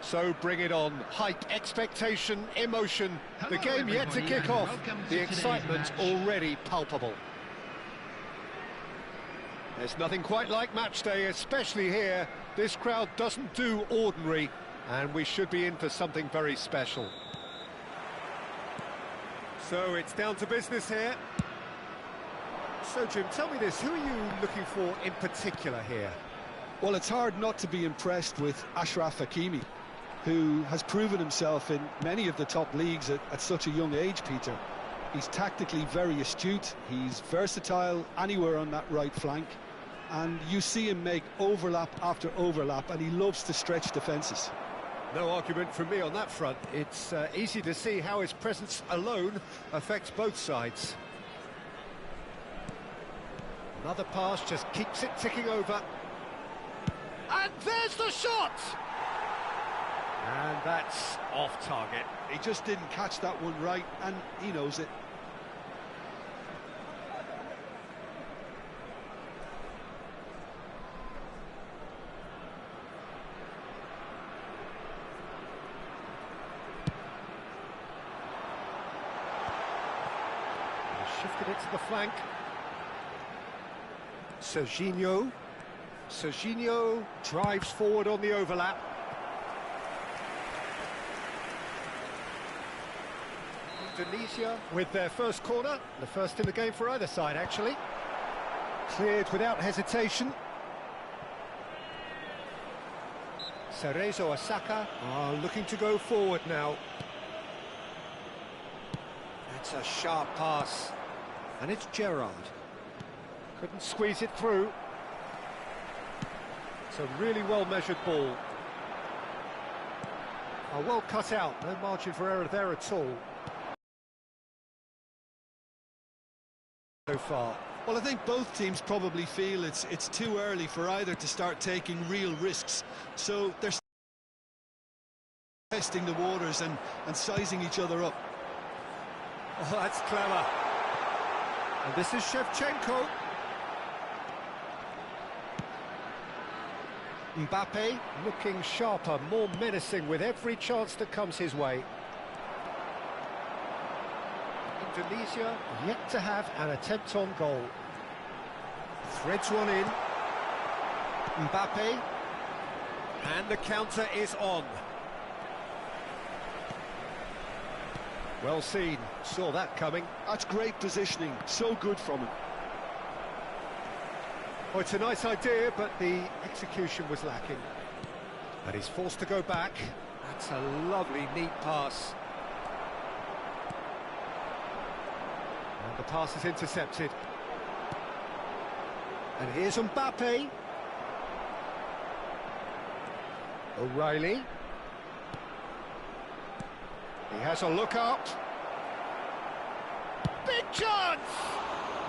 So bring it on. Hype, expectation, emotion. The game yet to kick off. The excitement already palpable. There's nothing quite like match day, especially here. This crowd doesn't do ordinary, and we should be in for something very special. So it's down to business here. So Jim, tell me this, who are you looking for in particular here? Well, it's hard not to be impressed with Achraf Hakimi, who has proven himself in many of the top leagues at such a young age, Peter. He's tactically very astute, he's versatile anywhere on that right flank, and you see him make overlap after overlap, and he loves to stretch defences. No argument from me on that front. It's easy to see how his presence alone affects both sides. Another pass just keeps it ticking over. And there's the shot! And that's off target. He just didn't catch that one right, and he knows it. Shifted it to the flank. Serginho drives forward on the overlap. Indonesia with their first corner, the first in the game for either side actually. Cleared without hesitation. Cerezo Osaka are looking to go forward now. That's a sharp pass. And it's Gerrard. Couldn't squeeze it through. It's a really well-measured ball. Oh, well cut out, no margin for error there at all. So far. Well, I think both teams probably feel it's too early for either to start taking real risks. So they're testing the waters and sizing each other up. Oh, that's clever. And this is Shevchenko. Mbappe looking sharper, more menacing with every chance that comes his way. Indonesia yet to have an attempt on goal. Threads one in. Mbappe. And the counter is on. Well seen, saw that coming. That's great positioning, so good from him. Oh, it's a nice idea, but the execution was lacking. And he's forced to go back. That's a lovely, neat pass. And the pass is intercepted. And here's Mbappe. O'Reilly. He has a look up. Big chance!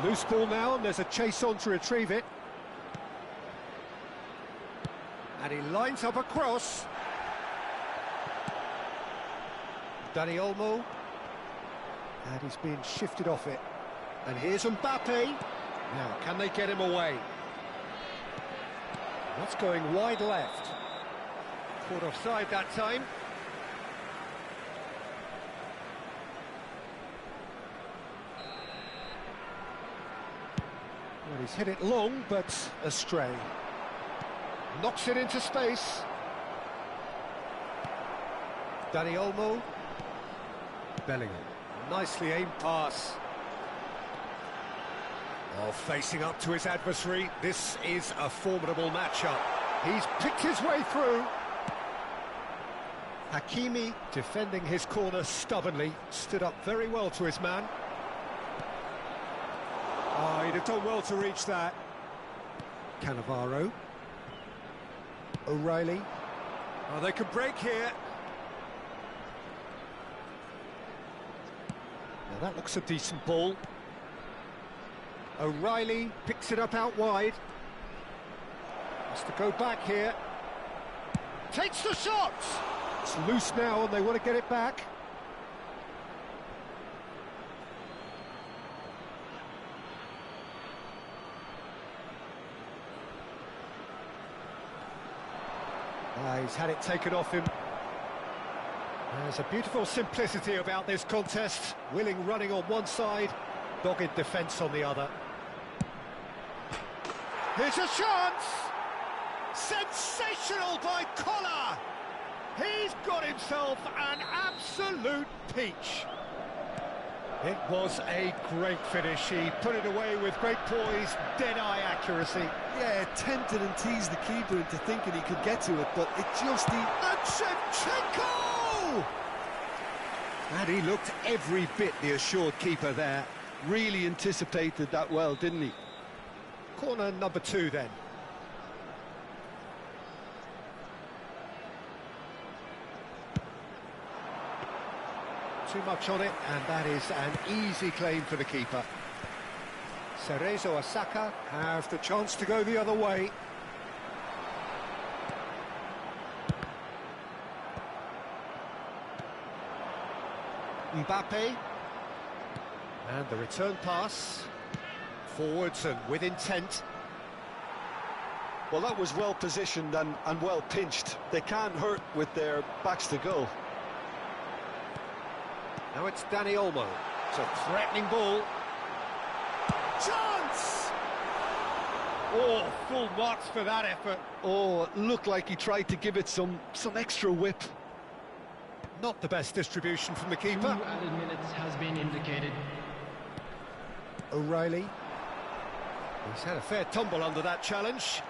Loose ball now, and there's a chase on to retrieve it. And he lines up a cross. Dani Olmo. And he's being shifted off it. And here's Mbappe. Now, can they get him away? That's going wide left. Caught offside that time. Well, he's hit it long, but astray. Knocks it into space. Dani Olmo. Bellingham. Nicely aimed pass. Oh, facing up to his adversary. This is a formidable matchup. He's picked his way through. Hakimi defending his corner stubbornly. Stood up very well to his man. Oh, he'd have done well to reach that. Cannavaro. O'Reilly. Oh, they could break here. Now that looks a decent ball. O'Reilly picks it up out wide. Has to go back here. Takes the shot! It's loose now and they want to get it back. He's had it taken off him. There's a beautiful simplicity about this contest. Willing running on one side, dogged defence on the other. Here's a chance! Sensational by Collar! He's got himself an absolute peach. It was a great finish. He put it away with great poise, dead-eye accuracy. Yeah, tempted and teased the keeper into thinking he could get to it, but it just... And Shevchenko! And he looked every bit the assured keeper there. Really anticipated that well, didn't he? Corner number 2 then. Too much on it, and that is an easy claim for the keeper. Cerezo Osaka have the chance to go the other way. Mbappe. And the return pass. Forwards and with intent. Well, that was well positioned and well pinched. They can't hurt with their backs to goal. Now it's Dani Olmo. It's a threatening ball. Chance! Oh, full marks for that effort. Oh, it looked like he tried to give it some extra whip. Not the best distribution from the keeper. 2 added minutes has been indicated. O'Reilly. He's had a fair tumble under that challenge.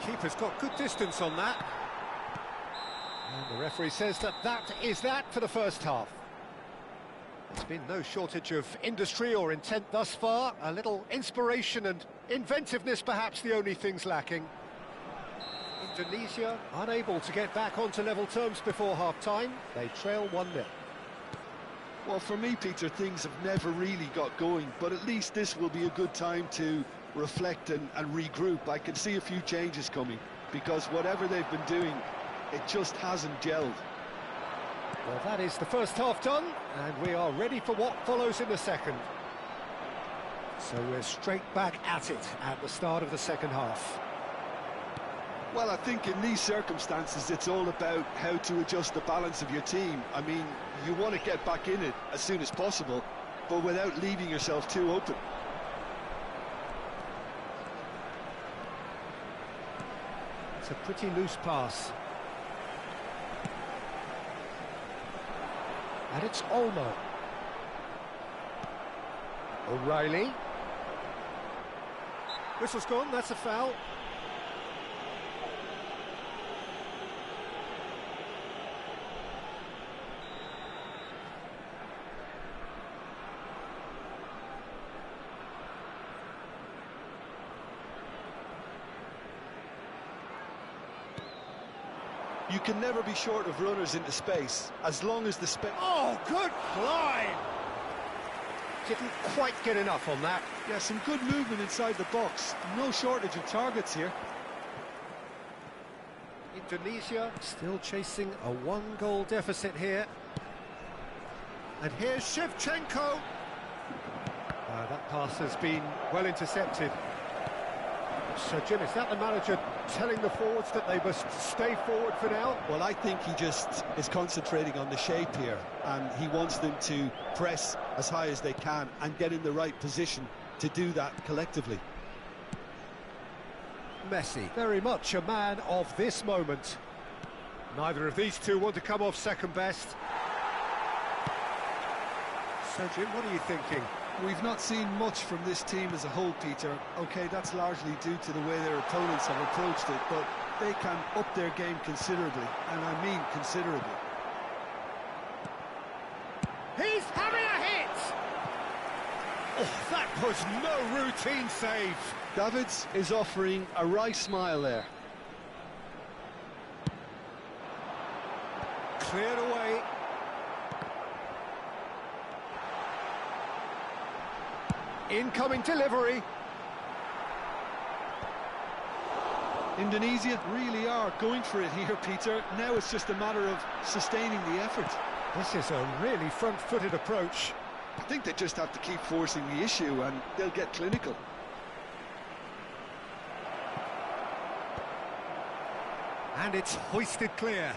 Keeper's got good distance on that. And the referee says that is that for the first half. There's been no shortage of industry or intent thus far. A little inspiration and inventiveness perhaps the only things lacking. Indonesia unable to get back onto level terms before half-time. They trail 1-0. Well, for me, Peter, things have never really got going, but at least this will be a good time to reflect and regroup. I can see a few changes coming, because whatever they've been doing, it just hasn't gelled. Well, that is the first half done, and we are ready for what follows in the second. So we're straight back at it at the start of the second half. Well, I think in these circumstances, it's all about how to adjust the balance of your team. I mean, you want to get back in it as soon as possible, but without leaving yourself too open. It's a pretty loose pass. And it's Olmo. O'Reilly. Whistle's gone, that's a foul. You can never be short of runners into space, as long as the space... Oh, good climb! Didn't quite get enough on that. Yeah, some good movement inside the box. No shortage of targets here. Indonesia still chasing a 1-goal deficit here. And here's Shevchenko. That pass has been well intercepted. So, Jim, is that the manager telling the forwards that they must stay forward for now? Well, I think he just is concentrating on the shape here, and he wants them to press as high as they can and get in the right position to do that collectively. Messi, very much a man of this moment. Neither of these two want to come off second best. So, Jim, what are you thinking? We've not seen much from this team as a whole, Peter. OK, that's largely due to the way their opponents have approached it, but they can up their game considerably, and I mean considerably. He's having a hit! Oh, that was no routine save. Davids is offering a wry smile there. Cleared away. Incoming delivery. Indonesia really are going for it here, Peter. Now it's just a matter of sustaining the effort. This is a really front-footed approach. I think they just have to keep forcing the issue and they'll get clinical. And it's hoisted clear.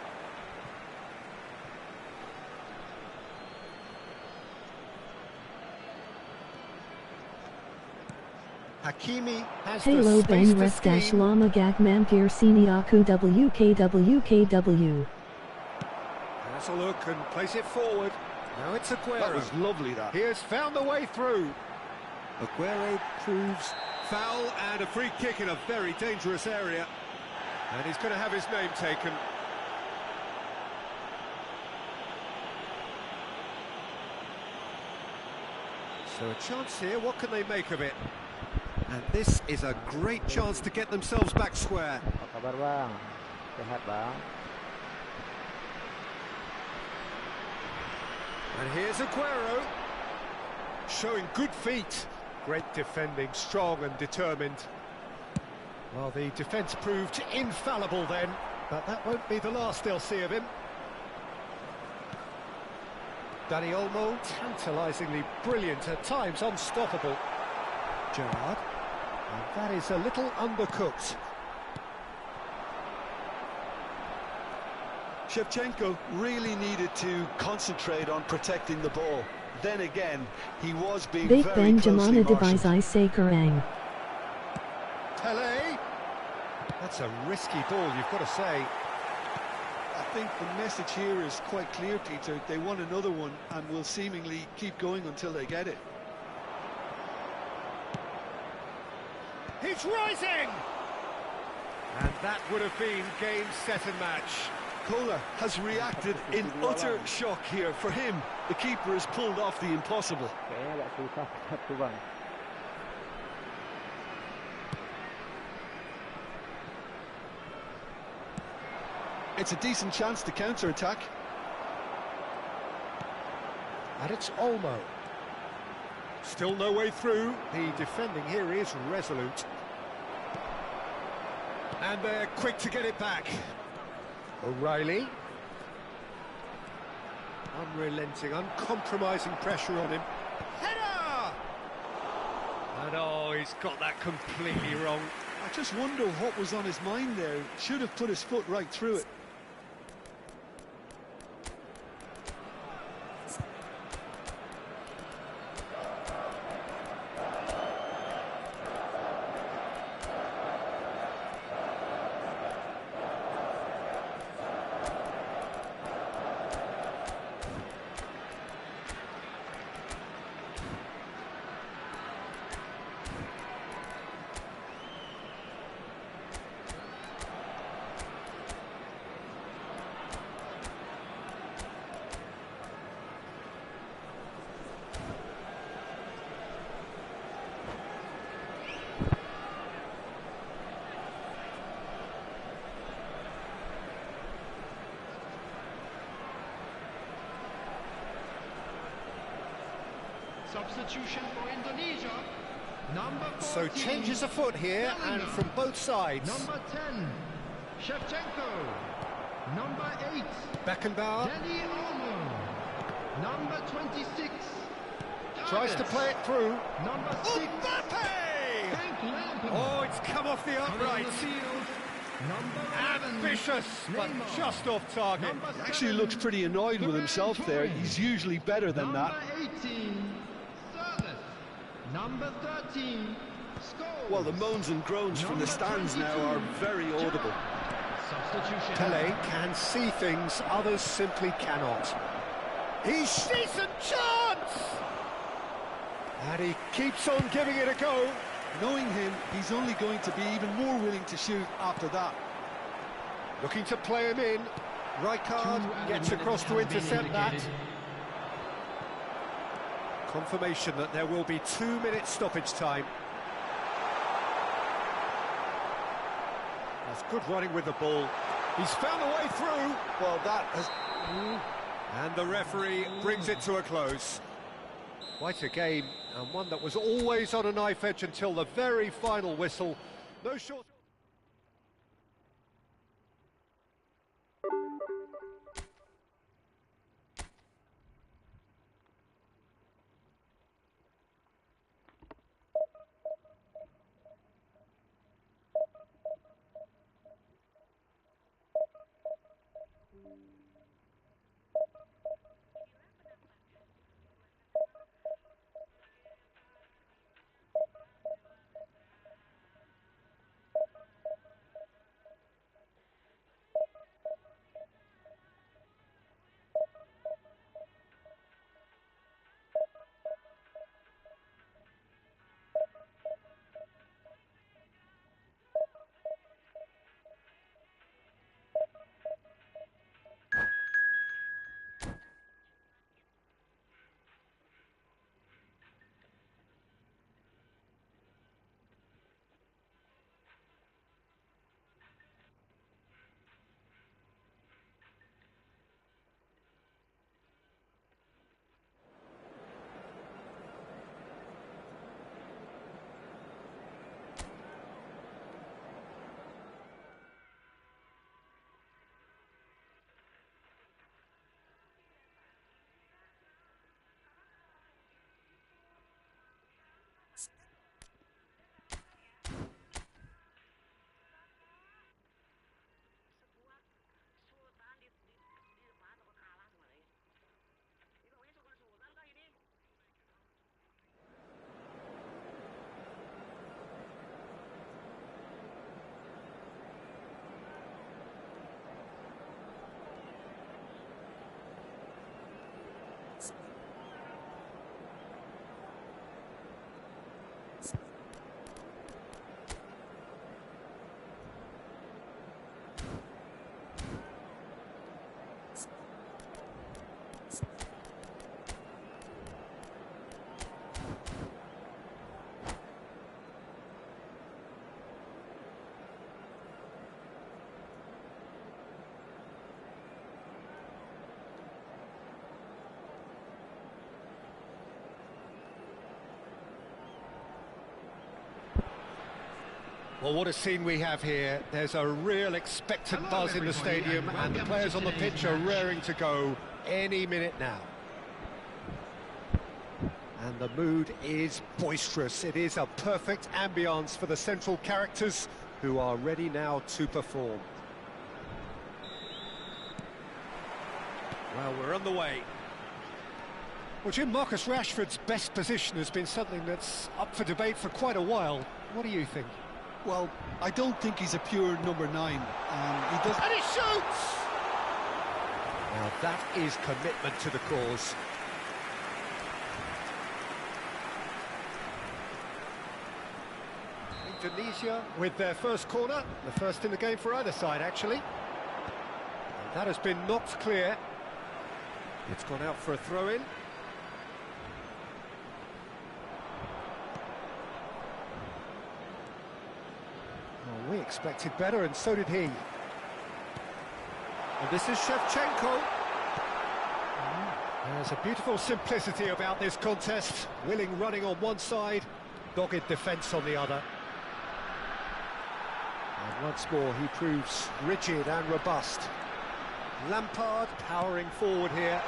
Hakimi has Hello the Ben space to Restash scheme. Lama Gag Mampir Siniaku WKWKW. Has a look and plays it forward. Now it's Aguero. That was lovely, that. He has found the way through. Aguero proves foul and a free kick in a very dangerous area. And he's going to have his name taken. So a chance here, what can they make of it? And this is a great chance to get themselves back square. Apa kabar bang? Sehat bang? And here's Aguero, showing good feet. Great defending, strong and determined. Well, the defence proved infallible then, but that won't be the last they'll see of him. Dani Olmo, tantalisingly brilliant, at times unstoppable. Gerrard, and that is a little undercooked. Shevchenko really needed to concentrate on protecting the ball. Then again, he was being Big very Ben closely Jamana Device marshalled. I say Kerrang. Pele, that's a risky ball, you've got to say. I think the message here is quite clear, Peter. They want another one and will seemingly keep going until they get it. He's rising! And that would have been game, set and match. Kohler has reacted in utter shock here. For him, the keeper has pulled off the impossible. Kayaknya agak susah satu bang. It's a decent chance to counter-attack. And it's Olmo. Still no way through. The defending here is resolute. And they're quick to get it back. O'Reilly. Unrelenting, uncompromising pressure on him. Header! And oh, he's got that completely wrong. I just wonder what was on his mind there. Should have put his foot right through it. Substitution for Indonesia. Number 14, So changes afoot here and from both sides. Number 10, Shevchenko. Number 8, Beckenbauer Dani Olmo. Number 26, tries to play it through. Number 6, Mbappe! Frank Lampard. Oh, it's come off the Coming on upright. the field, number 11, Ambitious, but Neymar. just off target. Number Actually 7, looks pretty annoyed with himself there. He's usually better than that. Number 18, Service. Number 13, Scholes. Well, the moans and groans from the stands now are very audible. Substitution. Pele can see things others simply cannot. He's decent chance! And he keeps on giving it a go. Knowing him, he's only going to be even more willing to shoot after that. Looking to play him in. Rijkaard gets across to intercept that. Confirmation that there will be 2 minutes stoppage time. That's good running with the ball. He's found a way through. Well, that has... And the referee brings it to a close. Quite a game, and one that was always on a knife edge until the very final whistle. No short... Well, what a scene we have here. There's a real expectant Hello, buzz in the everybody, stadium, and the welcome players to on the today's pitch are match. raring to go any minute now. And the mood is boisterous. It is a perfect ambience for the central characters who are ready now to perform. Well, we're on the way. Well, Jim, Marcus Rashford's best position has been something that's up for debate for quite a while. What do you think? Well, I don't think he's a pure number 9. He does. And he shoots! Now that is commitment to the cause. Indonesia with their first corner, the first in the game for either side, actually. And that has been knocked clear. It's gone out for a throw-in. Well, we expected better, and so did he. And this is Shevchenko. There's a beautiful simplicity about this contest. Willing running on one side, dogged defence on the other. And once more, he proves rigid and robust. Lampard powering forward here.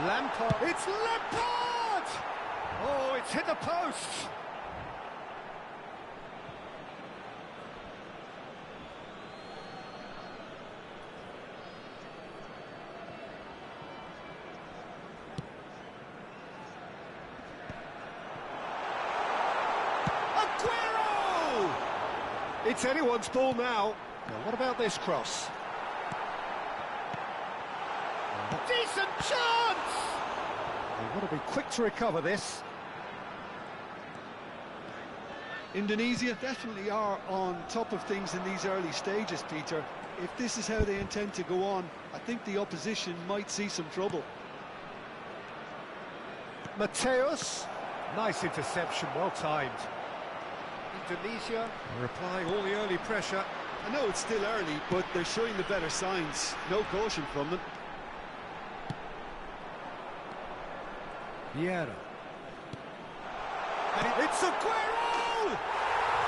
Lampard. It's Lampard! Oh, it's hit the post. Aguero! It's anyone's ball now. Now, what about this cross? Decent chance! They've got to be quick to recover this. Indonesia definitely are on top of things in these early stages, Peter. If this is how they intend to go on, I think the opposition might see some trouble. Mateus, nice interception, well timed. Indonesia are applying all the early pressure. I know it's still early, but they're showing the better signs. No caution from them. Vieira. And it's Aguero!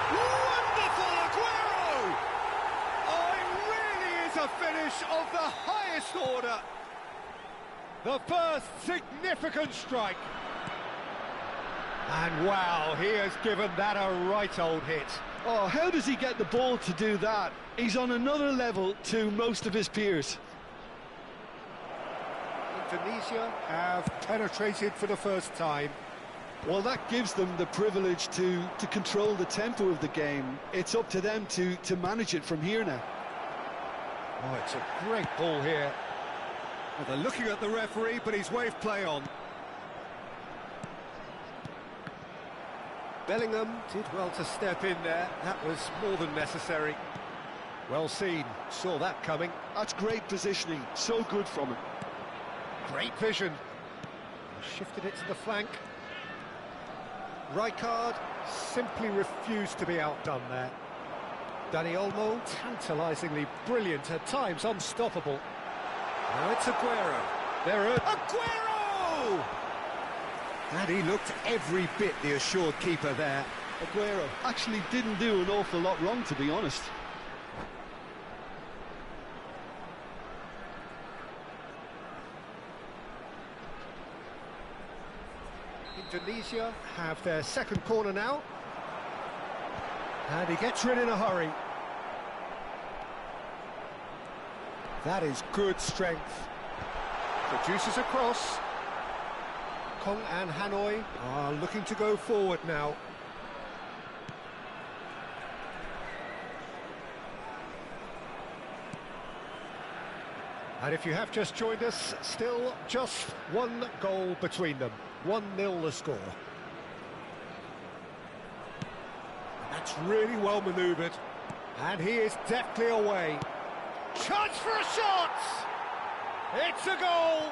Wonderful Aguero! Oh, it really is a finish of the highest order. The first significant strike. And wow, he has given that a right old hit. Oh, how does he get the ball to do that? He's on another level to most of his peers. Indonesia have penetrated for the first time. Well, that gives them the privilege to control the tempo of the game. It's up to them to manage it from here now. Oh, it's a great ball here. Well, they're looking at the referee, but he's waved play on. Bellingham did well to step in there. That was more than necessary. Well seen, saw that coming. That's great positioning, so good from him. Great vision. Shifted it to the flank. Rijkaard simply refused to be outdone there. Dani Olmo, tantalisingly brilliant, at times unstoppable. Now it's Aguero. Aguero! And he looked every bit the assured keeper there. Aguero actually didn't do an awful lot wrong, to be honest. Indonesia have their second corner now. And he gets rid in a hurry. That is good strength. Produces a cross. Kong and Hanoi are looking to go forward now. And if you have just joined us, still just one goal between them. 1-0 the score. That's really well manoeuvred. And he is deftly away. Chance for a shot! It's a goal!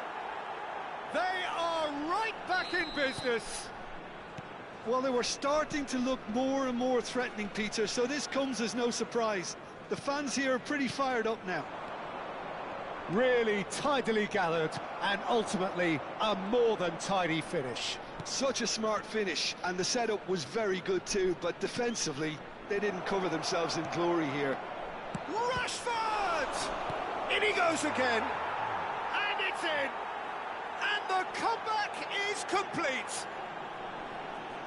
They are right back in business. Well, they were starting to look more and more threatening, Peter, so this comes as no surprise. The fans here are pretty fired up now. Really tidily gathered, and ultimately a more than tidy finish. Such a smart finish, and the setup was very good too, but defensively, they didn't cover themselves in glory here. Rashford! In he goes again. And it's in. And the comeback is complete.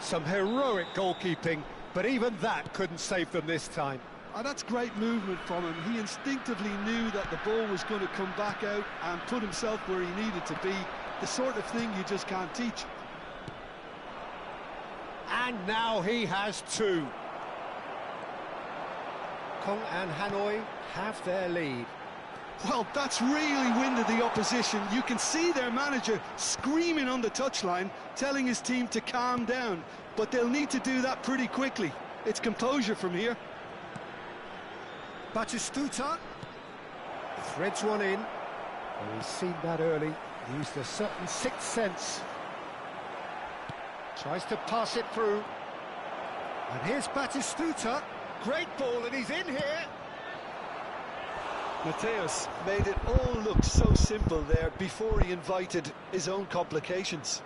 Some heroic goalkeeping, but even that couldn't save them this time. And that's great movement from him. He instinctively knew that the ball was going to come back out and put himself where he needed to be. The sort of thing you just can't teach. And now he has two. Kong and Hanoi have their lead. Well, that's really winded the opposition. You can see their manager screaming on the touchline, telling his team to calm down. But they'll need to do that pretty quickly. It's composure from here. Batistuta threads one in. Well, he's seen that early. Used a certain sixth sense. Tries to pass it through. And here's Batistuta. Great ball, and he's in here. Mateus made it all look so simple there before he invited his own complications.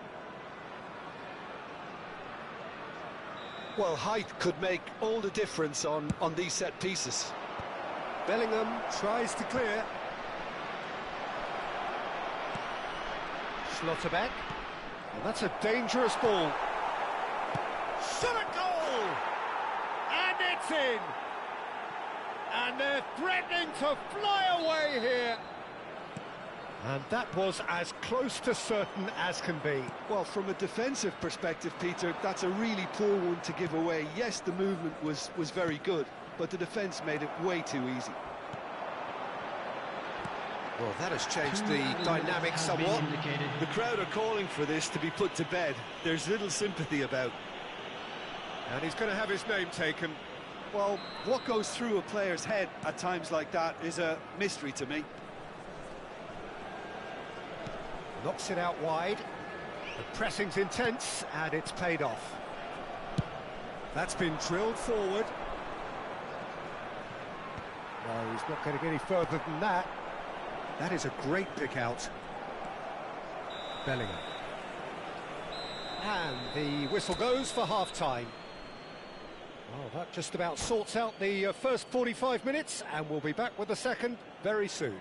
Well, height could make all the difference on these set pieces. Bellingham tries to clear. Schlotterbeck. And that's a dangerous ball. Shot a goal! And it's in! And they're threatening to fly away here. And that was as close to certain as can be. Well, from a defensive perspective, Peter, that's a really poor one to give away. Yes, the movement was very good, but the defence made it way too easy. Well, that has changed the dynamic somewhat. The crowd are calling for this to be put to bed. There's little sympathy about. And he's going to have his name taken. Well, what goes through a player's head at times like that is a mystery to me. Knocks it out wide. The pressing's intense, and it's paid off. That's been drilled forward. No, he's not going to get any further than that. That is a great pick out. Bellingham. And the whistle goes for half-time. Oh, that just about sorts out the first 45 minutes, and we'll be back with the second very soon.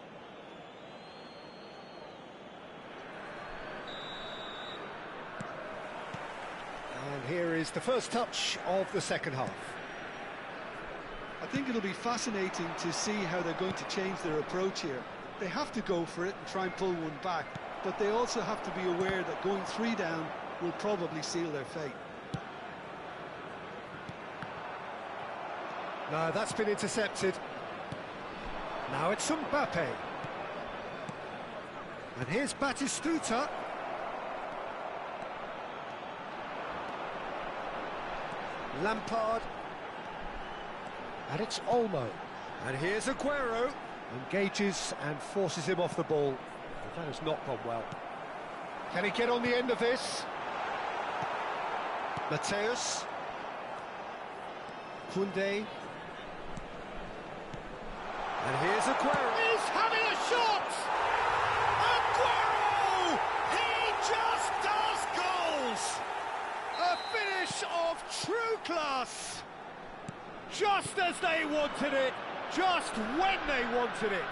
And here is the first touch of the second half. I think it'll be fascinating to see how they're going to change their approach here. They have to go for it and try and pull one back, but they also have to be aware that going 3 down will probably seal their fate. No, that's been intercepted. Now it's Mbappe. And here's Batistuta. Lampard. And it's Olmo. And here's Aguero. Engages and forces him off the ball. But that has not gone well. Can he get on the end of this? Mateus. Koundé. And here's Aguero. He's having a shot! Aguero! He just does goals! A finish of true class! Just as they wanted it, just when they wanted it.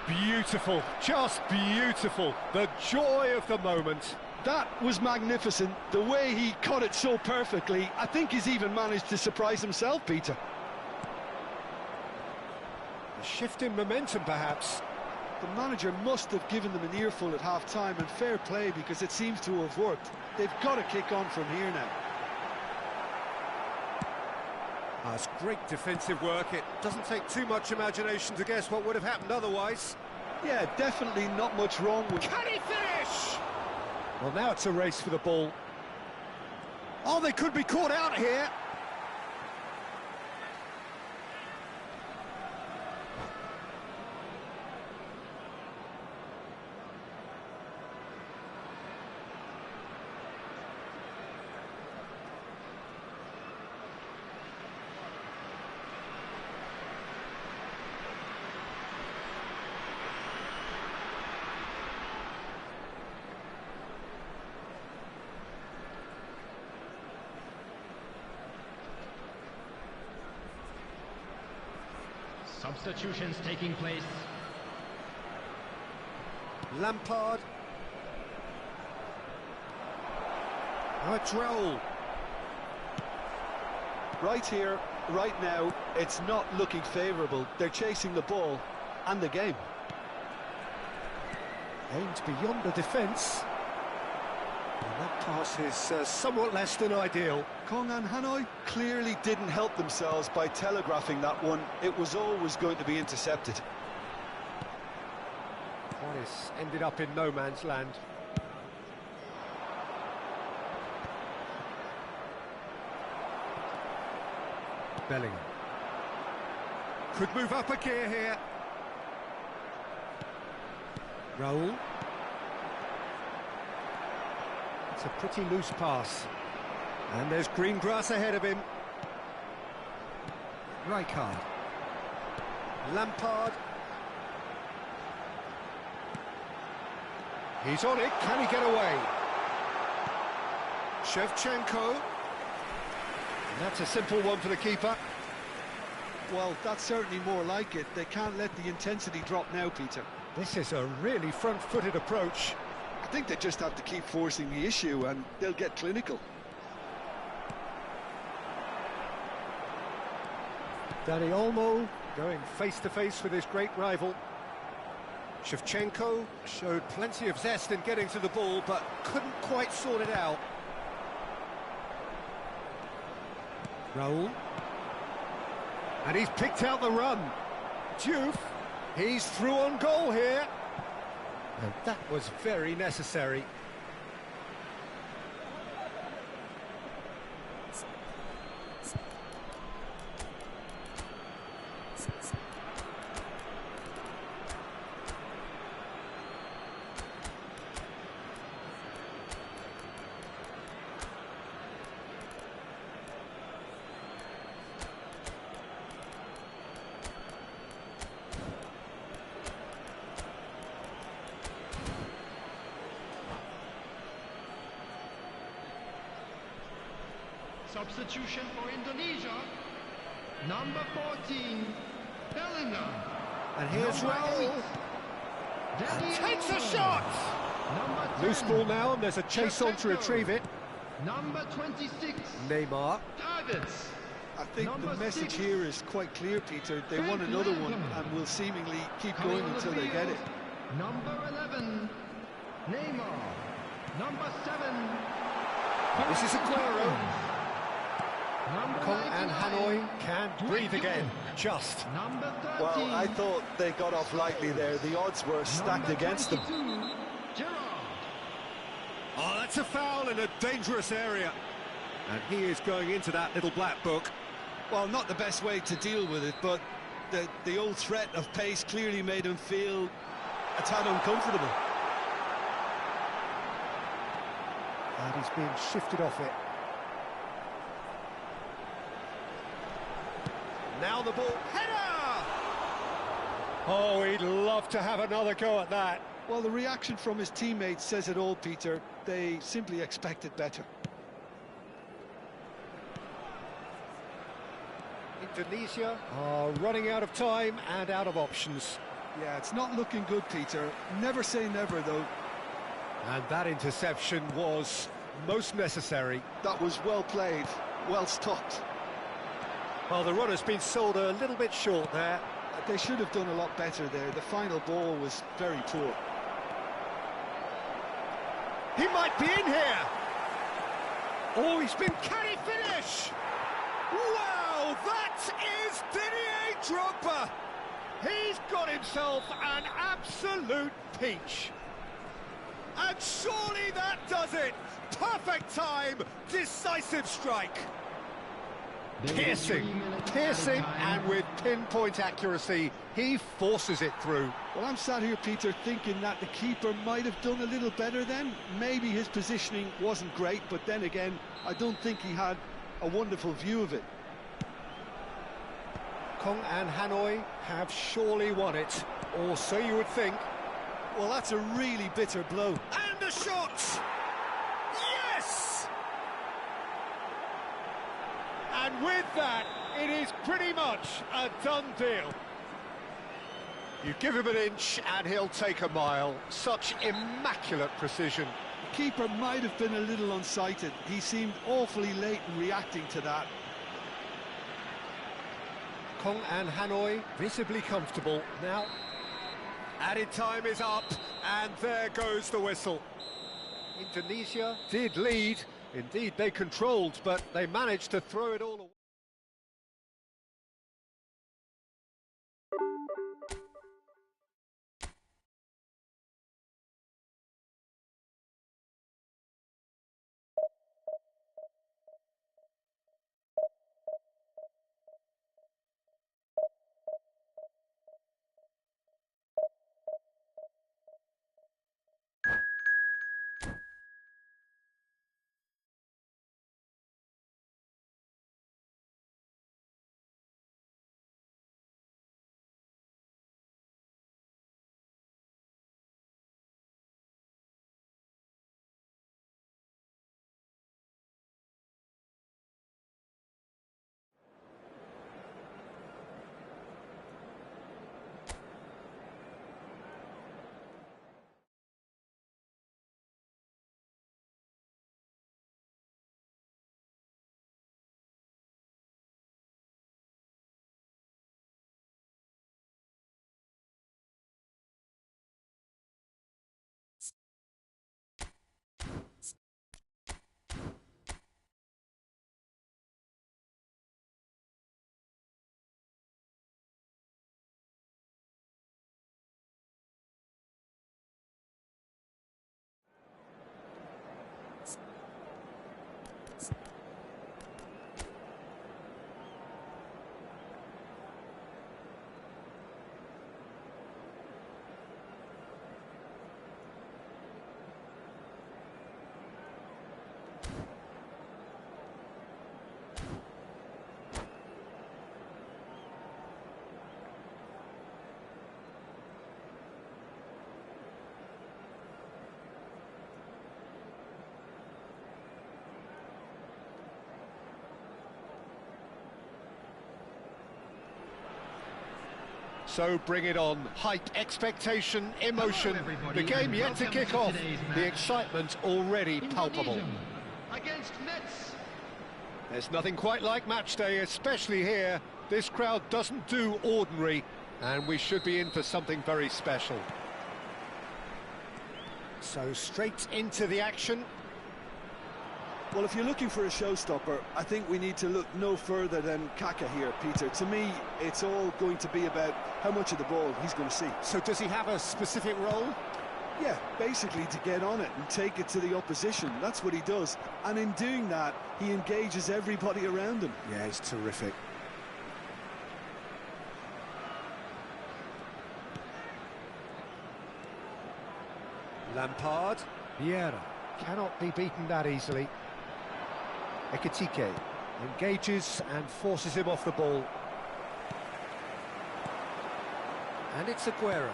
Beautiful, just beautiful. The joy of the moment. That was magnificent. The way he cut it so perfectly, I think he's even managed to surprise himself, Peter. A shift in momentum, perhaps. The manager must have given them an earful at half-time, and fair play, because it seems to have worked. They've got to kick on from here now. That's great defensive work. It doesn't take too much imagination to guess what would have happened otherwise. Yeah, definitely not much wrong with... Can he finish? Well, now it's a race for the ball. Oh, they could be caught out here. Substitutions taking place. Lampard. Now a Droll. Right here, right now, it's not looking favourable. They're chasing the ball and the game. Aimed beyond the defence. And that pass is somewhat less than ideal. Kong and Hanoi clearly didn't help themselves by telegraphing that one. It was always going to be intercepted. That is ended up in no man's land. Bellingham. Could move up a gear here. Roll. It's a pretty loose pass. And there's green grass ahead of him. Rijkaard. Lampard. He's on it. Can he get away? Shevchenko. And that's a simple one for the keeper. Well, that's certainly more like it. They can't let the intensity drop now, Peter. This is a really front-footed approach. I think they just have to keep forcing the issue and they'll get clinical. Dani Olmo going face-to-face with his great rival. Shevchenko showed plenty of zest in getting to the ball, but couldn't quite sort it out. Raul. And he's picked out the run. Diouf, he's through on goal here. And that was very necessary. Substitution for Indonesia. Number 14, Bellingham. And here's Number Raul. 8, And Dani takes a Olmo. shot! Number 10, Loose ball now, and there's a chase on to Shevchenko. retrieve it. Number 26, Neymar. Davids. I think Number the message 6, here is quite clear, Peter. They want another one and will seemingly keep Coming going on the until they get field, it. Number 11, Neymar. Number 7, This is Aguero. Number Kong and 99, Hanoi can't breathe again. Just. Number 13, Well, I thought they got off lightly there. The odds were stacked number against them. 22, Gerrard. Oh, that's a foul in a dangerous area. And he is going into that little black book. Well, not the best way to deal with it, but the old threat of pace clearly made him feel a tad uncomfortable. And he's being shifted off it. Now the ball. Header! Oh, he'd love to have another go at that. Well, the reaction from his teammates says it all, Peter. They simply expected better. Indonesia are running out of time and out of options. Yeah, it's not looking good, Peter. Never say never, though. And that interception was most necessary. That was well played, well stopped. Well, the run has been sold a little bit short there. They should have done a lot better there. The final ball was very poor. He might be in here. Oh, he's been... Can he finish? Wow, that is Didier Drogba. He's got himself an absolute peach. And surely that does it. Perfect time, decisive strike. Piercing, and with pinpoint accuracy, he forces it through. Well, I'm sat here, Peter, thinking that the keeper might have done a little better then. Maybe his positioning wasn't great, but then again, I don't think he had a wonderful view of it. Kong and Hanoi have surely won it, or so you would think. Well, that's a really bitter blow. And a shot! Yes! And with that, it is pretty much a done deal. You give him an inch and he'll take a mile. Such immaculate precision. The keeper might have been a little unsighted. He seemed awfully late in reacting to that. Kong and Hanoi visibly comfortable. Now, added time is up, and there goes the whistle. Indonesia did lead. Indeed, they controlled, but they managed to throw it all away. So bring it on. Hype, expectation, emotion. The game yet to kick off. The excitement already palpable. Against Metz. There's nothing quite like match day, especially here. This crowd doesn't do ordinary, and we should be in for something very special. So straight into the action. Well, if you're looking for a showstopper, I think we need to look no further than Kaka here, Peter. To me, it's all going to be about how much of the ball he's going to see. So does he have a specific role? Yeah, basically to get on it and take it to the opposition. That's what he does. And in doing that, he engages everybody around him. Yeah, he's terrific. Lampard. Vieira cannot be beaten that easily. Ikuti engages and forces him off the ball. And it's Aguero.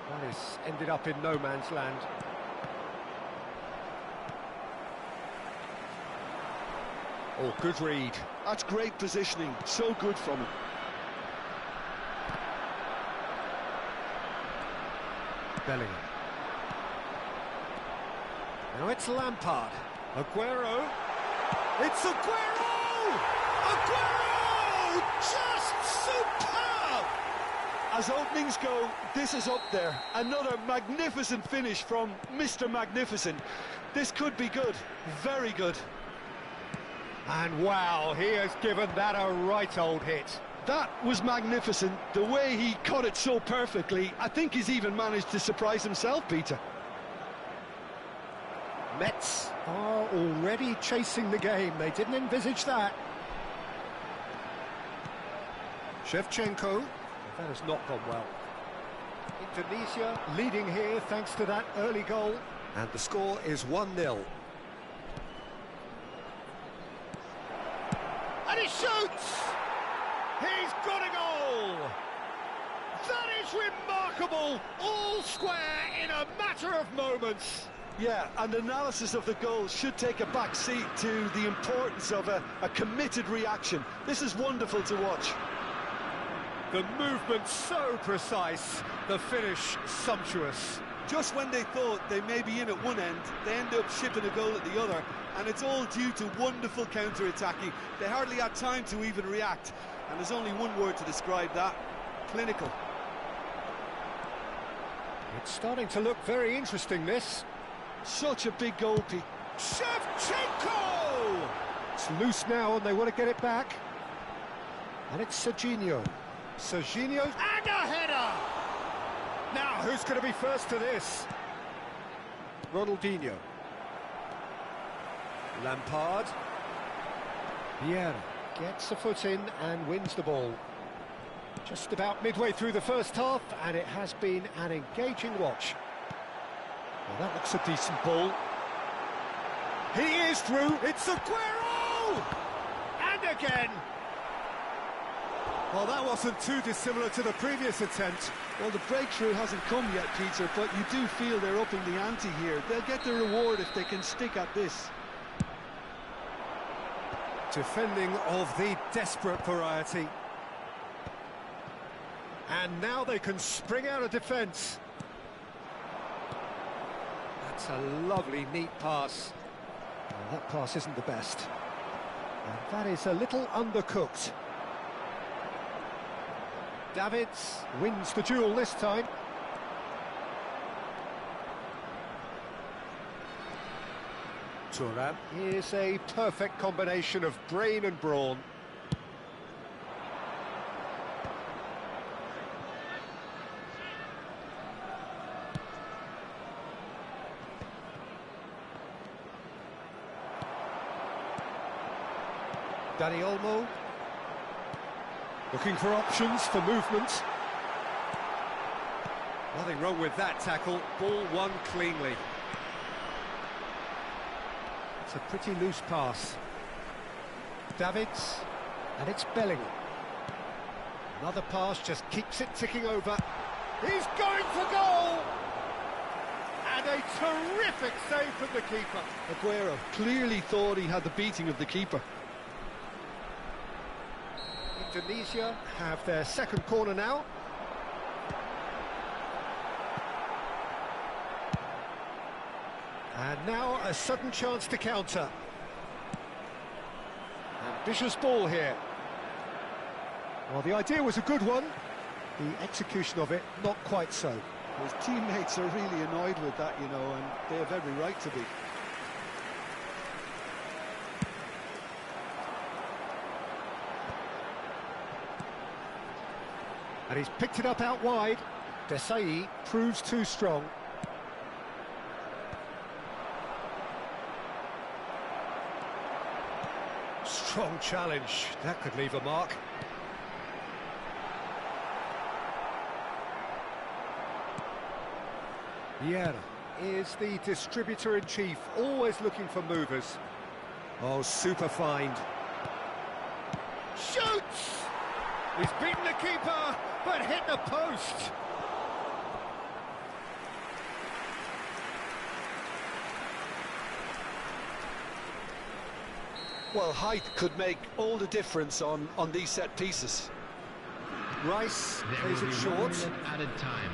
One is ended up in no man's land. Oh, good read. That's great positioning. So good from him. Bellingham. Now it's Lampard. Aguero. It's Aguero! Aguero! Just superb! As openings go, this is up there. Another magnificent finish from Mr. Magnificent. This could be good. Very good. And wow, he has given that a right old hit. That was magnificent. The way he cut it so perfectly, I think he's even managed to surprise himself, Peter. Metz are already chasing the game. They didn't envisage that. Shevchenko. That has not gone well. Indonesia leading here thanks to that early goal. And the score is 1-0. And he shoots! He's got a goal! That is remarkable! All square in a matter of moments. Yeah, and analysis of the goal should take a back seat to the importance of a committed reaction. This is wonderful to watch. The movement so precise, the finish sumptuous. Just when they thought they may be in at one end, they end up shipping a goal at the other, and it's all due to wonderful counter-attacking. They hardly had time to even react, and there's only one word to describe that: clinical. It's starting to look very interesting, this. Such a big goal, Pete. Shevchenko! It's loose now, and they want to get it back. And it's Serginho. Serginho, and a header! Now, who's going to be first to this? Ronaldinho. Lampard. Vieira gets a foot in and wins the ball. Just about midway through the first half, and it has been an engaging watch. Well, that looks a decent ball. He is through. It's Aguero! And again! Well, that wasn't too dissimilar to the previous attempt. Well, the breakthrough hasn't come yet, Peter, but you do feel they're upping the ante here. They'll get the reward if they can stick at this. Defending of the desperate variety. And now they can spring out of defence. That's a lovely, neat pass. Well, that pass isn't the best. And that is a little undercooked. Davids wins the duel this time. Thuram is a perfect combination of brain and brawn. Dani Olmo. Looking for options for movement. Nothing wrong with that tackle. Ball won cleanly. It's a pretty loose pass. Davids, and it's Bellingham. Another pass just keeps it ticking over. He's going for goal! And a terrific save from the keeper. Aguero clearly thought he had the beating of the keeper. Indonesia have their second corner now. And now a sudden chance to counter. Ambitious ball here. Well, the idea was a good one. The execution of it, not quite so. His teammates are really annoyed with that, you know, and they have every right to be. And he's picked it up out wide. Desai proves too strong. Strong challenge. That could leave a mark. Vieira is the distributor-in-chief, always looking for movers. Oh, super find. Shoots! He's beaten the keeper, but hit the post. Well, height could make all the difference on these set pieces. Rice plays it short. Added time.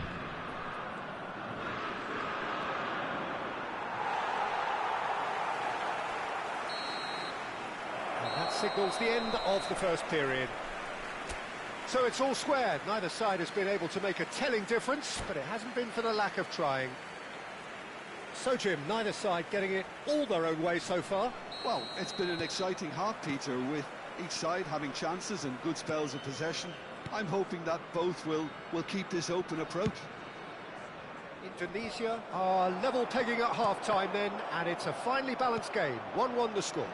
And that signals the end of the first period. So it's all square. Neither side has been able to make a telling difference, but it hasn't been for the lack of trying. So, Jim, neither side getting it all their own way so far. Well, it's been an exciting half, Peter, with each side having chances and good spells of possession. I'm hoping that both will keep this open approach. Indonesia are level pegging at half-time then, and it's a finely balanced game. 1-1 the score.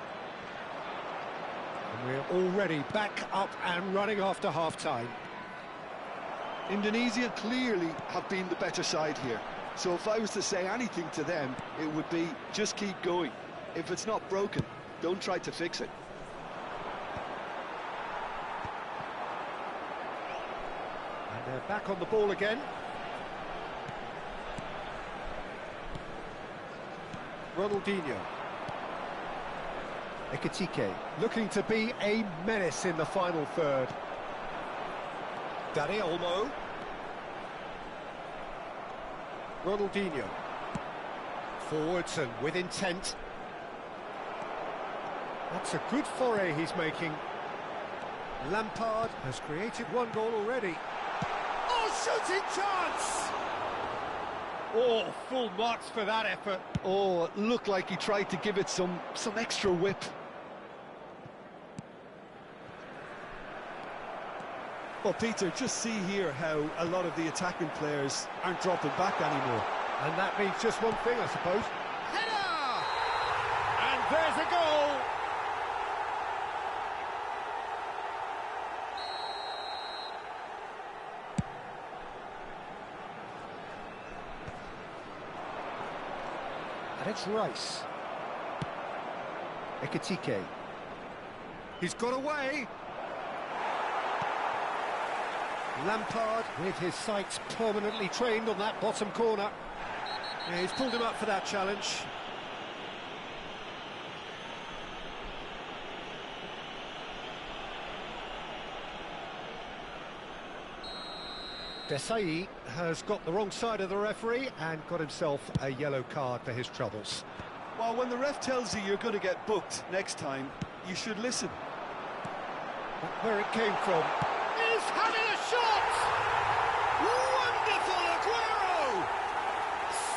And we're already back up and running after half-time. Indonesia clearly have been the better side here. So if I was to say anything to them, it would be just keep going. If it's not broken, don't try to fix it. And they're back on the ball again. Ronaldinho. Ikuti looking to be a menace in the final third. Daddy Olmo. Ronaldinho. Forwards and with intent. That's a good foray he's making. Lampard has created one goal already. Oh, shooting chance! Oh, full marks for that effort. Oh, it looked like he tried to give it some extra whip. Well, Peter, just see here how a lot of the attacking players aren't dropping back anymore. And that means just one thing, I suppose. Header! And there's a goal! And it's Rice. Ikuti. He's got away. Lampard with his sights permanently trained on that bottom corner. Yeah, he's pulled him up for that challenge. Desai has got the wrong side of the referee and got himself a yellow card for his troubles. Well, when the ref tells you you're going to get booked next time, you should listen. But where it came from... He's having a shot! Wonderful Aguero!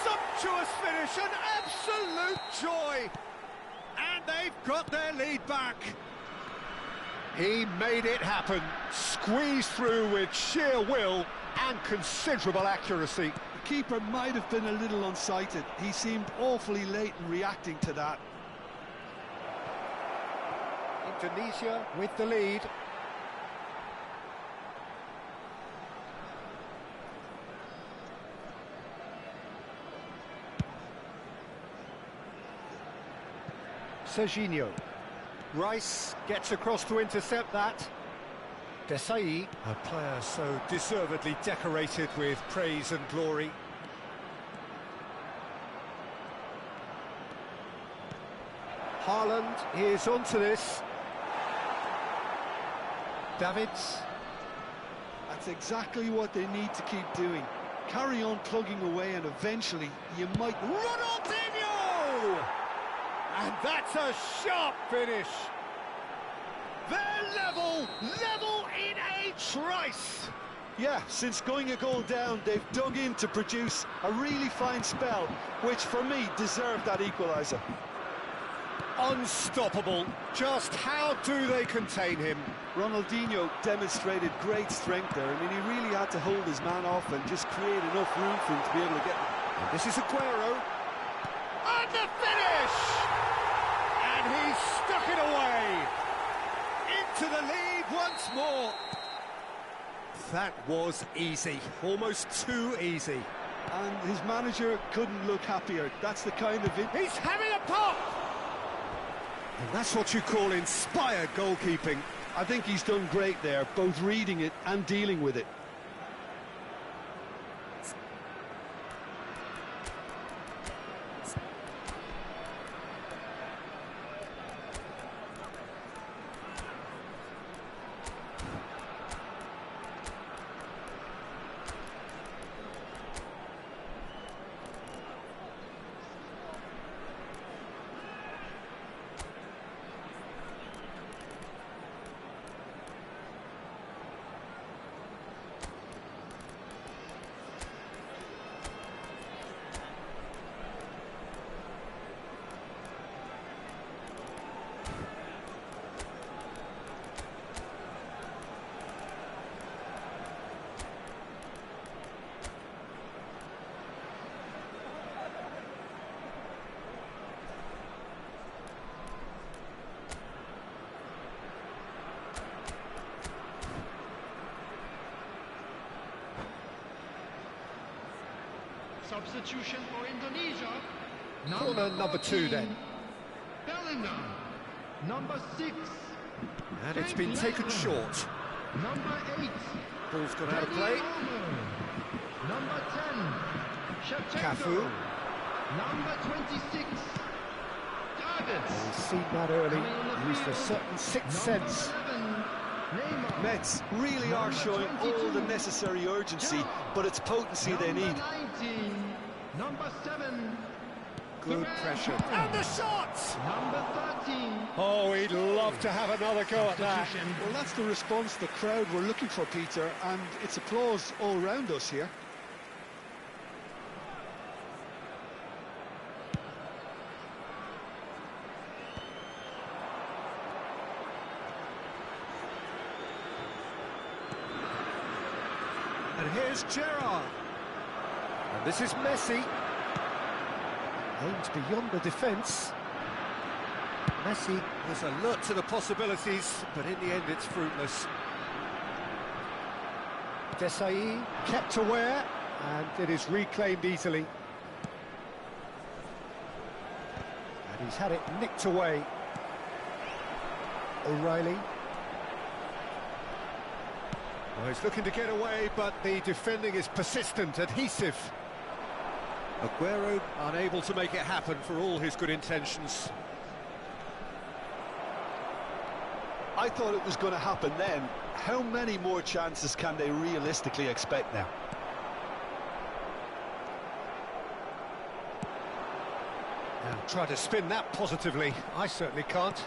Sumptuous finish, an absolute joy! And they've got their lead back. He made it happen, squeezed through with sheer will and considerable accuracy. The keeper might have been a little unsighted. He seemed awfully late in reacting to that. Indonesia with the lead. Serginho. Rice gets across to intercept that. Desai, a player so deservedly decorated with praise and glory. Haaland is onto this. Davids. That's exactly what they need to keep doing. Carry on plugging away and eventually you might... Ronaldinho! And that's a sharp finish. They're level in a trice. Yeah, since going a goal down, they've dug in to produce a really fine spell, which for me deserved that equaliser. Unstoppable. Just how do they contain him? Ronaldinho demonstrated great strength there. I mean, he really had to hold his man off and just create enough room for him to be able to get... And this is Aguero. And the finish! And he's stuck it away. Into the lead once more. That was easy. Almost too easy. And his manager couldn't look happier. That's the kind of... He's having a pop! And that's what you call inspired goalkeeping. I think he's done great there, both reading it and dealing with it. Substitution for Indonesia. Corner number 2 then. Bellingham. Number 6. And it's been taken short. Number 8. Ball's gone out of play. Number 10. Shevchenko. Cafu. Number 26. Davids. We've seen that early. Used a certain sixth sense. 11. Neymar. Mets really are showing all the necessary urgency, but it's potency they need. Number 19, number 7, Good pressure. And the shot! number 13. Oh, he'd love to have another go at that. Well, that's the response the crowd were looking for, Peter, and it's applause all round us here. And here's Gerrard. And this is Messi. Aimed beyond the defence. Messi was alert to the possibilities, but in the end it's fruitless. Desai kept aware, and it is reclaimed easily. And he's had it nicked away. O'Reilly. Well, he's looking to get away, but the defending is persistent, adhesive. Aguero unable to make it happen for all his good intentions. I thought it was going to happen then. How many more chances can they realistically expect now? Now try to spin that positively. I certainly can't.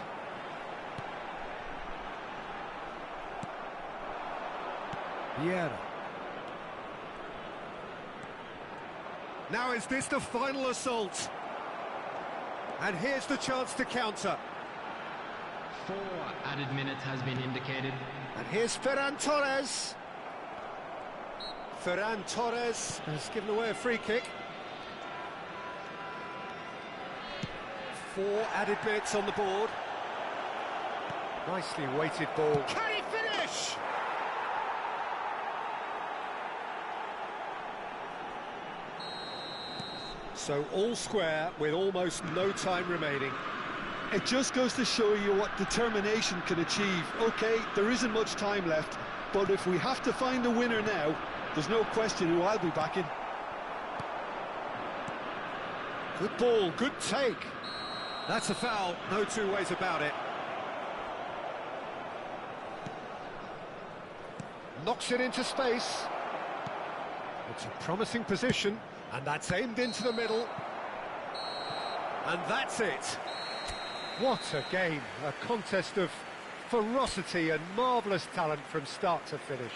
Vieira. Now is this the final assault? And here's the chance to counter. 4 added minutes has been indicated. And here's Ferran Torres. Ferran Torres has given away a free kick. 4 added minutes on the board. Nicely weighted ball. Can he finish? So all square with almost no time remaining. It just goes to show you what determination can achieve. OK, there isn't much time left, but if we have to find a winner now, there's no question who I'll be backing. Good ball, good take. That's a foul, no two ways about it. Knocks it into space. It's a promising position, and that's aimed into the middle. And that's it. What a game, a contest of ferocity and marvellous talent from start to finish.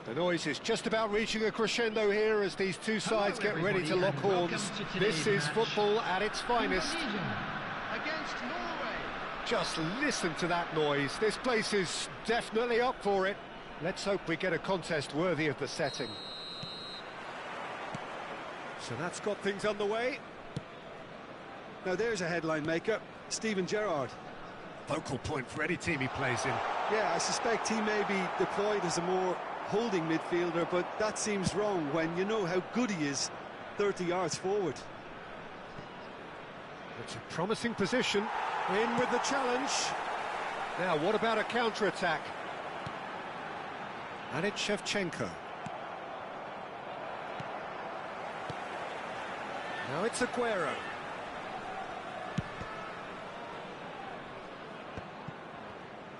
The noise is just about reaching a crescendo here as these two sides get ready to lock horns. This is football at its finest. Against Norway. Just listen to that noise. This place is definitely up for it. Let's hope we get a contest worthy of the setting. So that's got things underway. Now there's a headline maker. Steven Gerrard. Focal point for any team he plays in. Yeah, I suspect he may be deployed as a more holding midfielder, but that seems wrong when you know how good he is 30 yards forward. It's a promising position. In with the challenge. Now, what about a counter-attack? And it's Shevchenko. Now it's Aguero.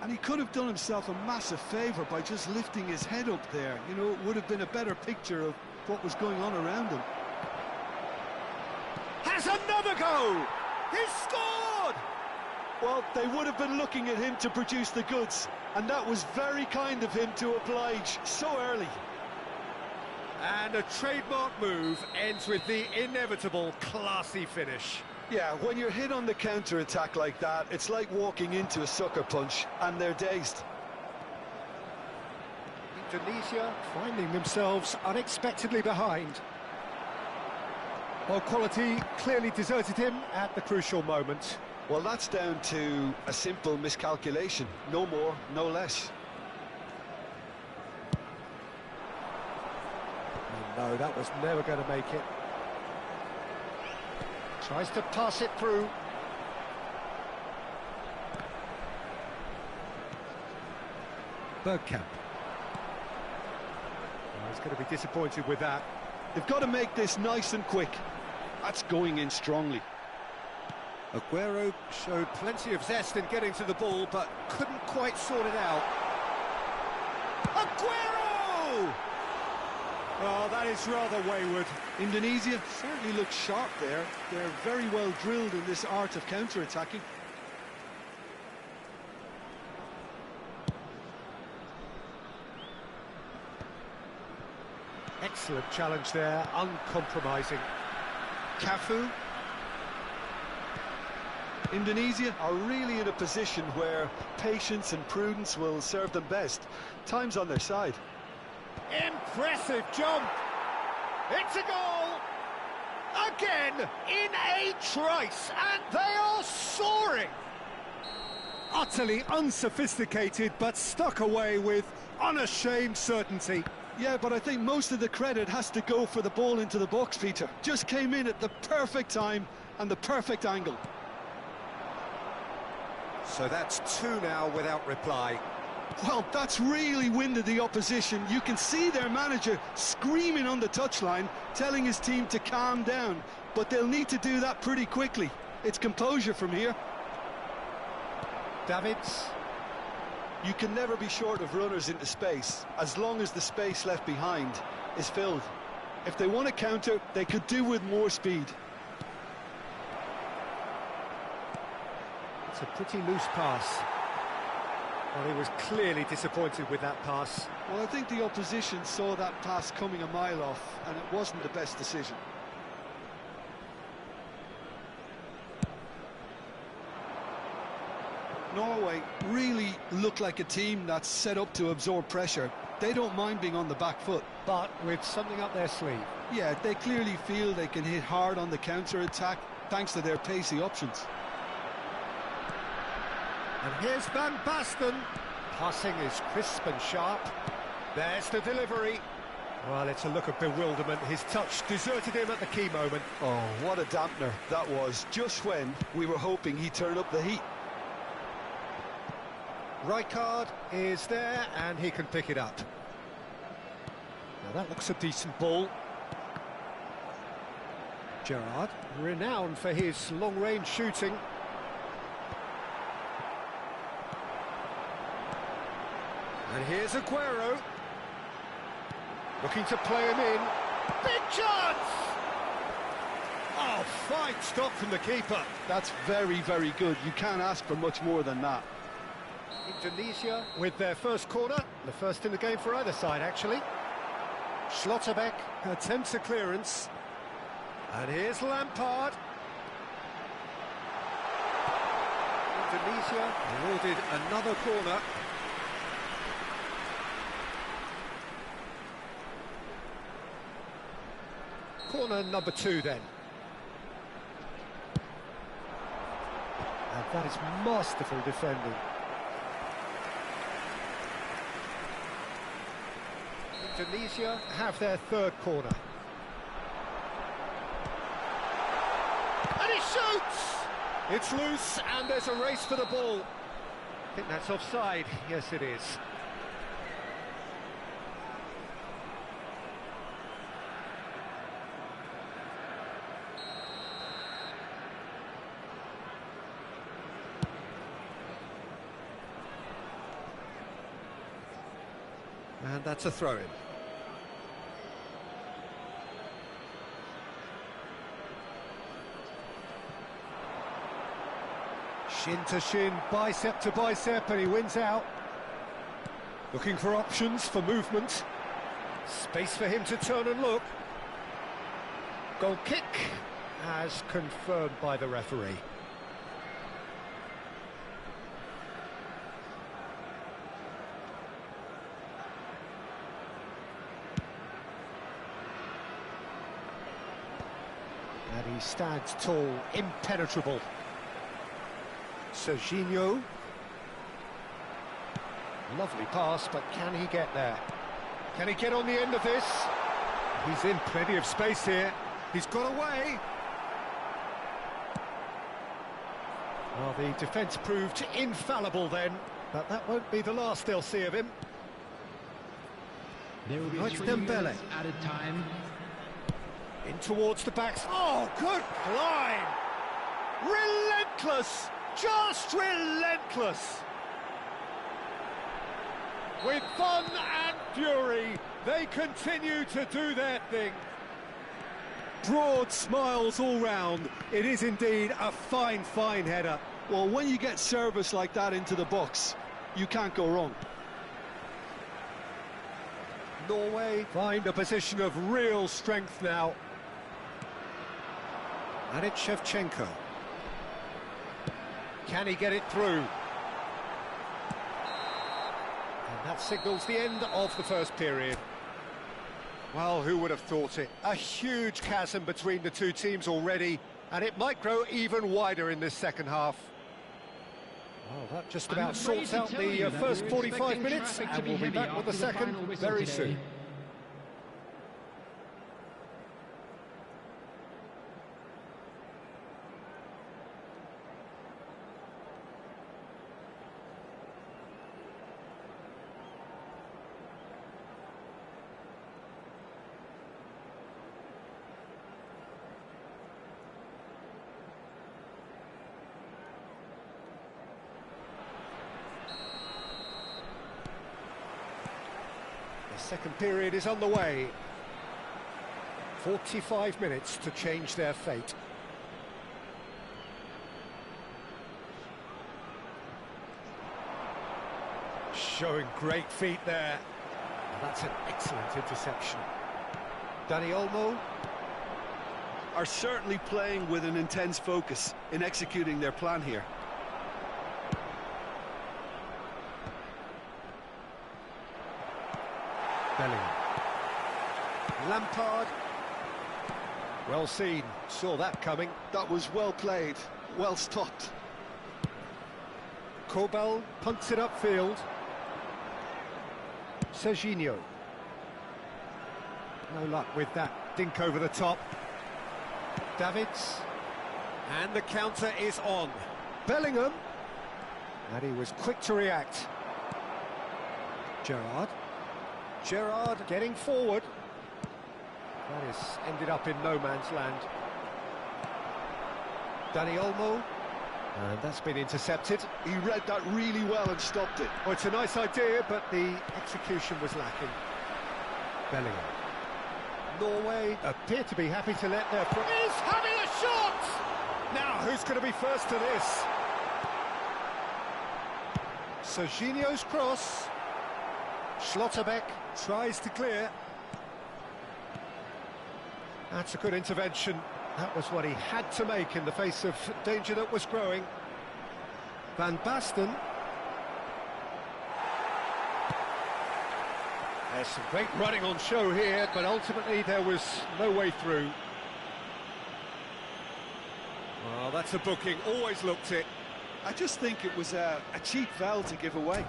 And he could have done himself a massive favour by just lifting his head up there. You know, it would have been a better picture of what was going on around him. Has another go! He's scored! Well, they would have been looking at him to produce the goods, and that was very kind of him to oblige so early. And a trademark move ends with the inevitable classy finish. Yeah, when you're hit on the counter-attack like that, it's like walking into a sucker punch, and they're dazed. Indonesia finding themselves unexpectedly behind. Well, quality clearly deserted him at the crucial moment. Well, that's down to a simple miscalculation. No more, no less. Oh, no, that was never going to make it. Tries to pass it through. Bergkamp. Oh, he's going to be disappointed with that. They've got to make this nice and quick. That's going in strongly. Aguero showed plenty of zest in getting to the ball, but couldn't quite sort it out. Aguero! Oh, that is rather wayward. Indonesia certainly looks sharp there. They're very well drilled in this art of counter-attacking. Excellent challenge there, uncompromising. Cafu. Indonesia are really in a position where patience and prudence will serve them best. Time's on their side. Impressive jump! It's a goal! Again, in a trice, and they are soaring! Utterly unsophisticated, but stuck away with unashamed certainty. Yeah, but I think most of the credit has to go for the ball into the box, Peter. Just came in at the perfect time and the perfect angle. So that's two now without reply. Well, that's really winded the opposition. You can see their manager screaming on the touchline, telling his team to calm down. But they'll need to do that pretty quickly. It's composure from here. Davids. You can never be short of runners into space, as long as the space left behind is filled. If they want to counter, they could do with more speed. It's a pretty loose pass. Well, he was clearly disappointed with that pass. Well, I think the opposition saw that pass coming a mile off, and it wasn't the best decision. Norway really look like a team that's set up to absorb pressure. They don't mind being on the back foot. But with something up their sleeve. Yeah, they clearly feel they can hit hard on the counter-attack thanks to their pacey options. And here's Van Basten. Passing is crisp and sharp. There's the delivery. Well, it's a look of bewilderment. His touch deserted him at the key moment. Oh, what a dampener that was, just when we were hoping he'd turn up the heat. Rijkaard is there, and he can pick it up. Now that looks a decent ball. Gerrard, renowned for his long-range shooting. And here's Aguero. Looking to play him in. Big chance! Oh, fine stop from the keeper. That's very, very good. You can't ask for much more than that. Indonesia with their first corner, the first in the game for either side, actually. Schlotterbeck attempts a clearance. And here's Lampard. Indonesia awarded another corner. Corner number 2 then. And That is masterful defending. Indonesia have their third corner. And he shoots! It's loose and there's a race for the ball. I think that's offside. Yes, it is. And that's a throw-in. Shin to shin, bicep to bicep, and he wins out. Looking for options for movement. Space for him to turn and look. Goal kick, as confirmed by the referee. And he stands tall, impenetrable. Serginho. Lovely pass, but can he get there? Can he get on the end of this? He's in plenty of space here. He's got away. Well, the defence proved infallible then, but that won't be the last they'll see of him. There will be Right, 3 Dembele. minutes added time. In towards the backs. Oh, good line! Relentless! Just relentless! With fun and fury, they continue to do their thing. Broad smiles all round. It is indeed a fine, fine header. Well, when you get service like that into the box, you can't go wrong. Norway find a position of real strength now. And it's Shevchenko. Can he get it through? And that signals the end of the first period. Well, who would have thought it? A huge chasm between the two teams already, and it might grow even wider in this second half. Well, that just I'm about afraid sorts to out tell the you that first we're 45 expecting minutes, traffic to and be we'll be heavy back with the after the second final whistle very today. soon. The second period is on the way. 45 minutes to change their fate. Showing great feet there. And that's an excellent interception. Dani Olmo. Are certainly playing with an intense focus in executing their plan here. Bellingham. Lampard. Well seen, saw that coming. That was well played, well stopped. Kobel punts it upfield. Serginho. No luck with that dink over the top. Davids. And the counter is on. Bellingham. And he was quick to react. Gerrard. Gerrard getting forward. That is ended up in no man's land. Dani Olmo. And that's been intercepted. He read that really well and stopped it. Oh, it's a nice idea, but the execution was lacking. Bellingham. Norway appear to be happy to let their... He's having a shot! Now, who's going to be first to this? Serginho's cross. Schlotterbeck tries to clear. That's a good intervention. That was what he had to make in the face of danger that was growing. Van Basten. There's some great running on show here, but ultimately there was no way through. Well, that's a booking, always looked it. I just think it was a cheap foul to give away.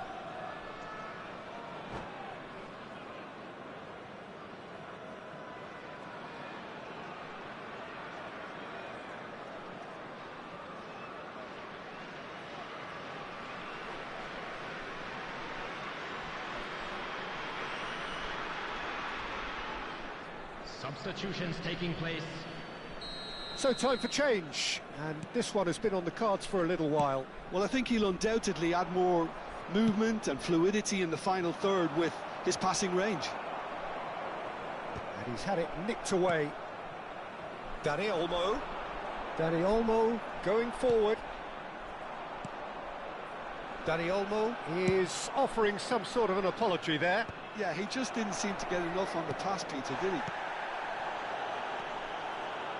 Substitutions taking place. So time for change, and this one has been on the cards for a little while. Well, I think he'll undoubtedly add more movement and fluidity in the final third with his passing range. And he's had it nicked away. Dani Olmo. Dani Olmo going forward. Dani Olmo is offering some sort of an apology there. Yeah, he just didn't seem to get enough on the pass, Peter, did he?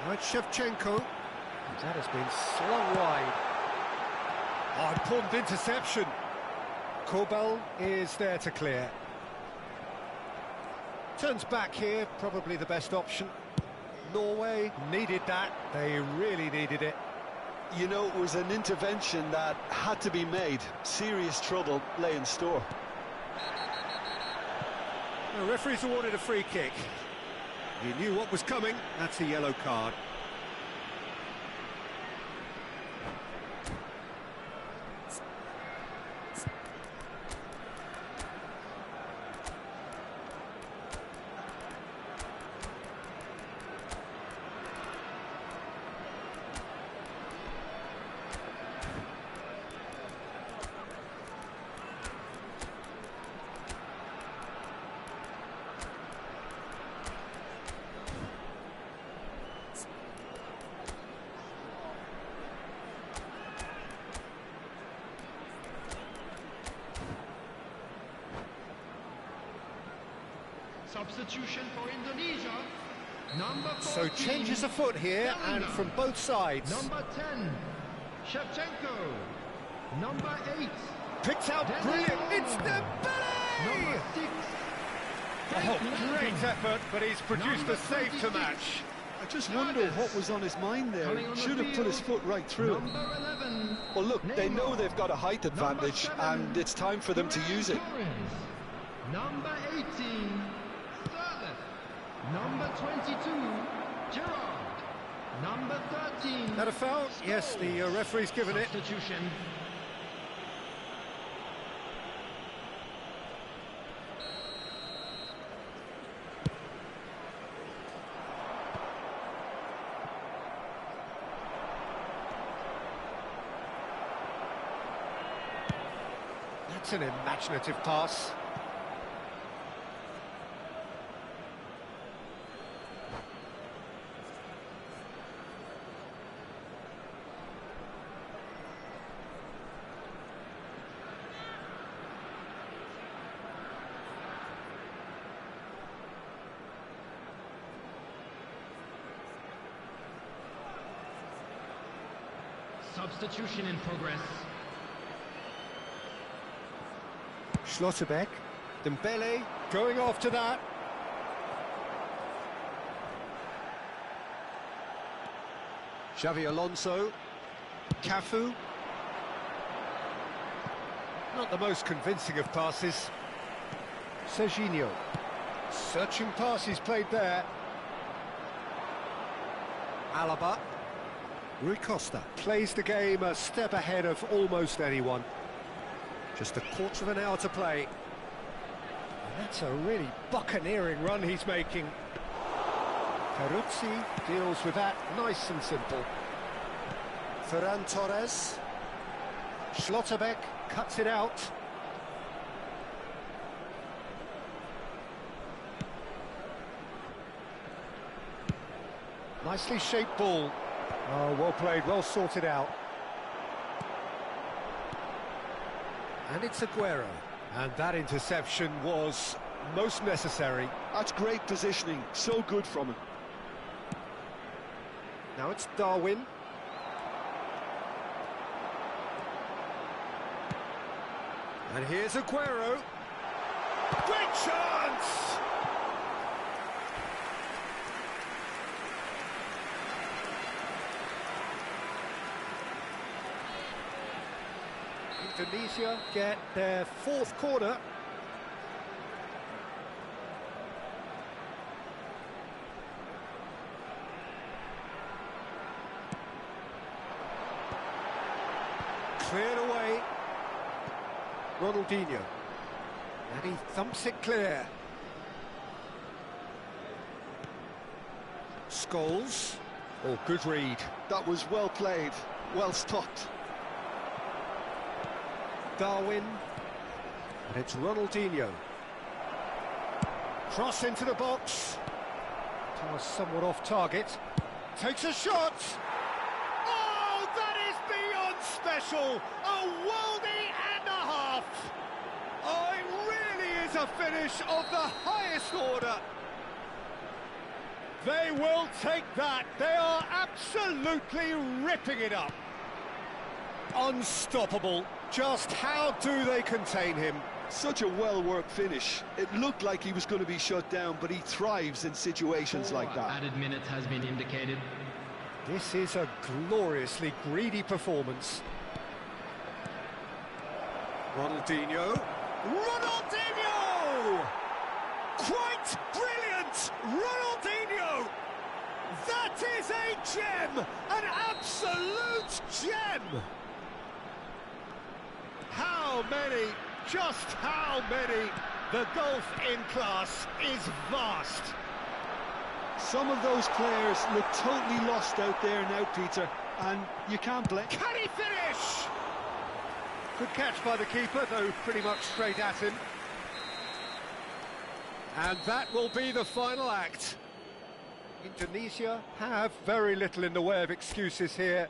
Right, Shevchenko. That has been slung wide. Oh, important interception. Kobel is there to clear. Turns back here, probably the best option. Norway needed that. They really needed it. You know, it was an intervention that had to be made. Serious trouble lay in store. The referee's awarded a free kick. He knew what was coming. That's a yellow card. Substitution for Indonesia. Number 14, So changes afoot here, and from both sides. Number 10, Shevchenko. Number 8, Picked out brilliant. It's Dembele! number 6. Oh, great effort, but he's produced a save to match. I just wonder what was on his mind there. Coming on the Should have put his field, foot right through it. Number 11. Well, look, they know Neymar. they've got a height advantage, Number 7, and it's time for them to use it. Torres. Number 18, Sterling. Number 22, Gerrard. Number 13. That a foul? Yes, the referee's given it. Substitution. That's an imaginative pass. Substitution in progress. Schlotterbeck. Dembele going after that. Xavi Alonso. Cafu. Not the most convincing of passes. Serginho. Searching pass he's played there. Alaba. Rui Costa plays the game a step ahead of almost anyone. Just a quarter of an hour to play. And that's a really buccaneering run he's making. Peruzzi deals with that nice and simple. Ferran Torres. Schlotterbeck cuts it out. Nicely shaped ball. Oh, well played, well sorted out. And it's Aguero. And that interception was most necessary. That's great positioning, so good from him. Now it's Darwin. And here's Aguero. Great chance! Indonesia get their fourth corner. Cleared away. Ronaldinho. And he thumps it clear. Scholes. Oh, good read. That was well played, well stopped. Darwin. And it's Ronaldinho. Cross into the box. Pass somewhat off target. Takes a shot. Oh, that is beyond special. A worldie and a half. Oh, it really is a finish of the highest order. They will take that. They are absolutely ripping it up. Unstoppable. Just how do they contain him? Such a well-worked finish. It looked like he was going to be shut down, but he thrives in situations like that. Added minutes has been indicated. This is a gloriously greedy performance. Ronaldinho. Ronaldinho! Quite brilliant! Ronaldinho! That is a gem! An absolute gem! How many? Just how many? The gulf in class is vast. Some of those players look totally lost out there now, Peter, and you can't blame... Can he finish? Good catch by the keeper, though pretty much straight at him. And that will be the final act. Indonesia have very little in the way of excuses here.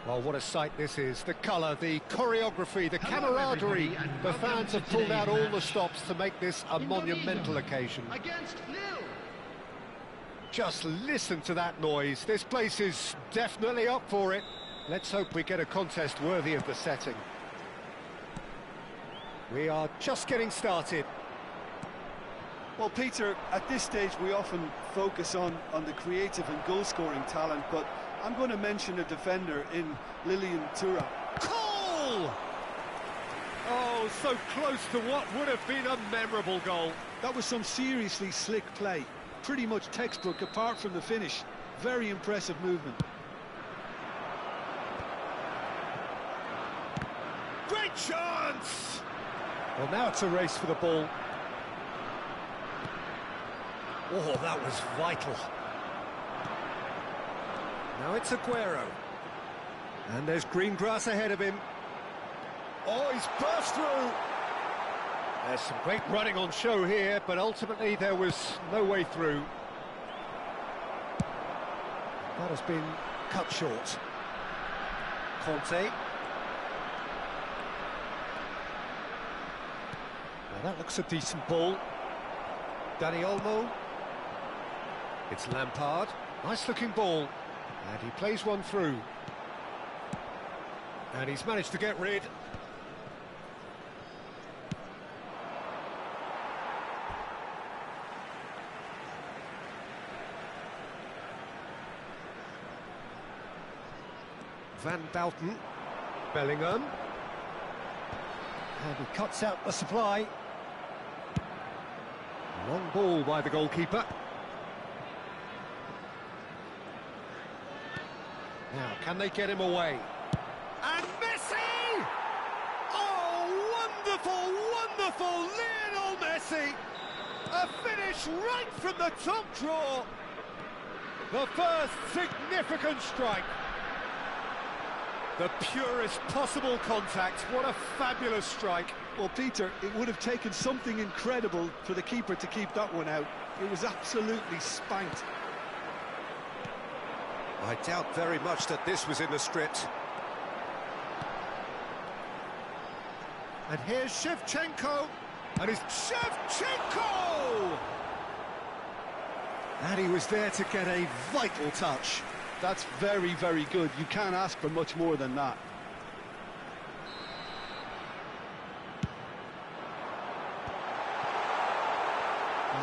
Well, what a sight this is. The colour, the choreography, the camaraderie. The fans have pulled out all the stops to make this a monumental occasion. Against nil. Just listen to that noise. This place is definitely up for it. Let's hope we get a contest worthy of the setting. We are just getting started. Well, Peter, at this stage we often focus on the creative and goal-scoring talent, but I'm going to mention a defender in Lilian Thuram. Goal! Oh, so close to what would have been a memorable goal. That was some seriously slick play. Pretty much textbook apart from the finish. Very impressive movement. Great chance! Well, now it's a race for the ball. Oh, that was vital. Now it's Aguero. And there's green grass ahead of him. Oh, he's burst through. There's some great running on show here, but ultimately there was no way through. That has been cut short. Conte. Now that looks a decent ball. Dani Olmo. It's Lampard. Nice looking ball. And he plays one through. And he's managed to get rid. Van Bouten. Bellingham. And he cuts out the supply. Long ball by the goalkeeper. Now, can they get him away? And Messi! Oh, wonderful, wonderful Lionel Messi! A finish right from the top draw. The first significant strike. The purest possible contact. What a fabulous strike. Well, Peter, it would have taken something incredible for the keeper to keep that one out. It was absolutely spanked. I doubt very much that this was in the script. And here's Shevchenko. And it's Shevchenko! And he was there to get a vital touch. That's very, very good. You can't ask for much more than that.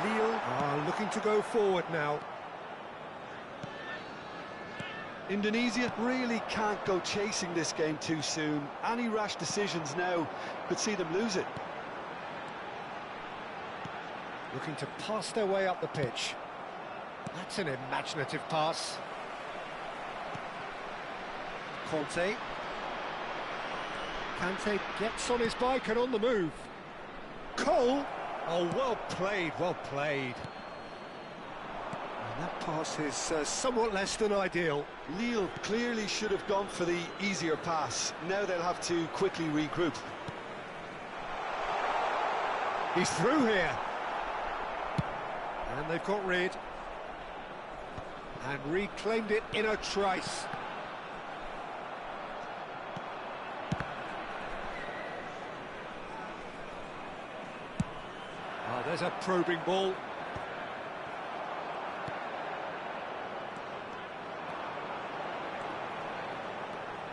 Lille are looking to go forward now. Indonesia really can't go chasing this game too soon. Any rash decisions now could see them lose it. Looking to pass their way up the pitch. That's an imaginative pass. Conte. Kante gets on his bike and on the move. Cole. Oh, well played, well played. And that pass is somewhat less than ideal. Lille clearly should have gone for the easier pass. Now they'll have to quickly regroup. He's through here. And they've got rid. And reclaimed it in a trice. Oh, there's a probing ball.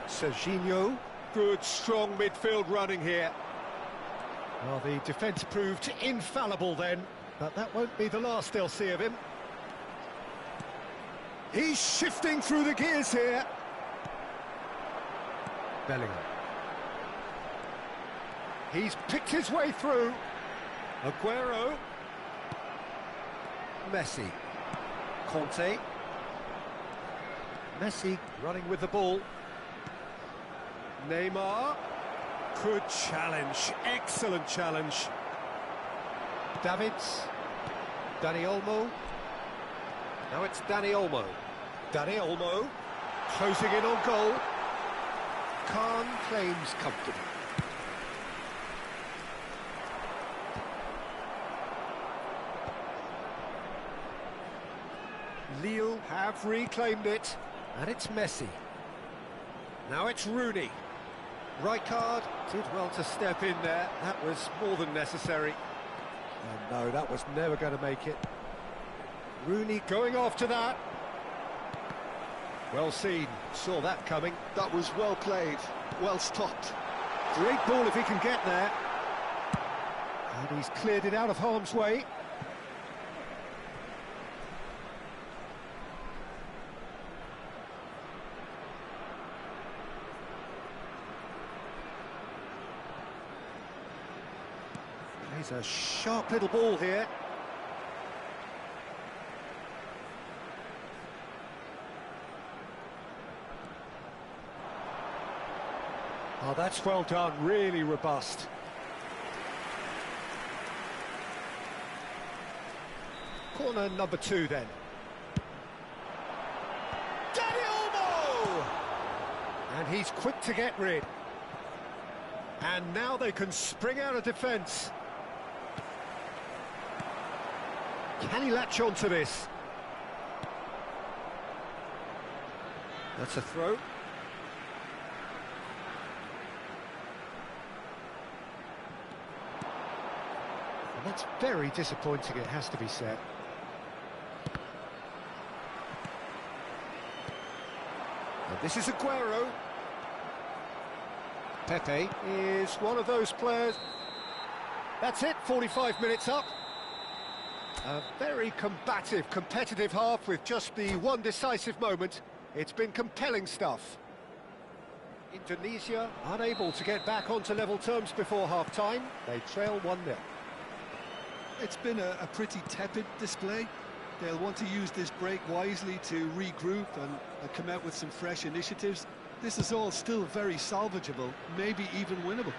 Serginho, good strong midfield running here. Well, the defence proved infallible then, but that won't be the last they'll see of him. He's shifting through the gears here. Bellingham. He's picked his way through. Aguero. Messi. Conte. Messi running with the ball. Neymar. Good challenge. Excellent challenge. Davids. Dani Olmo. Now it's Dani Olmo. Dani Olmo. Closing in on goal. Khan claims comfortably. Lille have reclaimed it, and it's Messi. Now it's Rooney. Rijkaard did well to step in there. That was more than necessary. And no, that was never going to make it. Rooney going after that. Well seen, saw that coming. That was well played, well stopped. Great ball if he can get there. And he's cleared it out of harm's way. He's a sharp little ball here. Oh, that's well done, really robust. Corner number 2 then. Dani Olmo! And he's quick to get rid. And now they can spring out of defence. Can he latch on to this? That's a throw. And that's very disappointing, it has to be said. And this is Aguero. Pepe is one of those players. That's it, 45 minutes up. A very combative, competitive half with just the one decisive moment. It's been compelling stuff. Indonesia unable to get back onto level terms before half-time. They trail 1-0. It's been a pretty tepid display. They'll want to use this break wisely to regroup and come out with some fresh initiatives. This is all still very salvageable, maybe even winnable.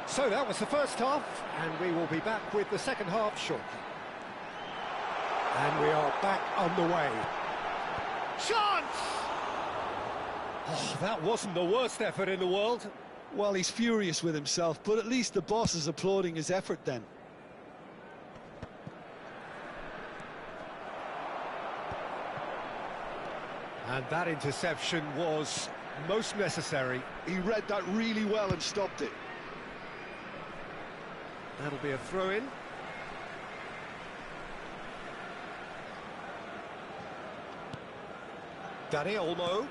So that was the first half, and we will be back with the second half shortly. And we are back on the way. Chance! Oh, that wasn't the worst effort in the world. Well, he's furious with himself, but at least the boss is applauding his effort then. And that interception was most necessary. He read that really well and stopped it. That'll be a throw-in. Dani Olmo.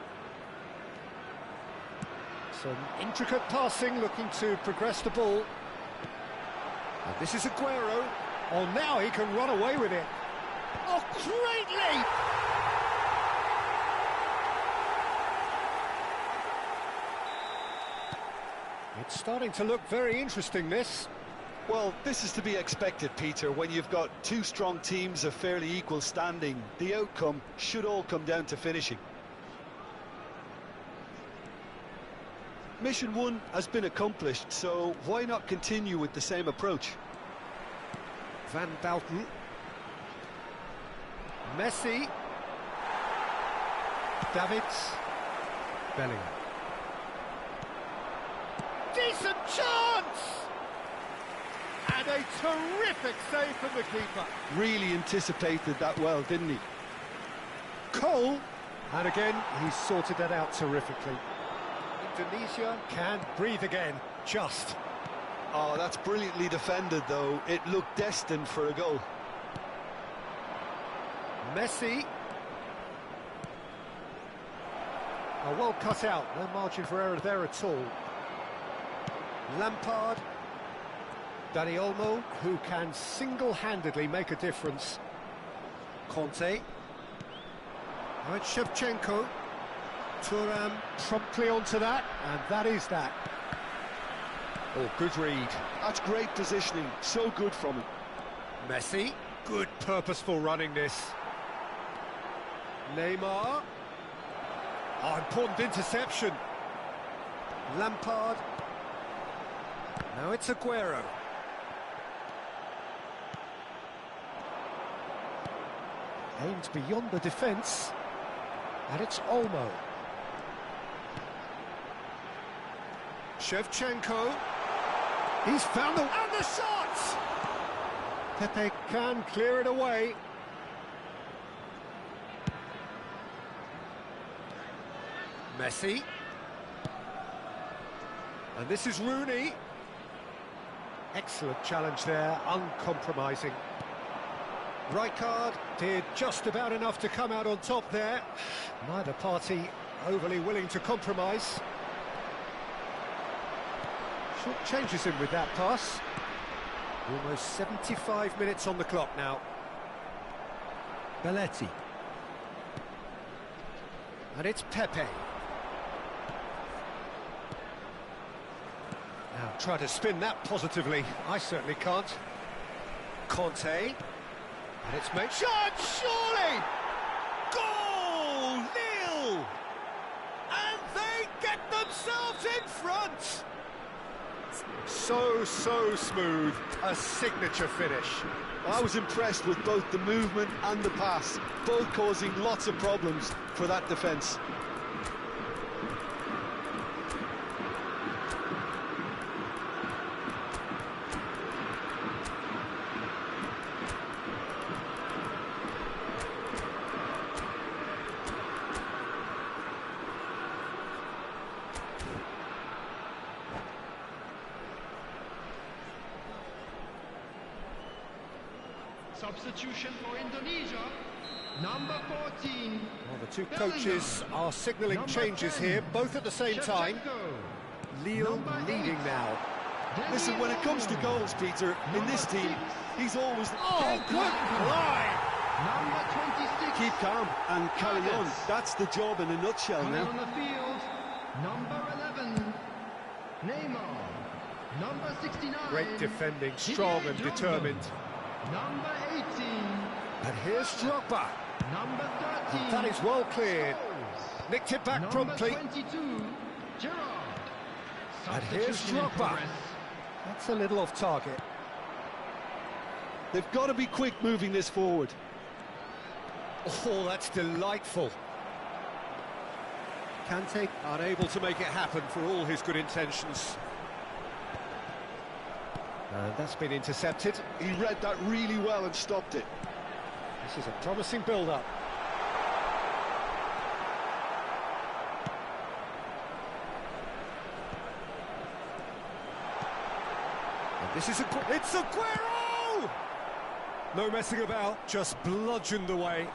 Some intricate passing, looking to progress the ball. And this is Aguero. Oh, now he can run away with it. Oh, great leap! It's starting to look very interesting, this. Well, this is to be expected, Peter. When you've got two strong teams of fairly equal standing, the outcome should all come down to finishing. Mission 1 has been accomplished, so why not continue with the same approach? Van Bauten. Messi. Davids. Bellingham. Decent chance! And a terrific save from the keeper. Really anticipated that well, didn't he? Cole. And again, he sorted that out terrifically. Indonesia can breathe again, just. Oh, that's brilliantly defended, though. It looked destined for a goal. Messi. Oh, well cut out, no margin for error there at all. Lampard. Dani Olmo, who can single-handedly make a difference. Conte. Now it's Shevchenko. Thuram promptly onto that, and that is that. Oh, good read. That's great positioning, so good from him. Messi, good purposeful running this. Neymar. Oh, important interception. Lampard. Now it's Aguero. Aimed beyond the defence. And it's Olmo. Shevchenko. He's found the... And the shot! Pepe can clear it away. Messi. And this is Rooney. Excellent challenge there, uncompromising. Rijkaard did just about enough to come out on top there. Neither party overly willing to compromise. Short changes him with that pass. Almost 75 minutes on the clock now. Belletti. And it's Pepe. Now try to spin that positively. I certainly can't. Conte. And it's made... Shot, surely! Goal! Nil! And they get themselves in front! So smooth. A signature finish. I was impressed with both the movement and the pass, both causing lots of problems for that defence. Substitution for Indonesia, number 14. Well, the two coaches are signalling Number changes 10, here, both at the same time. Shevchenko. Lille Number leading 8, now. Listen, when it comes to goals, Peter, in this team, he's always... Oh, good line! Number 26. Keep calm and carry on. That's the job in a nutshell Coming on now. the field, number 11, Neymar. Number 69. Great defending, strong and Didier Drogba. determined. Number 18. And here's Drogba. Number 13. And that is well cleared. Scholes. Nicked it back Number promptly. 22, Gerrard. And here's Substitution in Drogba. progress. That's a little off target. They've got to be quick moving this forward. Oh, that's delightful. Kante unable to make it happen for all his good intentions. And that's been intercepted. He read that really well and stopped it. This is a promising build-up. And this is it's Aguero! No messing about, just bludgeoned away.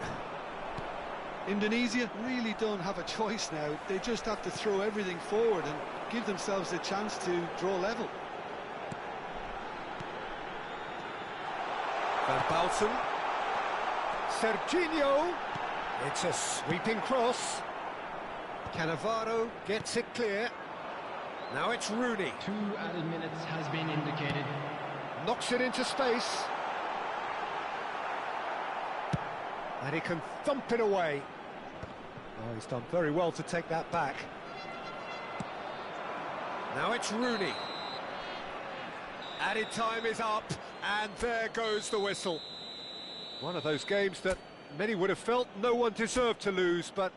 Indonesia really don't have a choice now. They just have to throw everything forward and give themselves a chance to draw level. Van Bouten. Serginho. It's a sweeping cross. Cannavaro gets it clear. Now it's Rooney. 2 added minutes has been indicated. Knocks it into space. And he can thump it away. Oh, he's done very well to take that back. Now it's Rooney. Added time is up, and there goes the whistle. One of those games that many would have felt no one deserved to lose, but...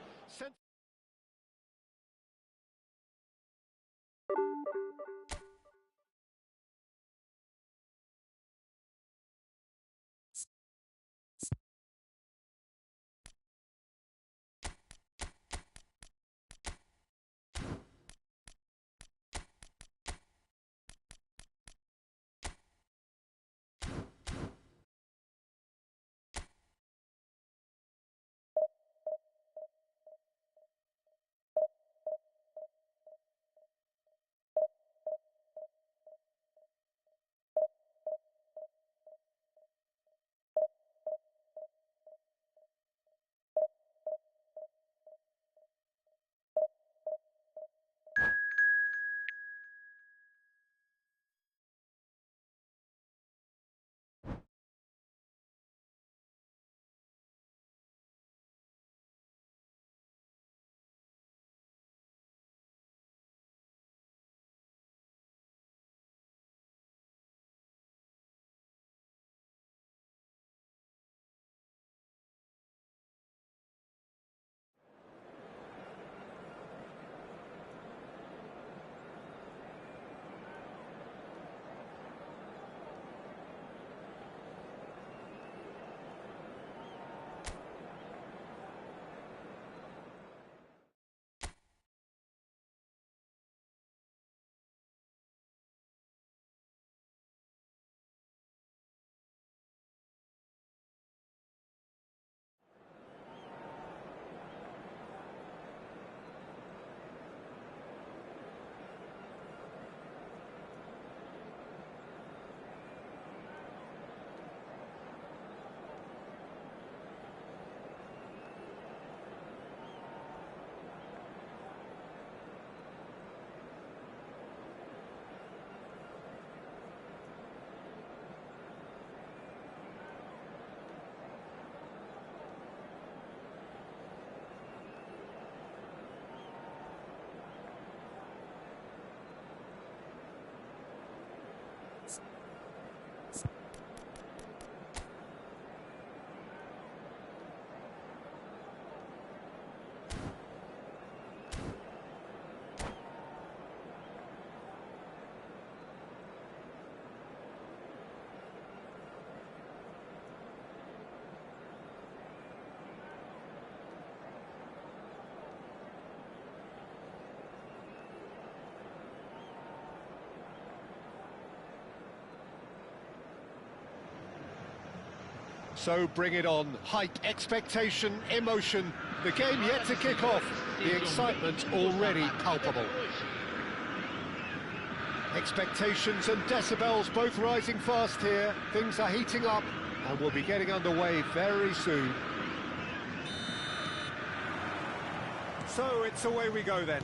So bring it on. Hype, expectation, emotion. The game yet to kick off. The excitement already palpable. Expectations and decibels both rising fast here. Things are heating up and we'll be getting underway very soon. So it's away we go then.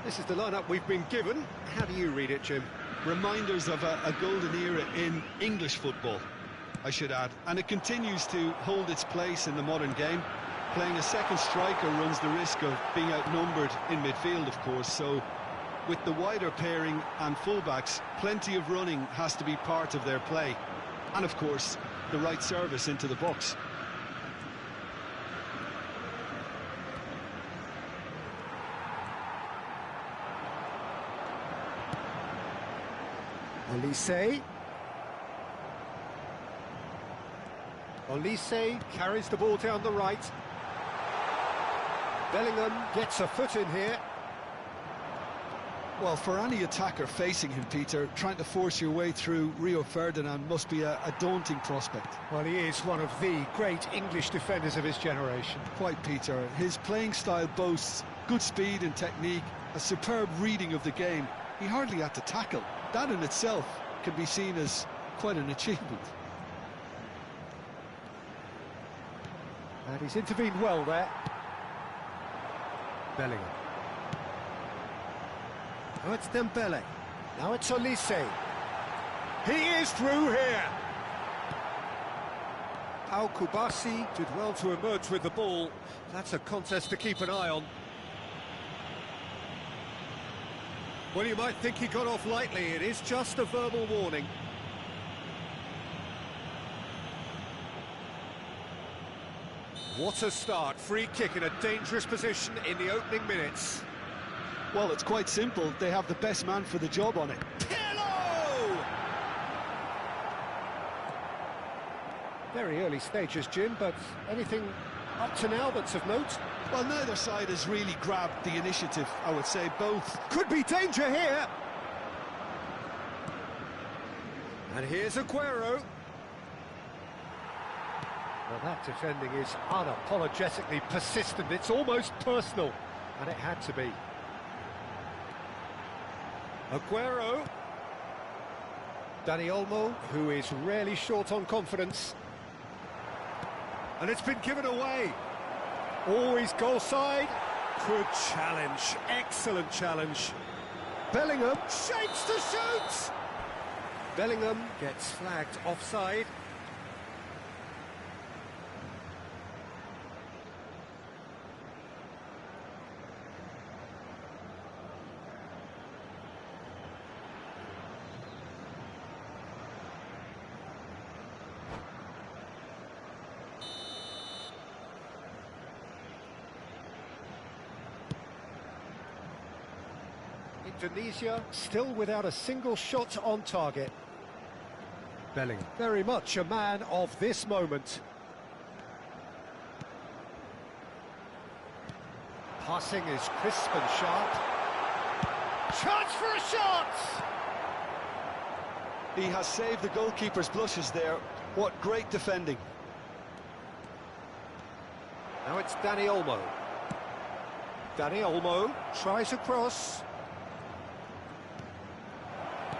This is the lineup we've been given. How do you read it, Jim? Reminders of a golden era in English football, I should add. And it continues to hold its place in the modern game. Playing a second striker runs the risk of being outnumbered in midfield, of course, so with the wider pairing and fullbacks, plenty of running has to be part of their play. And of course, the right service into the box. Olise carries the ball down the right. Bellingham gets a foot in here. Well, for any attacker facing him, Peter, trying to force your way through Rio Ferdinand must be a daunting prospect. Well, he is one of the great English defenders of his generation. Quite, Peter. His playing style boasts good speed and technique, a superb reading of the game. He hardly had to tackle. That in itself can be seen as quite an achievement. And he's intervened well there. Bellingham. Now it's Dembele. Now it's Olise. He is through here. Al-Kubasi did well to emerge with the ball. That's a contest to keep an eye on. Well, you might think he got off lightly. It is just a verbal warning. What a start. Free kick in a dangerous position in the opening minutes. Well, it's quite simple. They have the best man for the job on it. Pirlo! Very early stages, Jim, but anything up to now that's of note? Well, neither side has really grabbed the initiative, I would say. Both Could be danger here. And here's Aguero. Well, that defending is unapologetically persistent. It's almost personal, and it had to be. Aguero. Dani Olmo, who is rarely short on confidence. And it's been given away. Always goal side. Good challenge. Excellent challenge. Bellingham shapes to shoot. Bellingham gets flagged offside. Indonesia still without a single shot on target. Bellingham, very much a man of this moment. Passing is crisp and sharp. Chance for a shot! He has saved the goalkeeper's blushes there. What great defending. Now it's Dani Olmo. Dani Olmo tries a cross.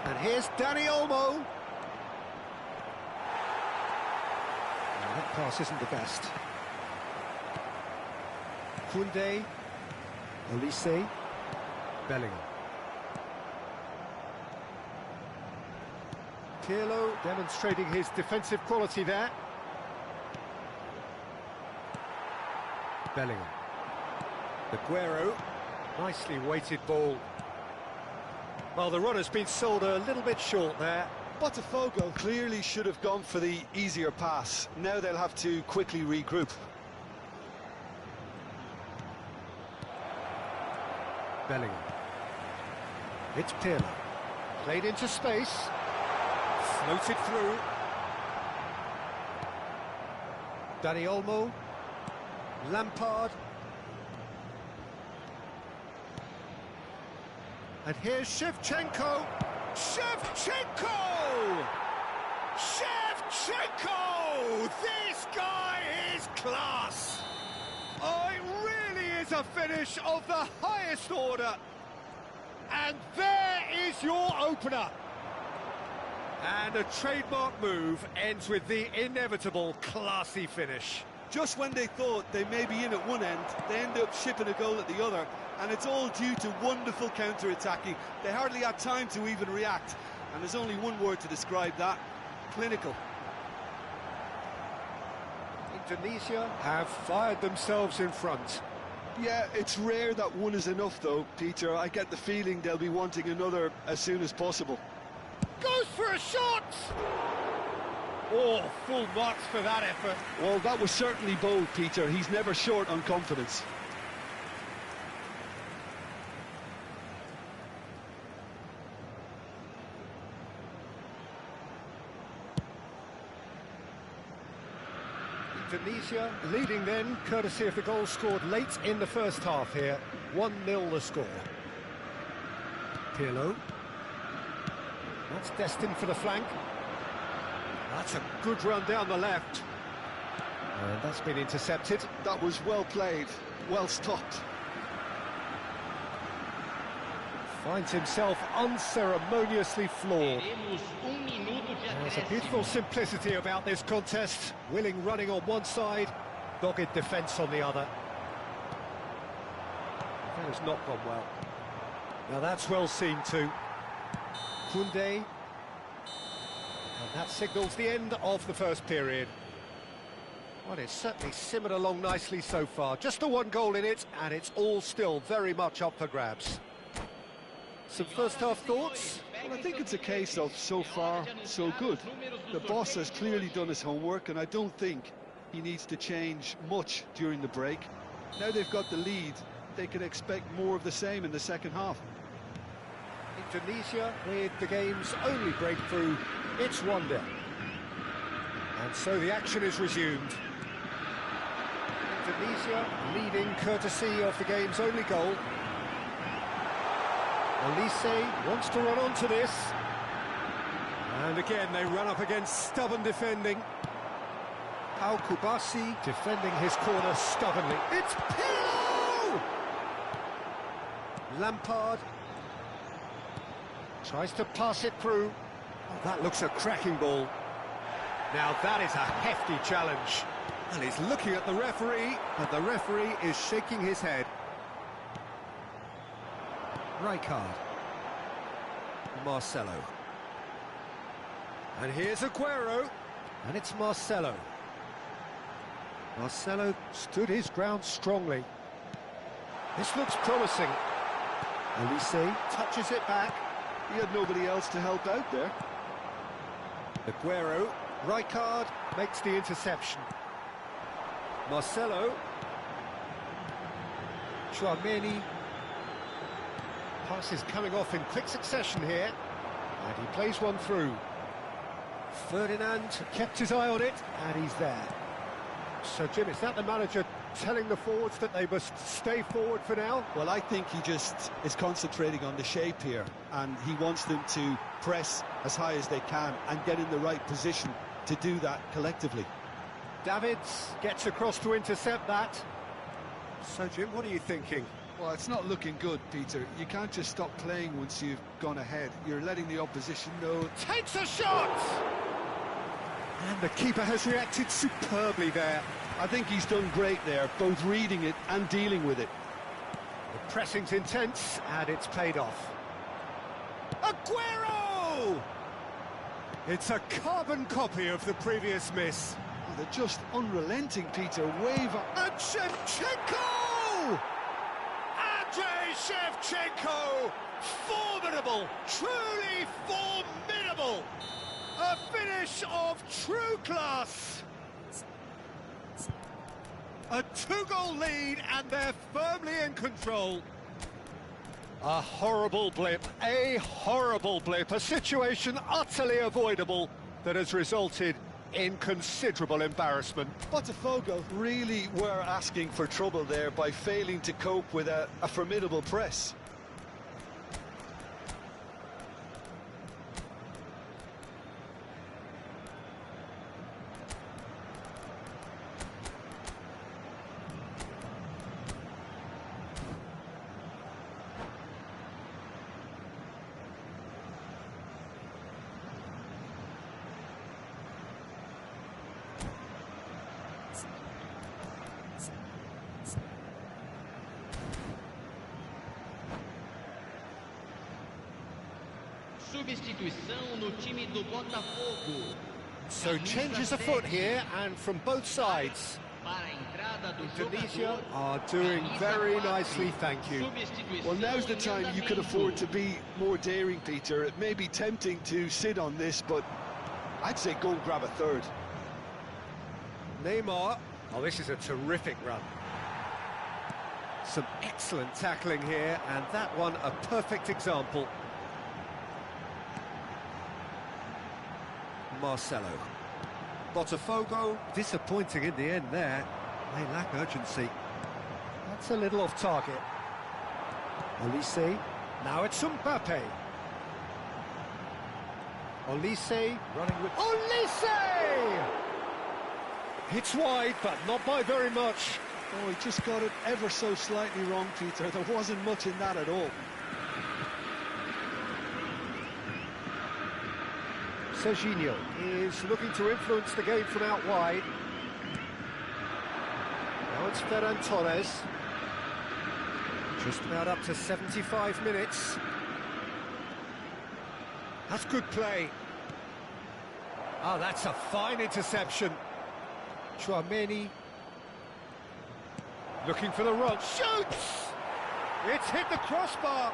And here's Dani Olmo. Now that pass isn't the best. Koundé. Olise. Bellingham. Pirlo demonstrating his defensive quality there. Bellingham. Aguero. Nicely weighted ball. Well, the run has been sold a little bit short there. Botafogo clearly should have gone for the easier pass. Now they'll have to quickly regroup. Bellingham. It's Pirlo. Played into space. Floated through. Dani Olmo. Lampard. And here's Shevchenko. Shevchenko! Shevchenko! Oh, this guy is class! Oh, it really is a finish of the highest order. And there is your opener. And a trademark move ends with the inevitable classy finish. Just when they thought they may be in at one end, they end up shipping a goal at the other, and it's all due to wonderful counter-attacking. They hardly had time to even react, and there's only one word to describe that: clinical. Indonesia have fired themselves in front. Yeah, it's rare that one is enough though, Peter. I get the feeling they'll be wanting another as soon as possible. Goes for a shot! Oh, full marks for that effort. Well, that was certainly bold, Peter. He's never short on confidence. Indonesia leading then, courtesy of the goal scored late in the first half here. 1-0 the score. Pirlo. That's destined for the flank. That's a good run down the left. And that's been intercepted. That was well played, well stopped. Finds himself unceremoniously floored. There's a beautiful simplicity about this contest. Willing running on one side, dogged defence on the other. That has not gone well. Now that's well seen too. Koundé. And that signals the end of the first period. Well, it's certainly simmered along nicely so far. Just the one goal in it, and it's all still very much up for grabs. Some first-half thoughts? Well, I think it's a case of so far, so good. The boss has clearly done his homework, and I don't think he needs to change much during the break. Now they've got the lead, they can expect more of the same in the second half. Indonesia with the game's only breakthrough. It's 1-0. And so the action is resumed. Indonesia leading courtesy of the game's only goal. Elise wants to run onto this. And again they run up against stubborn defending. Pau Kubasi defending his corner stubbornly. It's Pirlo! Lampard tries to pass it through. Oh, that looks a cracking ball. Now that is a hefty challenge. And he's looking at the referee, and the referee is shaking his head. Rijkaard. Marcelo. And here's Aguero. And it's Marcelo. Marcelo stood his ground strongly. This looks promising. Elise touches it back. He had nobody else to help out there. Aguero. Rijkaard makes the interception. Marcelo. Chouameni. Passes coming off in quick succession here. And he plays one through. Ferdinand kept his eye on it, and he's there. So, Jim, is that the manager telling the forwards that they must stay forward for now? Well, I think he just is concentrating on the shape here, and he wants them to press as high as they can and get in the right position to do that collectively. Davids gets across to intercept that. So, Jim, what are you thinking? Well, it's not looking good, Peter. You can't just stop playing once you've gone ahead. You're letting the opposition know. Takes a shot! And the keeper has reacted superbly there. I think he's done great there, both reading it and dealing with it. The pressing's intense, and it's paid off. Aguero! It's a carbon copy of the previous miss. Oh, they're just unrelenting, Peter. Wave up. And Shevchenko! Andrei Shevchenko! Formidable! Truly formidable! A finish of true class! A two-goal lead, and they're firmly in control. A horrible blip, a situation utterly avoidable that has resulted in considerable embarrassment. Botafogo really were asking for trouble there by failing to cope with a formidable press. Substituição no time do Botafogo. So changes afoot here, and from both sides. Para a entrada do Indonesia jogador, are doing very nicely, thank you. Well, now's the time you could afford to be more daring, Peter. It may be tempting to sit on this, but I'd say go and grab a third. Neymar. Oh, this is a terrific run. Some excellent tackling here, and that one a perfect example. Marcelo. Botafogo, disappointing in the end there. They lack urgency. That's a little off target. Olise. Now it's Mbappe. Olise running with... Olise! It's wide, but not by very much. Oh, he just got it ever so slightly wrong, Peter. There wasn't much in that at all. Serginho is looking to influence the game from out wide. Now it's Ferran Torres. Just about up to 75 minutes. That's good play. Oh, that's a fine interception. Chouameni. Looking for the run. Shoots! It's hit the crossbar.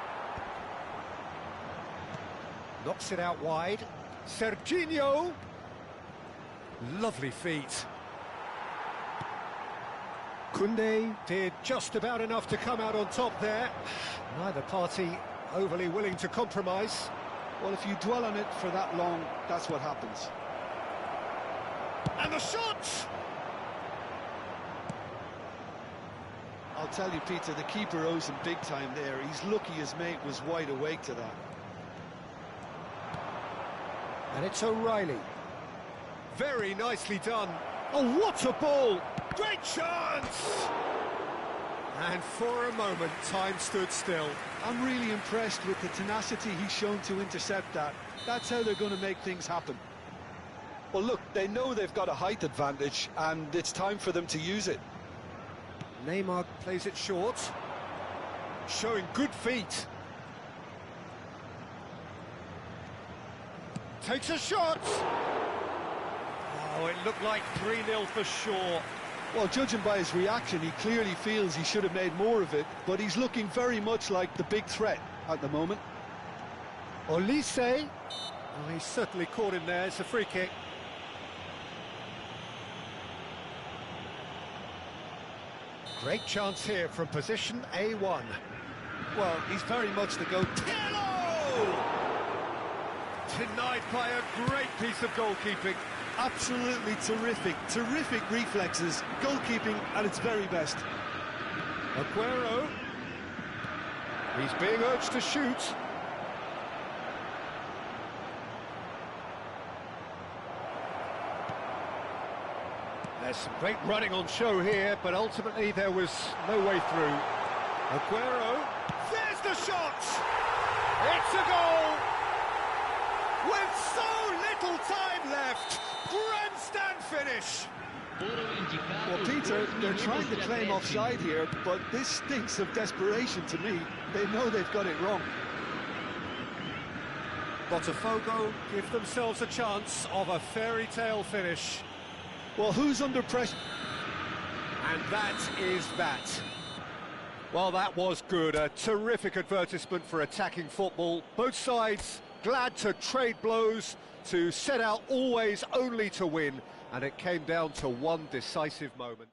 Knocks it out wide. Serginho. Lovely feet. Koundé did just about enough to come out on top there. Neither party overly willing to compromise. Well, if you dwell on it for that long, that's what happens. And the shot! I'll tell you, Peter, the keeper owes him big time there. He's lucky his mate was wide awake to that. And it's O'Reilly. Very nicely done. Oh, what a ball! Great chance! And for a moment, time stood still. I'm really impressed with the tenacity he's shown to intercept that. That's how they're going to make things happen. Well, look, they know they've got a height advantage, and it's time for them to use it. Neymar plays it short. Showing good feet. Takes a shot! Oh, it looked like 3-0 for sure. Well, judging by his reaction, he clearly feels he should have made more of it, but he's looking very much like the big threat at the moment. Olise. Oh, he's certainly caught him there. It's a free kick. Great chance here from position A1. Well, he's very much the go. Denied by a great piece of goalkeeping. Absolutely terrific, terrific reflexes. Goalkeeping at its very best. Aguero. He's being urged to shoot. There's some great running on show here, but ultimately there was no way through. Aguero. There's the shot! It's a goal! With so little time left! Grandstand finish! Well, Peter, they're trying to claim offside here, but this stinks of desperation to me. They know they've got it wrong. Botafogo give themselves a chance of a fairy tale finish. Well, who's under pressure? And that is that. Well, that was good. A terrific advertisement for attacking football. Both sides glad to trade blows, to set out always only to win. And it came down to one decisive moment.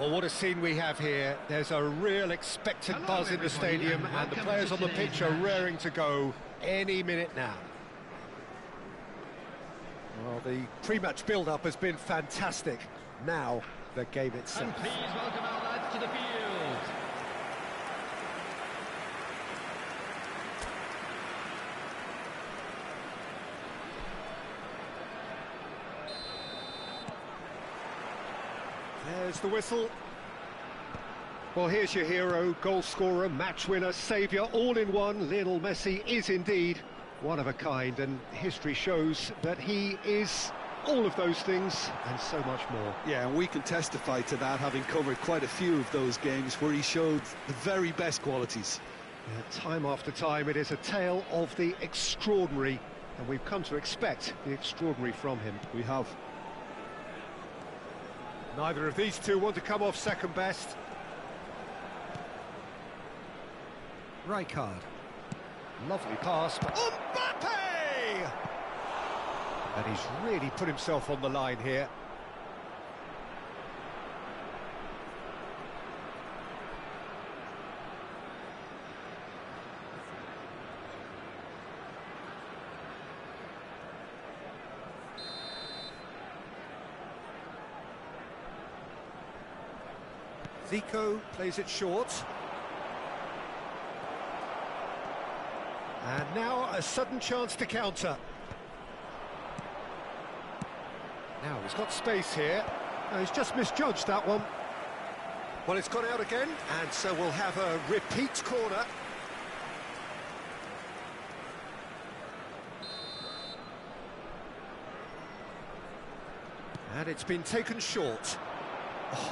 Well, what a scene we have here. There's a real expectant buzz in the stadium, and the players on the pitch are raring to go any minute now. Well, the pre-match build-up has been fantastic. Now, the game itself. And please welcome our lads to the field. There's the whistle. Well, here's your hero, goal scorer, match winner, saviour, all in one. Lionel Messi is indeed one of a kind, and history shows that he is all of those things and so much more. Yeah, and we can testify to that, having covered quite a few of those games where he showed the very best qualities. Yeah, time after time, it is a tale of the extraordinary, and we've come to expect the extraordinary from him. We have. Neither of these two want to come off second best. Rijkaard. Lovely pass. Mbappe! And he's really put himself on the line here. Zico plays it short. And now a sudden chance to counter. Now he's got space here. Oh, he's just misjudged that one. Well, it's gone out again, and so we'll have a repeat corner. And it's been taken short.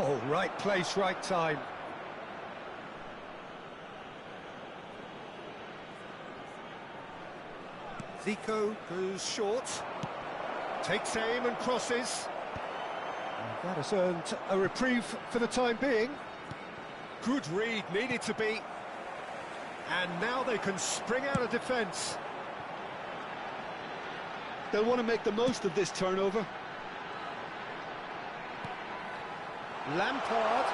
Oh, right place, right time. Zico goes short, takes aim and crosses. And that has earned a reprieve for the time being. Good read, needed to be. And now they can spring out of defence. They'll want to make the most of this turnover. Lampard.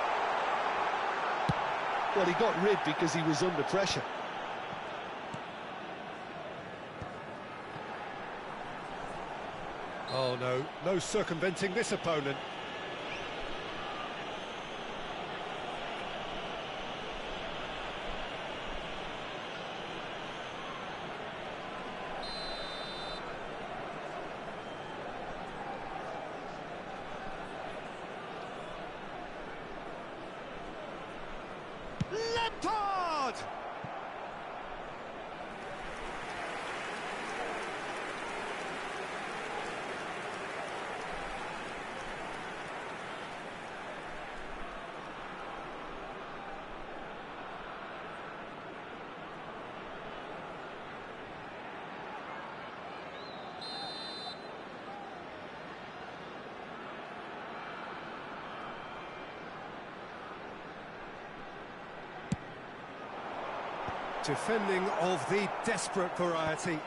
Well, he got rid because he was under pressure. Oh no, no circumventing this opponent. Lampard! Defending of the desperate variety.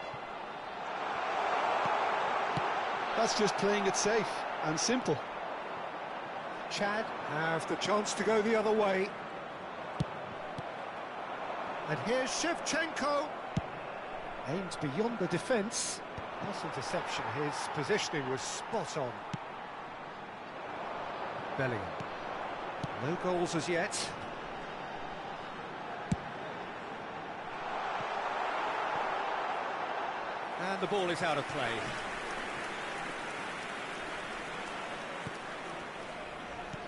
That's just playing it safe and simple. Chad have the chance to go the other way. And here's Shevchenko. Aims beyond the defence. Pass interception, his positioning was spot on. Bellingham. No goals as yet. And the ball is out of play.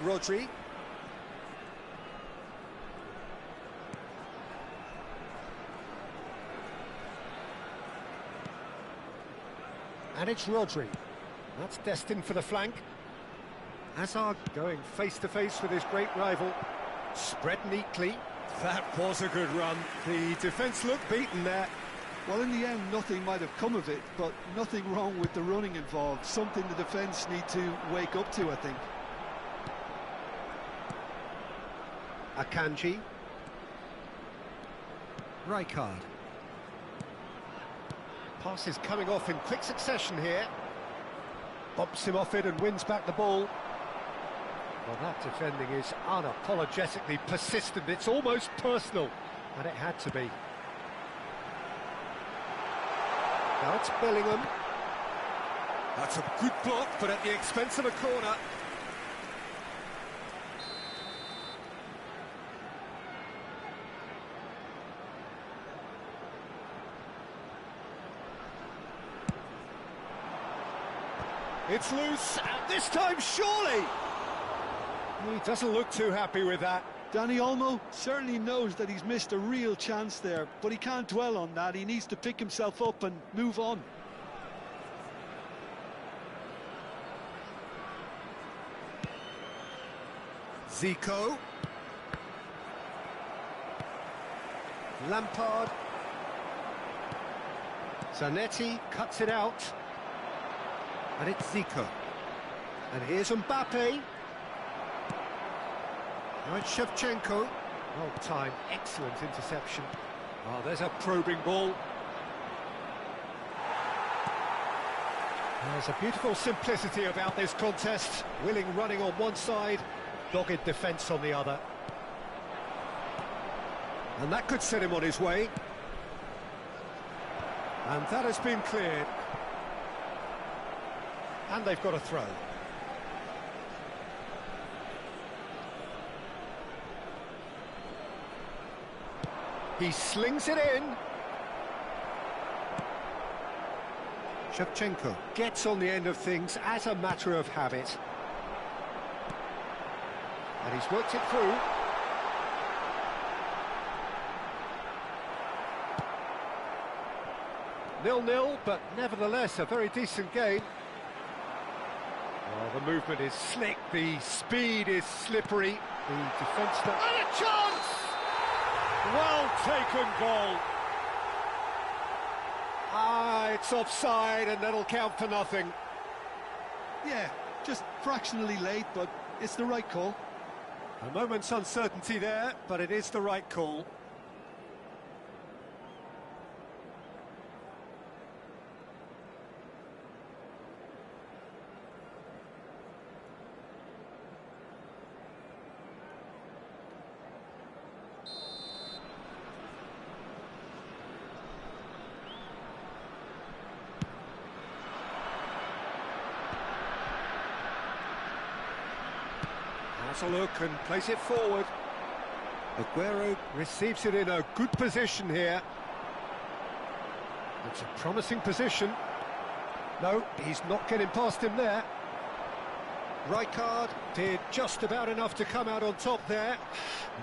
Rodri. And it's Rodri. That's destined for the flank. Hazard going face-to-face with his great rival. Spread neatly. That was a good run. The defence looked beaten there. Well, in the end, nothing might have come of it, but nothing wrong with the running involved. Something the defence need to wake up to, I think. Akanji. Rijkaard. Pass is coming off in quick succession here. Bumps him off it and wins back the ball. Well, that defending is unapologetically persistent. It's almost personal, and it had to be. Now it's Bellingham. That's a good block, but at the expense of a corner. It's loose, and this time surely! He doesn't look too happy with that. Danny Olmo certainly knows that he's missed a real chance there, but he can't dwell on that. He needs to pick himself up and move on. Zico. Lampard. Zanetti cuts it out. And it's Zico. And here's Mbappe. Right, Shevchenko. Well timed, excellent interception. Oh, there's a probing ball. There's a beautiful simplicity about this contest. Willing running on one side, dogged defence on the other. And that could set him on his way. And that has been cleared. And they've got a throw. He slings it in. Shevchenko gets on the end of things as a matter of habit. And he's worked it through. Nil-nil, but nevertheless a very decent game. Oh, the movement is slick, the speed is slippery. The defence... And a chance! Well taken goal. Ah, it's offside and that'll count for nothing. Yeah, just fractionally late, but it's the right call. A moment's uncertainty there, but it is the right call. Has a look and plays it forward. Aguero receives it in a good position here. It's a promising position. No, he's not getting past him there. Rijkaard did just about enough to come out on top there.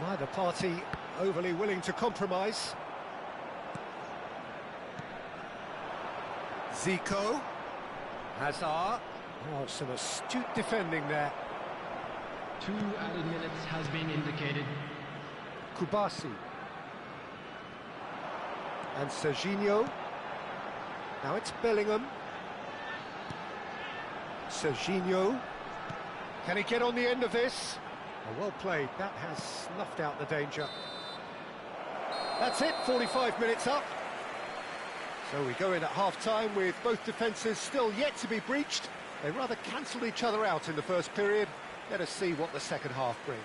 Neither party overly willing to compromise. Zico. Hazard. Oh, some astute defending there. 2 added minutes has been indicated. Kubasi. And Serginho. Now it's Bellingham. Serginho. Can he get on the end of this? Oh, well played. That has snuffed out the danger. That's it, 45 minutes up. So we go in at half-time with both defences still yet to be breached. They rather cancelled each other out in the first period. Let us see what the second half brings.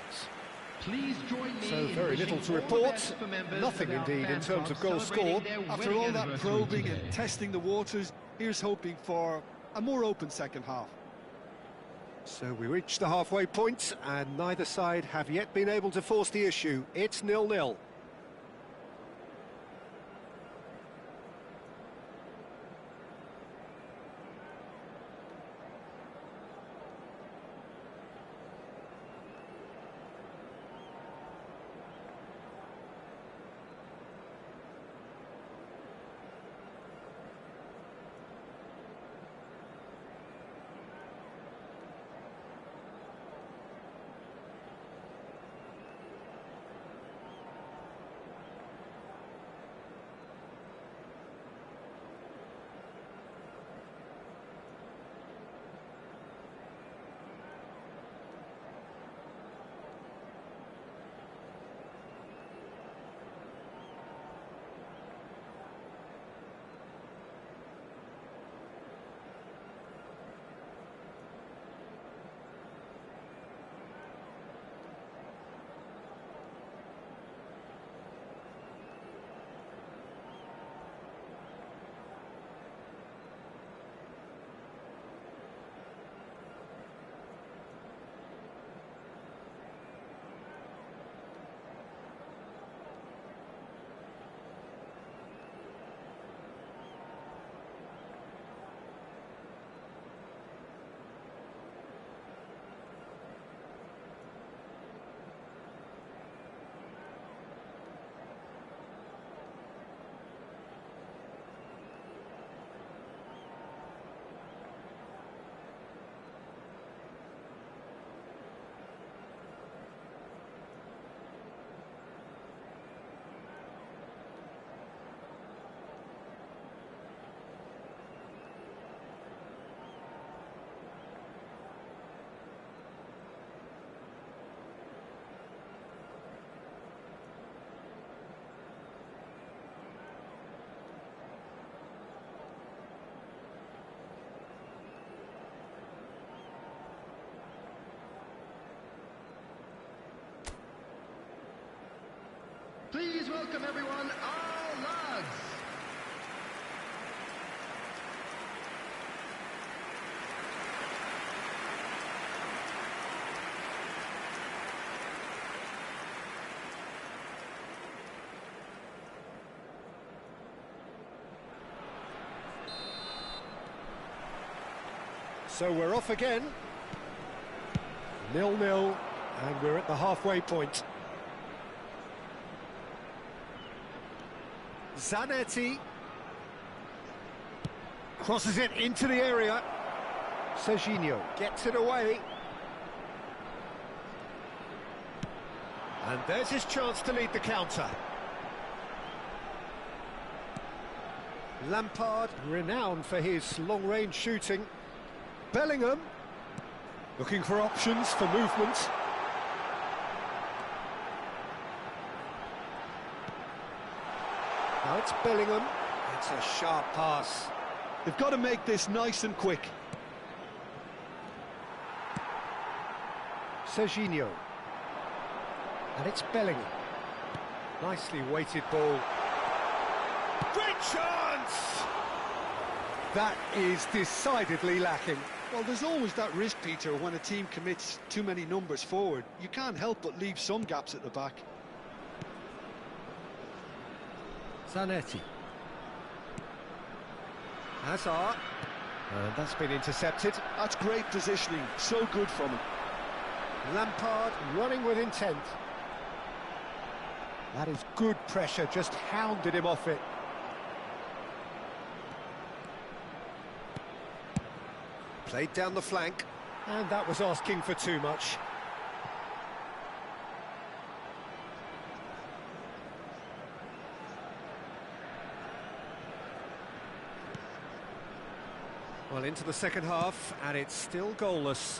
Please join me. So very little to report. Nothing indeed in terms of goals scored. After all that probing and testing the waters, here's hoping for a more open second half. So we reach the halfway point, and neither side have yet been able to force the issue. It's 0-0. Please welcome everyone, our lads. So we're off again. 0-0, and we're at the halfway point. Zanetti crosses it into the area. Serginho gets it away. And there's his chance to lead the counter. Lampard, renowned for his long-range shooting. Bellingham, looking for options for movement. Now it's Bellingham. It's a sharp pass. They've got to make this nice and quick. Serginho. And it's Bellingham. Nicely weighted ball. Great chance! That is decidedly lacking. Well, there's always that risk, Peter, when a team commits too many numbers forward. You can't help but leave some gaps at the back. Zanetti. Hazard. And that's been intercepted. That's great positioning, so good from him. Lampard running with intent. That is good pressure, just hounded him off it. Played down the flank, and that was asking for too much. Well, into the second half, and it's still goalless.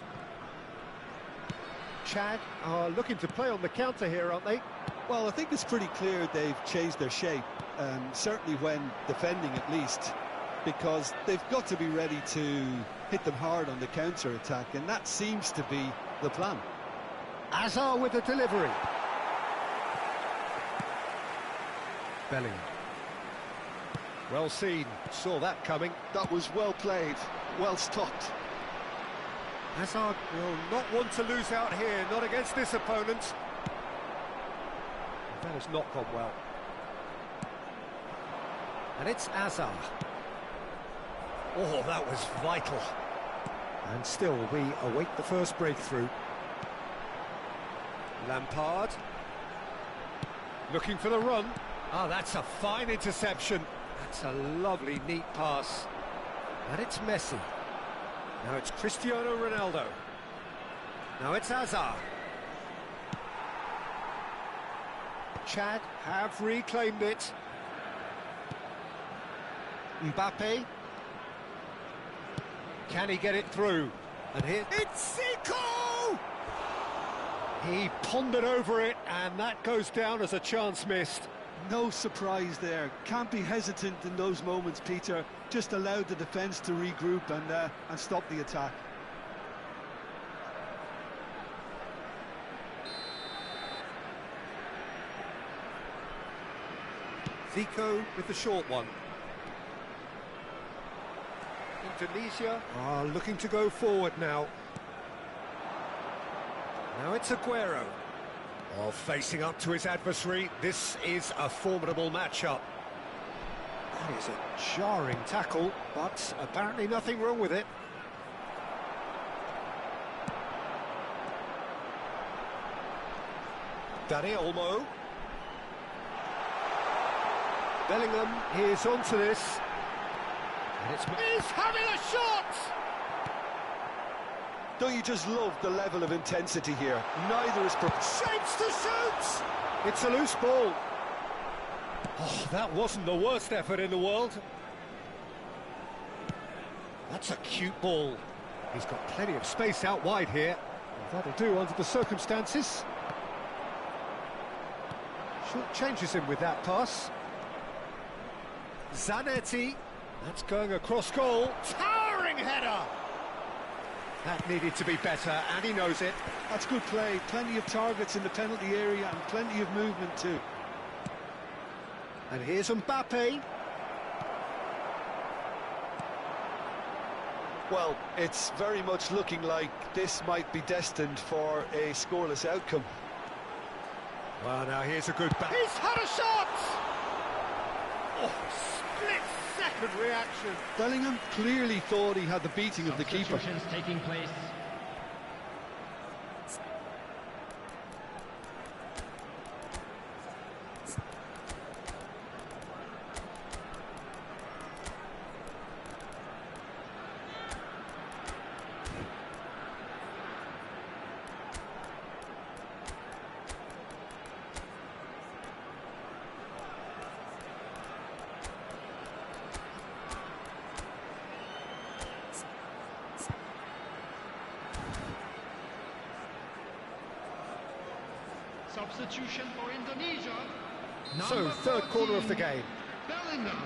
Chad are looking to play on the counter here, aren't they? Well, I think it's pretty clear they've changed their shape, certainly when defending at least, because they've got to be ready to hit them hard on the counter-attack, and that seems to be the plan. Hazard with the delivery. Bellingham. Well seen, saw that coming. That was well played, well stopped. Hazard will not want to lose out here, not against this opponent. That has not gone well. And it's Hazard. Oh, that was vital. And still, we await the first breakthrough. Lampard. Looking for the run. Oh, that's a fine interception. That's a lovely, neat pass. And it's Messi. Now it's Cristiano Ronaldo. Now it's Hazard. Chad have reclaimed it. Mbappe. Can he get it through? And here it's Zico! He pondered over it, and that goes down as a chance missed. No surprise there. Can't be hesitant in those moments, Peter. Just allow the defence to regroup and stop the attack. Zico with the short one. Indonesia are looking to go forward now. Now it's Aguero. Oh, facing up to his adversary, this is a formidable matchup. That is a jarring tackle, but apparently nothing wrong with it. Dani Olmo. Bellingham is onto this. And he's having a shot! Don't you just love the level of intensity here? Neither is Shapes to shoot! It's a loose ball. Oh, that wasn't the worst effort in the world. That's a cute ball. He's got plenty of space out wide here. And that'll do under the circumstances. Short changes him with that pass. Zanetti. That's going across goal. Towering header! That needed to be better, and he knows it. That's good play. Plenty of targets in the penalty area and plenty of movement too. And here's Mbappe. Well, it's very much looking like this might be destined for a scoreless outcome. Well, now here's a good back. He's had a shot! Oh, split-second reaction. Bellingham clearly thought he had the beating of the keeper. Substitutions taking place. Substitution for Indonesia. So, Number third corner of the 14, game. Bellingham.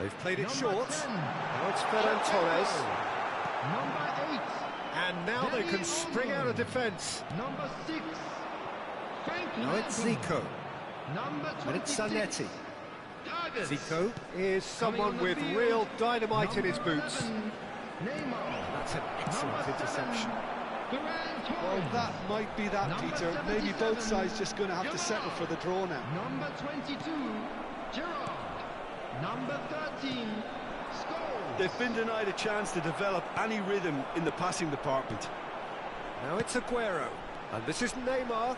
They've played it Number short. 10, Now it's Ferran Torres. Number 8. And now they can spring out of defence. Number 6. Frank Now it's Lampard. Zico. Number And it's 26. Zanetti. Davis. Zico is someone with real dynamite in his boots. Neymar. That's an excellent interception. Well, that might be that, Peter. Maybe both sides just going to have to settle for the draw now. Number 22, Gerrard. Number 13, Scholes. They've been denied a chance to develop any rhythm in the passing department. Now it's Aguero. And this is Neymar.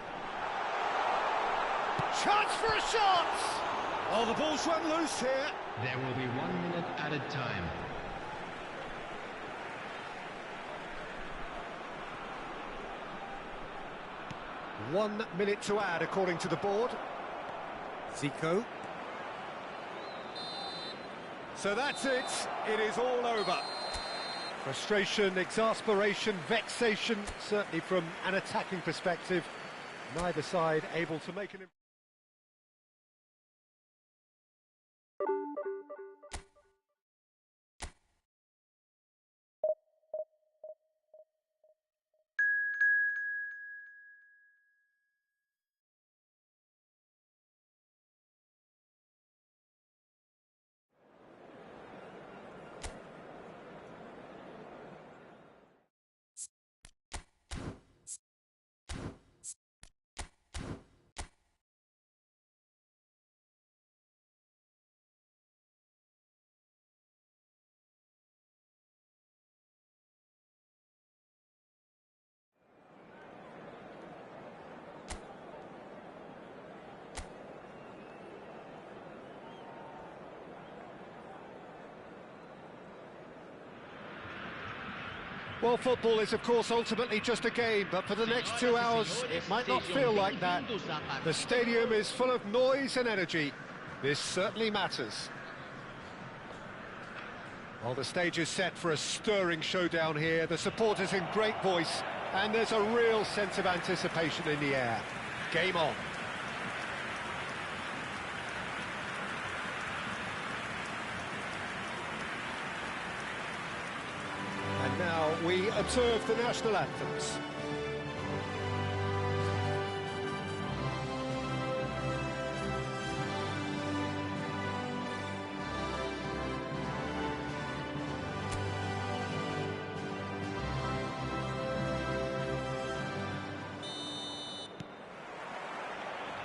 Chance for a shot! Oh, the ball's run loose here. There will be 1 minute added time. One minute to add, according to the board. Zico. So that's it. It is all over. Frustration, exasperation, vexation, certainly from an attacking perspective. Neither side able to make an... Well, football is, of course, ultimately just a game, but for the next 2 hours, it might not feel like that. The stadium is full of noise and energy. This certainly matters. Well, the stage is set for a stirring showdown here. The supporters in great voice, and there's a real sense of anticipation in the air. Game on. And now we observe the national anthems.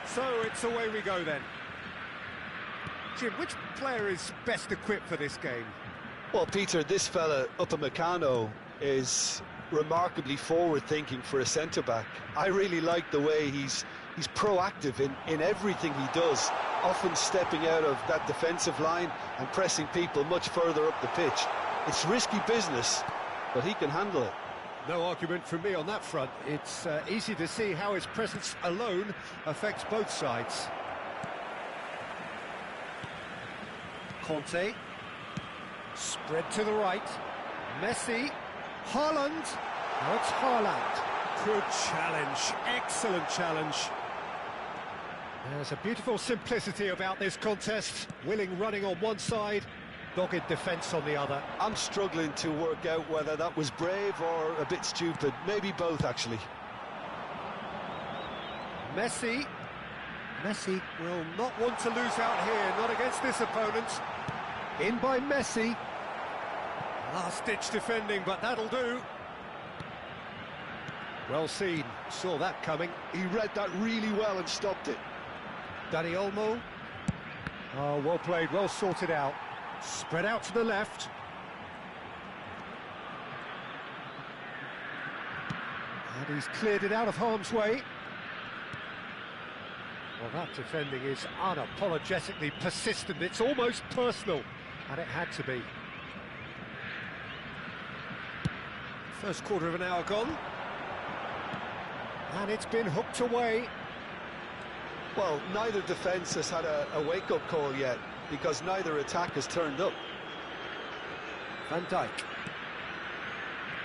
So it's away we go then. Jim, which player is best equipped for this game? Well, Peter, this fella, Upamecano, is remarkably forward-thinking for a centre-back. I really like the way he's proactive in everything he does, often stepping out of that defensive line and pressing people much further up the pitch. It's risky business, but he can handle it. No argument from me on that front. It's easy to see how his presence alone affects both sides. Conte. Spread to the right. Messi. Haaland. Now it's Haaland. Good challenge. Excellent challenge. There's a beautiful simplicity about this contest. Willing running on one side, dogged defence on the other. I'm struggling to work out whether that was brave or a bit stupid. Maybe both, actually. Messi. Messi will not want to lose out here, not against this opponent. In by Messi. Last-ditch defending, but that'll do. Well seen, saw that coming. He read that really well and stopped it. Dani Olmo. Oh, well played, well sorted out. Spread out to the left. And he's cleared it out of harm's way. Well, that defending is unapologetically persistent. It's almost personal, and it had to be. First quarter of an hour gone. And it's been hooked away. Well, neither defence has had a wake-up call yet, because neither attack has turned up. Van Dijk.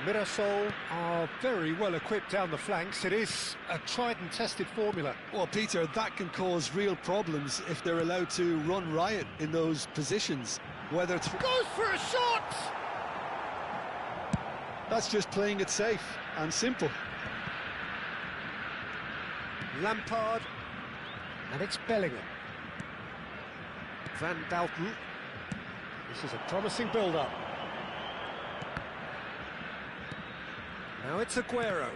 Mirasol are very well equipped down the flanks. It is a tried and tested formula. Well, Peter, that can cause real problems if they're allowed to run riot in those positions. Whether it's... Goes for a shot! That's just playing it safe and simple. Lampard. And it's Bellingham. Van Dalton. This is a promising build-up. Now it's Aguero.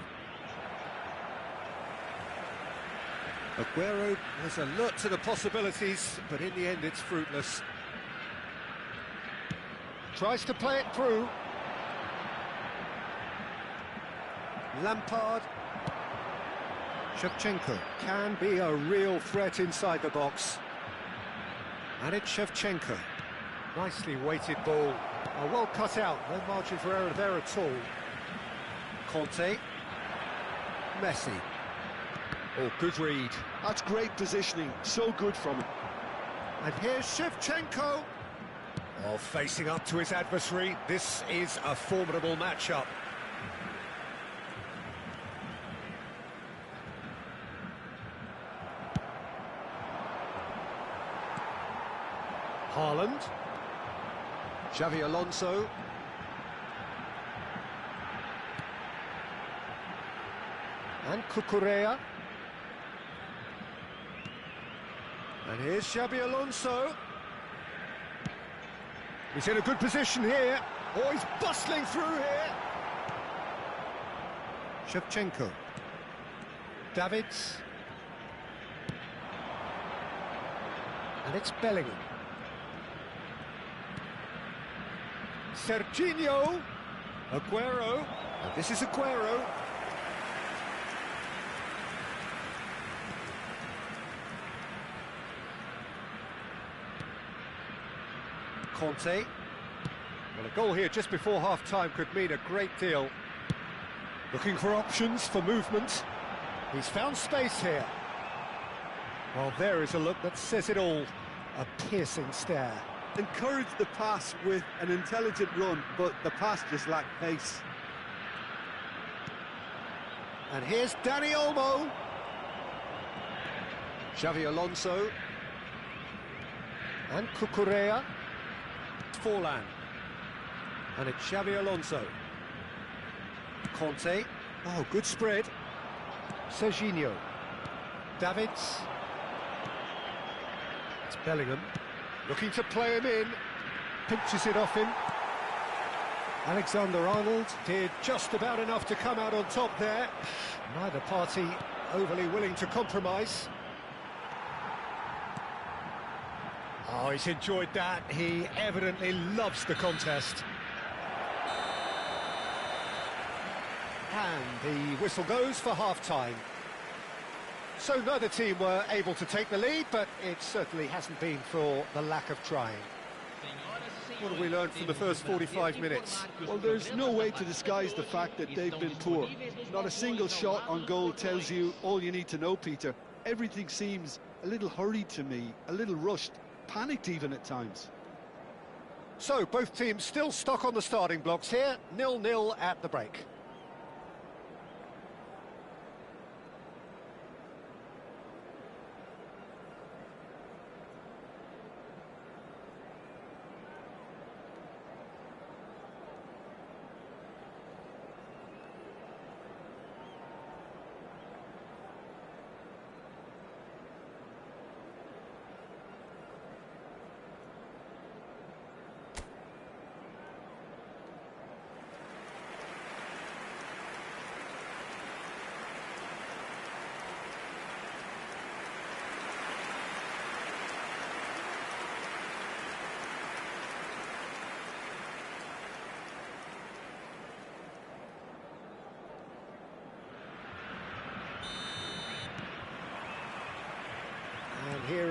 Aguero was alert to the possibilities, but in the end it's fruitless. Tries to play it through. Lampard. Shevchenko can be a real threat inside the box. And it's Shevchenko. Nicely weighted ball. Well cut out, no margin for error there at all. Conte. Messi. Oh, good read. That's great positioning, so good from him. And here's Shevchenko. Oh, facing up to his adversary. This is a formidable matchup. Haaland. Xavi Alonso. And Cucurella. And here's Xabi Alonso. He's in a good position here. Oh, he's bustling through here. Shevchenko. Davids. And it's Bellingham. Serginho. Aguero. And this is Aguero. Conte. Well, a goal here just before half-time could mean a great deal. Looking for options for movement. He's found space here. Well, there is a look that says it all. A piercing stare. Encouraged the pass with an intelligent run, but the pass just lacked pace. And here's Dani Olmo. Xavi Alonso. And Cucurella. Forlan. And it's Xavi Alonso. Conte. Oh, good spread. Serginho. Davids. It's Bellingham. Looking to play him in. Pinches it off him. Alexander-Arnold did just about enough to come out on top there. Neither party overly willing to compromise. Oh, he's enjoyed that. He evidently loves the contest. And the whistle goes for half-time. So neither team were able to take the lead, but it certainly hasn't been for the lack of trying. What have we learned from the first 45 minutes? Well, there's no way to disguise the fact that they've been poor. Not a single shot on goal tells you all you need to know, Peter. Everything seems a little hurried to me, a little rushed, panicked even at times. So both teams still stuck on the starting blocks here, 0-0 at the break.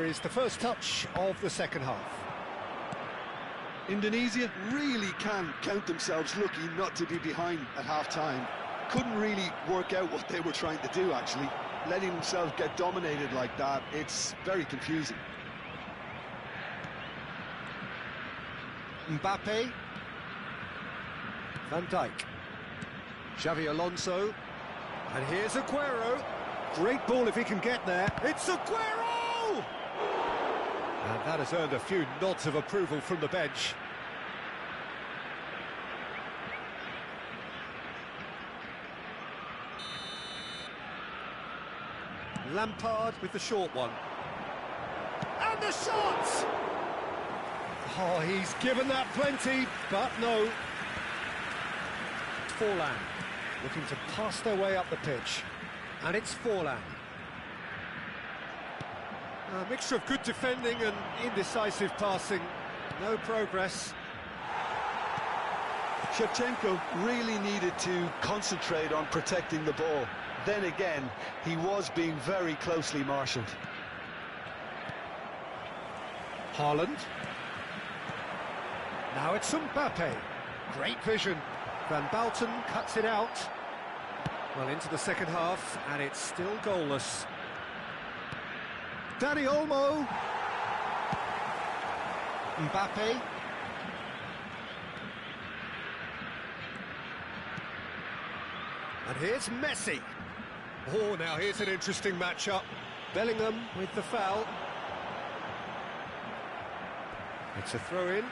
is the first touch of the second half. Indonesia really can count themselves lucky not to be behind at half-time. Couldn't really work out what they were trying to do, actually. Letting themselves get dominated like that, it's very confusing. Mbappe. Van Dijk. Xavi Alonso. And here's Aguero. Great ball if he can get there. It's Aguero! And that has earned a few nods of approval from the bench. Lampard with the short one. And the shot! Oh, he's given that plenty, but no. Forlan looking to pass their way up the pitch. And it's Forlan. A mixture of good defending and indecisive passing. No progress. Shevchenko really needed to concentrate on protecting the ball. Then again, he was being very closely marshalled. Haaland. Now it's Mbappe. Great vision. Van Bouten cuts it out. Well, into the second half, and it's still goalless. Dani Olmo. Mbappe. And here's Messi. Oh, now here's an interesting matchup. Bellingham with the foul. It's a throw-in.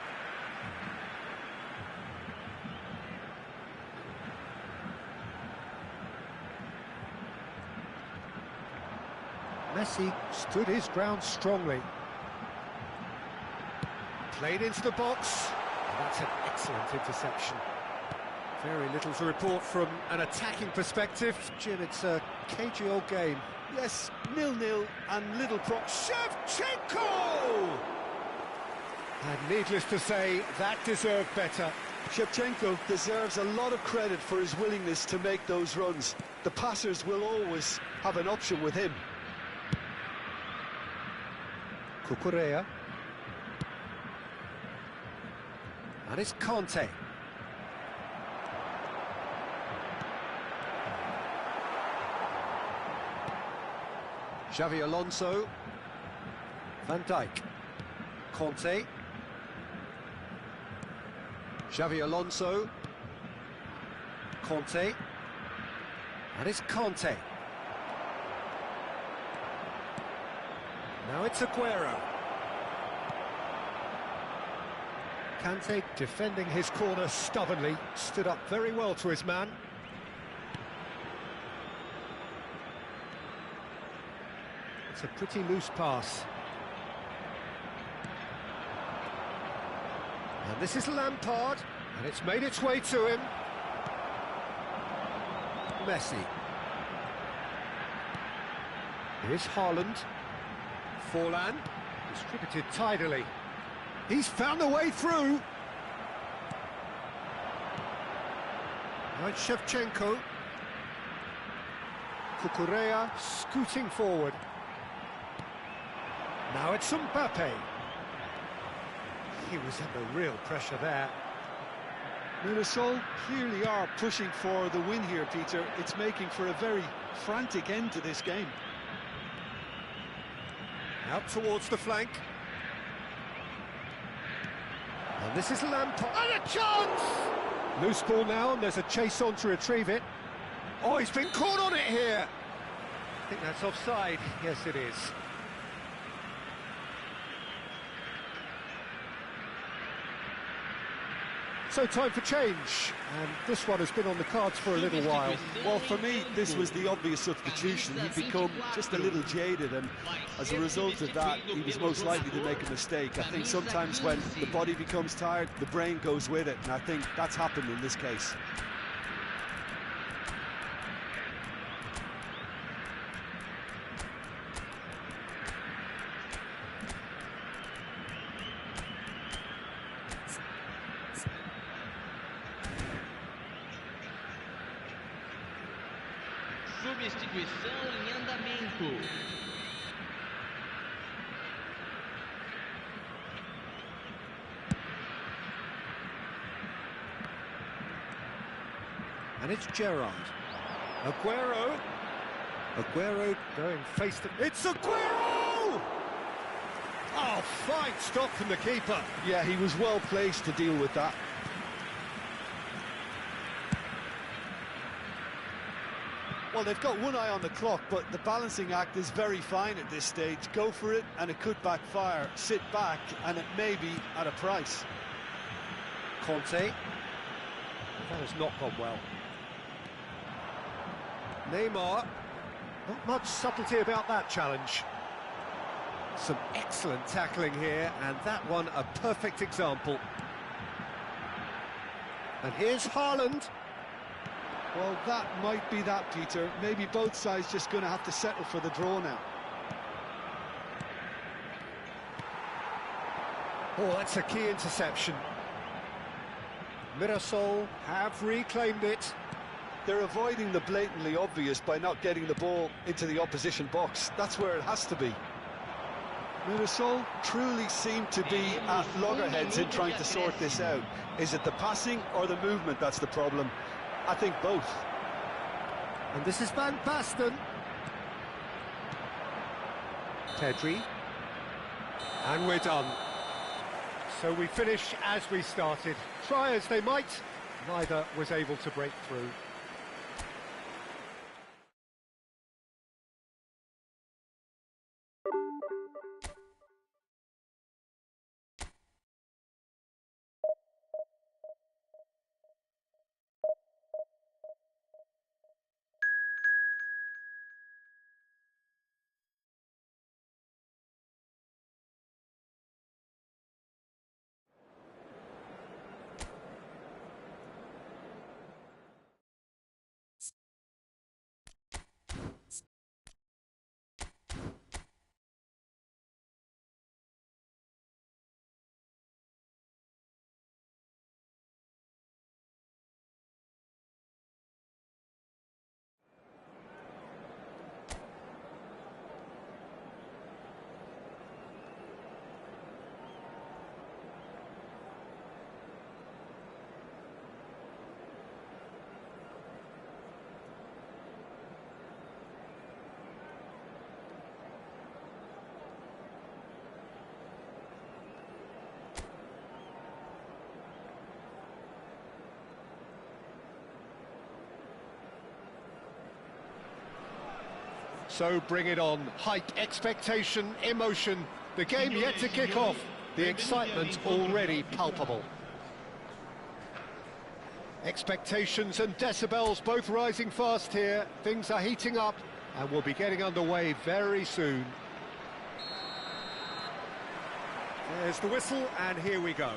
Messi stood his ground strongly. Played into the box. That's an excellent interception. Very little to report from an attacking perspective. Jim, it's a cagey old game. Yes, 0-0 and little pro... Shevchenko! And needless to say, that deserved better. Shevchenko deserves a lot of credit for his willingness to make those runs. The passers will always have an option with him. Cucurella. And it's Conte. Xavi Alonso. Van Dijk. Conte. Xavi Alonso. Conte. And it's Conte. Now it's Aguero. Kante defending his corner stubbornly, stood up very well to his man. It's a pretty loose pass. And this is Lampard, and it's made its way to him. Messi. Here's Haaland. Forlan, distributed tidily. He's found the way through. Now it's Shevchenko. Cucurella scooting forward. Now it's Mbappe. He was under real pressure there. Limassol clearly are pushing for the win here, Peter. It's making for a very frantic end to this game. Out towards the flank. And this is Lampard. And a chance! Loose ball now, and there's a chase on to retrieve it. Oh, he's been caught on it here. I think that's offside. Yes, it is. So time for change, and this one has been on the cards for a little while. Well, for me, this was the obvious substitution. He'd become just a little jaded, and as a result of that, he was most likely to make a mistake. I think sometimes when the body becomes tired, the brain goes with it, and I think that's happened in this case. Substituição em andamento. And it's Gerrard. Aguero. Aguero going face to... It's Aguero! Oh, fine stop from the keeper. Yeah, he was well placed to deal with that. Well, they've got one eye on the clock, but the balancing act is very fine at this stage. Go for it, and it could backfire. Sit back, and it may be at a price. Conte. That has not gone well. Neymar. Not much subtlety about that challenge. Some excellent tackling here, and that one a perfect example. And here's Haaland. Well, that might be that, Peter. Maybe both sides just going to have to settle for the draw now. Oh, that's a key interception. Mirasol have reclaimed it. They're avoiding the blatantly obvious by not getting the ball into the opposition box. That's where it has to be. Mirasol truly seem to be at loggerheads in trying to sort this out. Is it the passing or the movement that's the problem? I think both. And this is Van Basten. Pedri. And we're done. So we finish as we started. Try as they might, neither was able to break through. So bring it on. Hype, expectation, emotion. The game yet to kick off. The excitement already palpable. Expectations and decibels both rising fast here. Things are heating up and we'll be getting underway very soon. There's the whistle and here we go.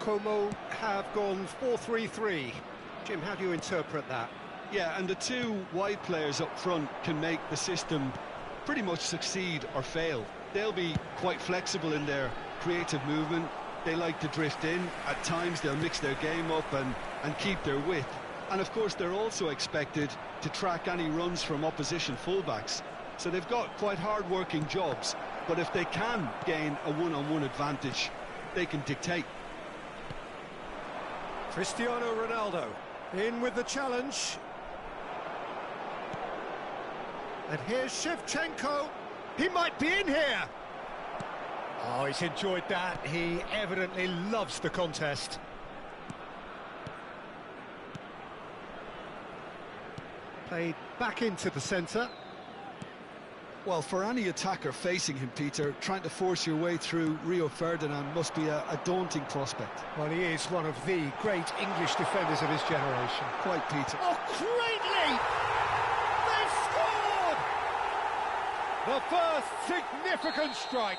Como have gone 4-3-3. Jim, how do you interpret that? Yeah, and the two wide players up front can make the system pretty much succeed or fail. They'll be quite flexible in their creative movement. They like to drift in. At times they'll mix their game up and keep their width. And of course they're also expected to track any runs from opposition fullbacks. So they've got quite hard-working jobs. But if they can gain a one-on-one advantage, they can dictate. Cristiano Ronaldo in with the challenge. And here's Shevchenko. He might be in here. Oh, he's enjoyed that. He evidently loves the contest. Played back into the centre. Well, for any attacker facing him, Peter, trying to force your way through Rio Ferdinand must be a daunting prospect. Well, he is one of the great English defenders of his generation. Quite, Peter. Oh, greatly! They've scored! The first significant strike.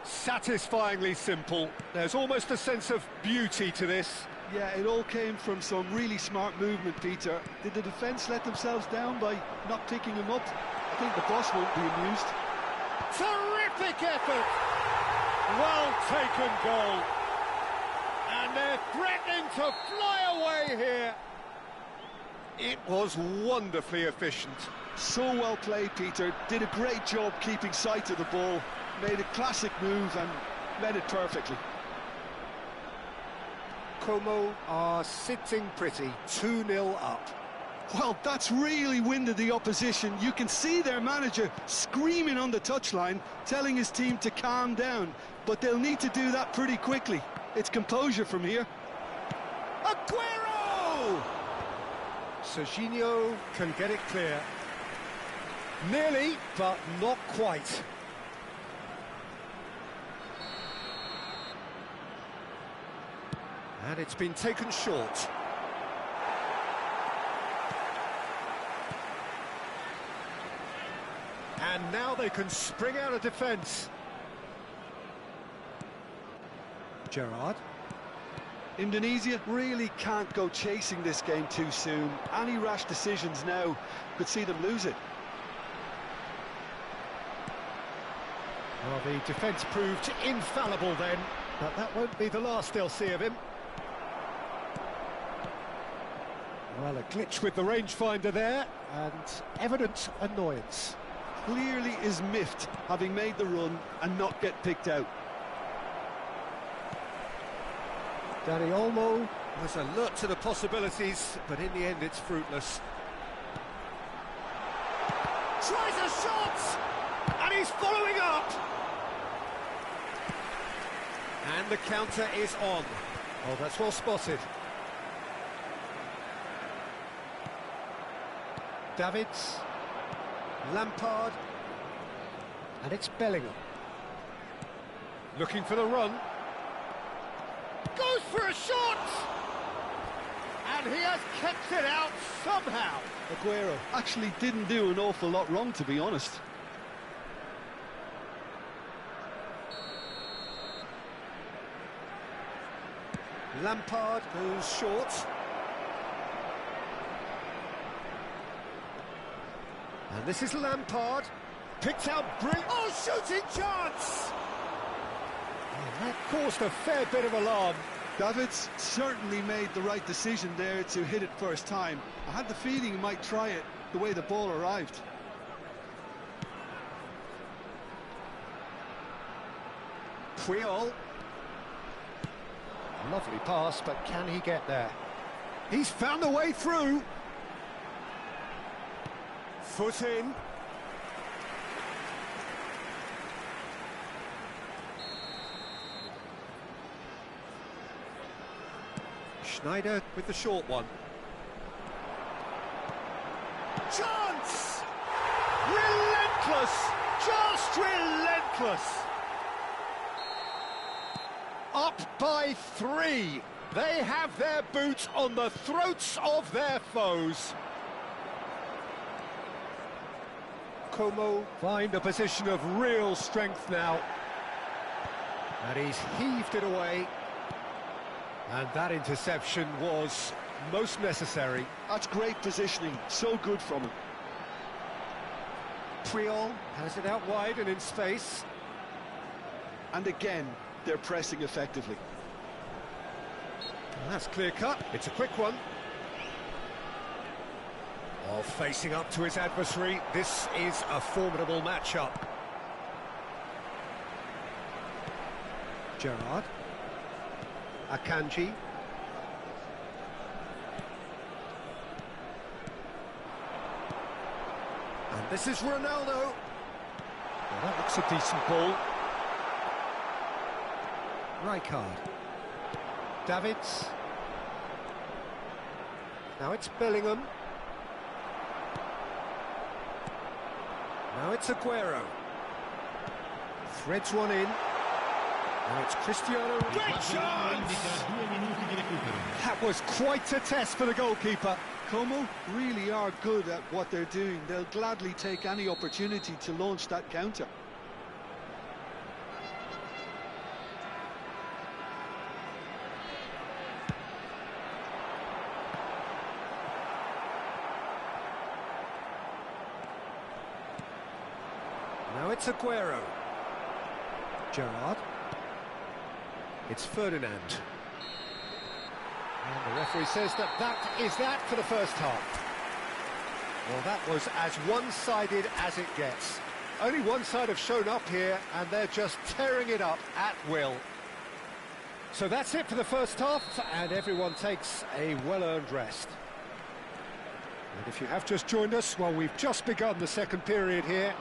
Satisfyingly simple. There's almost a sense of beauty to this. Yeah, it all came from some really smart movement, Peter. Did the defence let themselves down by not picking him up? I think the boss won't be amused. Terrific effort! Well taken goal. And they're threatening to fly away here. It was wonderfully efficient. So well played, Peter. Did a great job keeping sight of the ball. Made a classic move and met it perfectly. Como are sitting pretty, 2-0 up. Well, that's really winded the opposition. You can see their manager screaming on the touchline, telling his team to calm down, but they'll need to do that pretty quickly. It's composure from here. Aguero! Serginho can get it clear. Nearly, but not quite. And it's been taken short. And now they can spring out of defence. Gerrard. Indonesia really can't go chasing this game too soon. Any rash decisions now could see them lose it. Well, the defence proved infallible then, but that won't be the last they'll see of him. Well, a glitch with the rangefinder there, and evident annoyance. Clearly is miffed, having made the run and not get picked out. Dani Olmo was alert to the possibilities, but in the end it's fruitless. Tries a shot! And he's following up! And the counter is on. Oh, that's well spotted. Davids, Lampard, and it's Bellingham. Looking for the run. Goes for a shot! And he has kept it out somehow. Aguero actually didn't do an awful lot wrong, to be honest. Lampard goes short. And this is Lampard. Picked out brilliant. Oh, shooting chance! And that caused a fair bit of alarm. Davids certainly made the right decision there to hit it first time. I had the feeling he might try it the way the ball arrived. Puyol. Lovely pass, but can he get there? He's found a way through. Foot in. Schneider with the short one. Chance! Relentless! Just relentless! Up by 3. They have their boots on the throats of their foes. Como find a position of real strength now. And he's heaved it away. And that interception was most necessary. That's great positioning, so good from him. Puyol has it out wide and in space. And again, they're pressing effectively. And that's clear cut. It's a quick one. Oh, facing up to his adversary, this is a formidable matchup. Gerrard. Akanji. And this is Ronaldo. Well, that looks a decent ball. Rijkaard. Davids. Now it's Bellingham. Now it's Aguero. Threads one in. Now it's Cristiano. Great chance! That was quite a test for the goalkeeper. Como really are good at what they're doing. They'll gladly take any opportunity to launch that counter. Now it's Aguero. Gerrard. It's Ferdinand. And the referee says that is that for the first half. Well, that was as one-sided as it gets. Only one side have shown up here, and they're just tearing it up at will. So that's it for the first half, and everyone takes a well-earned rest. And if you have just joined us, well, we've just begun the second period here.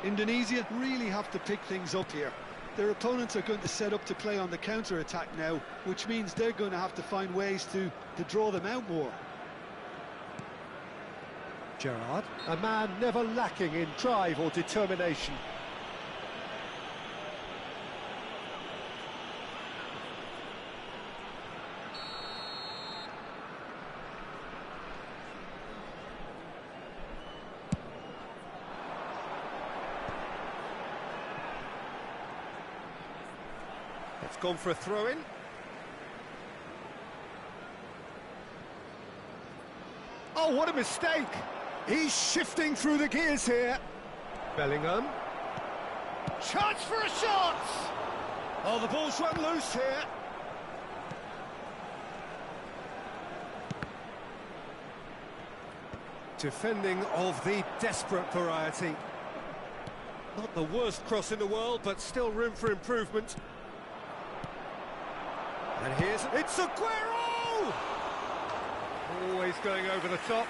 Indonesia really have to pick things up here. Their opponents are going to set up to play on the counter-attack now, which means they're going to have to find ways to draw them out more. Gerrard, a man never lacking in drive or determination. It's gone for a throw-in. Oh, what a mistake! He's shifting through the gears here. Bellingham. Chance for a shot! Oh, the ball's run loose here. Defending of the desperate variety. Not the worst cross in the world, but still room for improvement. And it's Aguero! Always going over the top.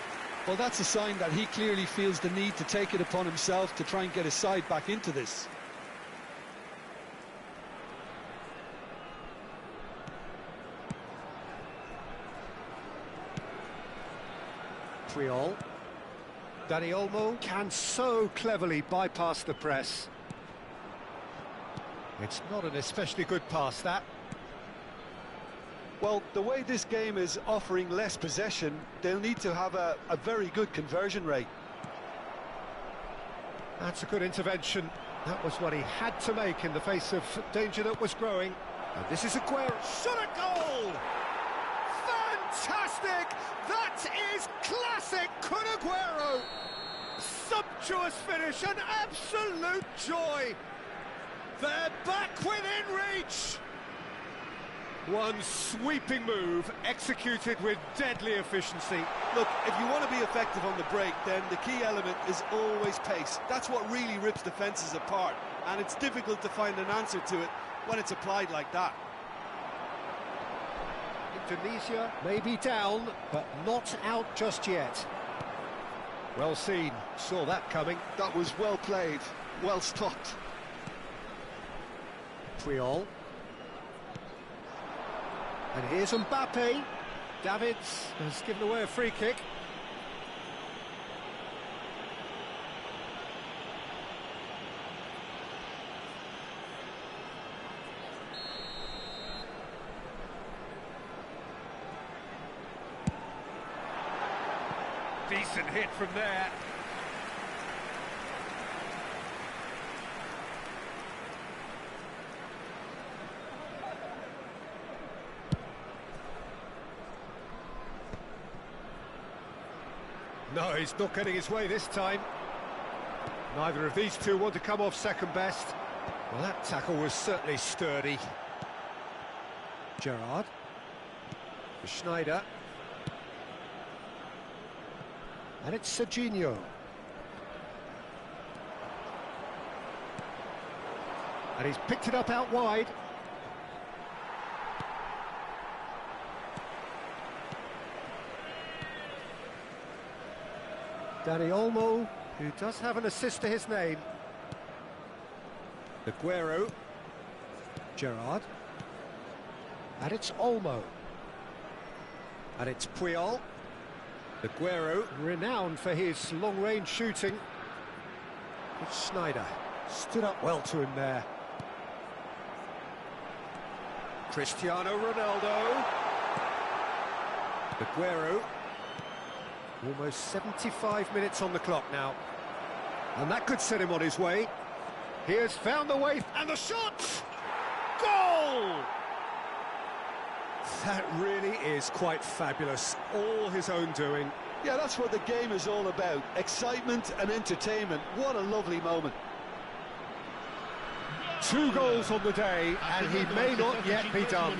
Well, that's a sign that he clearly feels the need to take it upon himself to try and get his side back into this. Puyol. Dani Olmo can so cleverly bypass the press. It's not an especially good pass, that. Well, the way this game is offering less possession, they'll need to have a very good conversion rate. That's a good intervention. That was what he had to make in the face of danger that was growing. And this is Aguero. Shot a goal! Fantastic! That is classic Kun Aguero! Sumptuous finish, an absolute joy! They're back within reach! One sweeping move, executed with deadly efficiency. Look, if you want to be effective on the break, then the key element is always pace. That's what really rips defences apart, and it's difficult to find an answer to it when it's applied like that. Indonesia may be down, but not out just yet. Well seen, saw that coming. That was well played, well stopped. Puyol. And here's Mbappe. Davids has given away a free kick. Decent hit from there. No, he's not getting his way this time. Neither of these two want to come off second best. Well, that tackle was certainly sturdy. Gerrard. For Schneider. And it's Serginho. And he's picked it up out wide. Dani Olmo, who does have an assist to his name. Aguero. Gerrard. And it's Olmo. And it's Puyol. Aguero, renowned for his long-range shooting. It's Schneider. Stood up well to him there. Cristiano Ronaldo. Aguero. Almost 75 minutes on the clock now. And that could set him on his way. He has found the way, and the shot! Goal! That really is quite fabulous. All his own doing. Yeah, that's what the game is all about. Excitement and entertainment. What a lovely moment. 2 goals on the day, and he may not yet be done.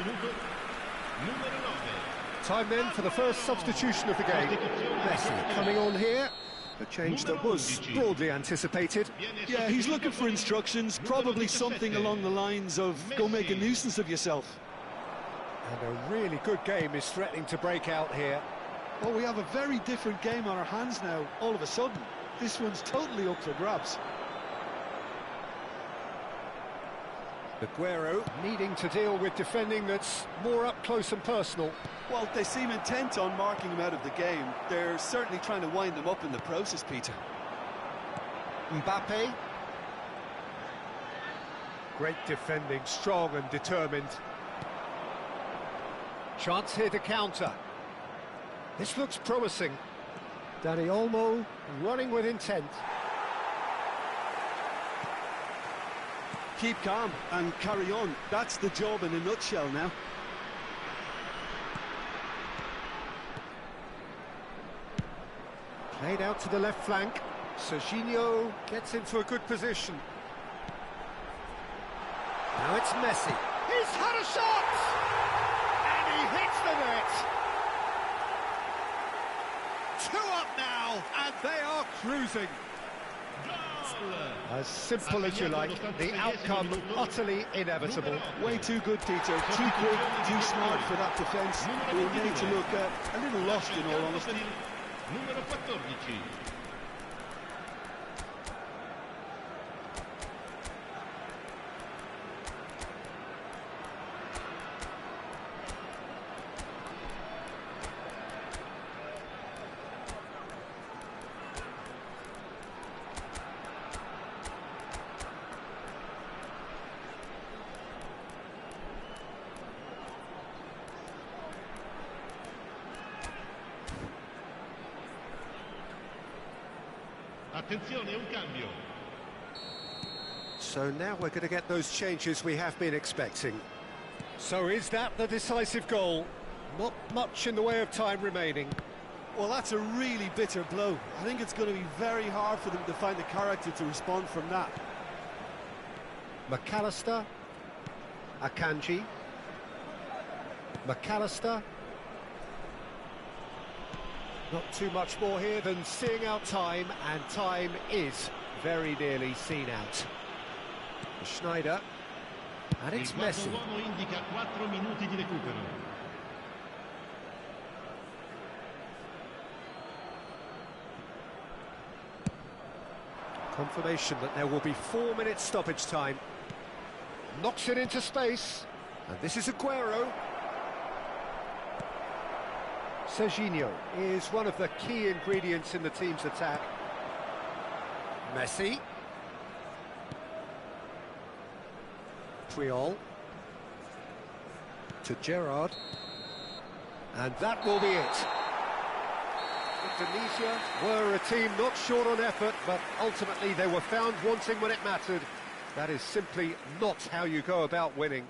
Time then for the first substitution of the game. Messi coming on here. A change that was broadly anticipated. Yeah, he's looking for instructions, probably something along the lines of go make a nuisance of yourself. And a really good game is threatening to break out here. Well, we have a very different game on our hands now, all of a sudden. This one's totally up for grabs. Aguero needing to deal with defending that's more up close and personal. Well, they seem intent on marking him out of the game. They're certainly trying to wind him up in the process, Peter. Mbappe. Great defending, strong and determined. Chance here to counter. This looks promising. Dani Olmo running with intent. Keep calm and carry on. That's the job in a nutshell now. Played out to the left flank. Serginho gets into a good position. Now it's Messi. He's had a shot! And he hits the net! 2 up now, and they are cruising. As simple as you like, the outcome utterly inevitable. Way too good, Peter. Too quick, too smart for that defence. We were made to look a little lost, in all honesty. Numero 14. Attenzione, un cambio. So now we're going to get those changes we have been expecting. So is that the decisive goal? Not much in the way of time remaining. Well, that's a really bitter blow. I think it's going to be very hard for them to find the character to respond from that. McAllister. Akanji. McAllister. Not too much more here than seeing out time, and time is very nearly seen out. Schneider, and it's Messi. L'uomo indica 4 minuti di recupero. Confirmation that there will be 4 minutes stoppage time. Knocks it into space, and this is Aguero. Serginho is one of the key ingredients in the team's attack. Messi. Triol. To Gerrard. And that will be it. Indonesia were a team not short on effort, but ultimately they were found wanting when it mattered. That is simply not how you go about winning.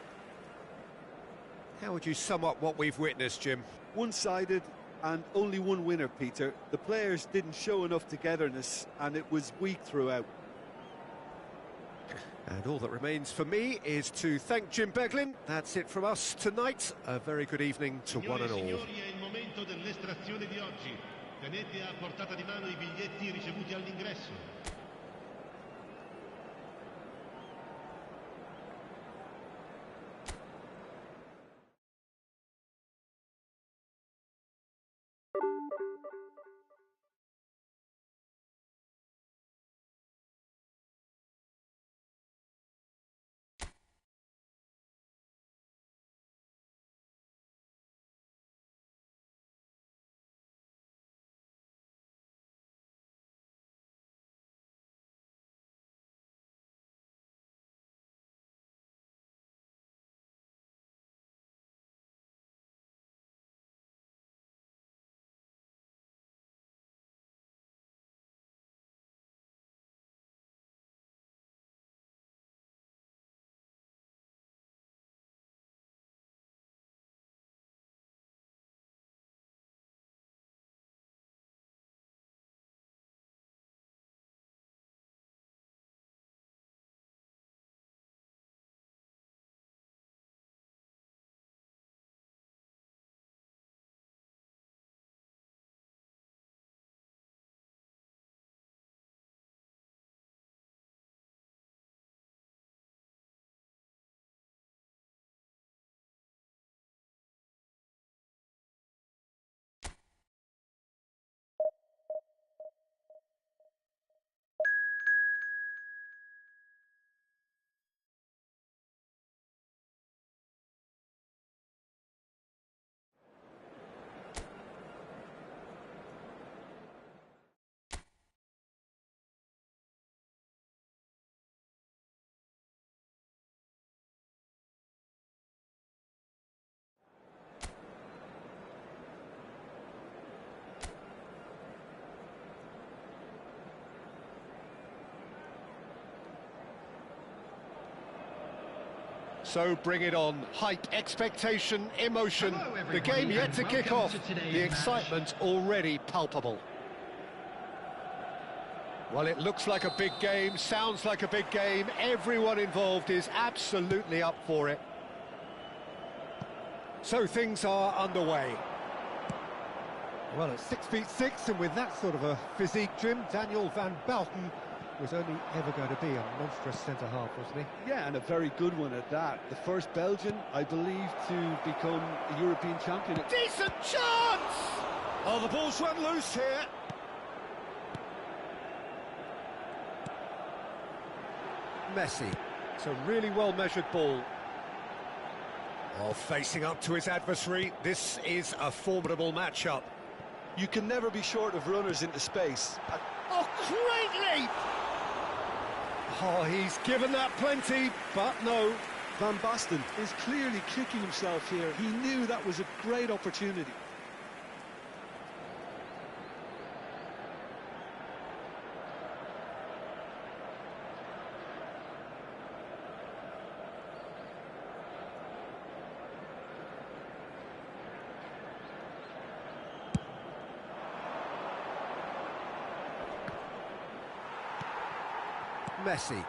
How would you sum up what we've witnessed, Jim? One-sided and only one winner, Peter. The players didn't show enough togetherness and it was weak throughout. And all that remains for me is to thank Jim Beglin. That's it from us tonight. A very good evening to one and all. Signori, è il momento dell'estrazione di oggi. Tenete a portata di mano I biglietti ricevuti all'ingresso. So bring it on. Hype, expectation, emotion. The game yet to kick off. The excitement already palpable. Well, it looks like a big game, sounds like a big game. Everyone involved is absolutely up for it. So things are underway. Well, at 6'6", and with that sort of a physique, Jim, Daniel van Bouten was only ever going to be a monstrous centre-half, wasn't he? Yeah, and a very good one at that. The first Belgian, I believe, to become a European champion. Decent chance! Oh, the ball's run loose here. Messi. It's a really well-measured ball. Oh, facing up to his adversary. This is a formidable matchup. You can never be short of runners into space. Oh, great leap! Oh, he's given that plenty, but no. Van Basten is clearly kicking himself here. He knew that was a great opportunity. Messi.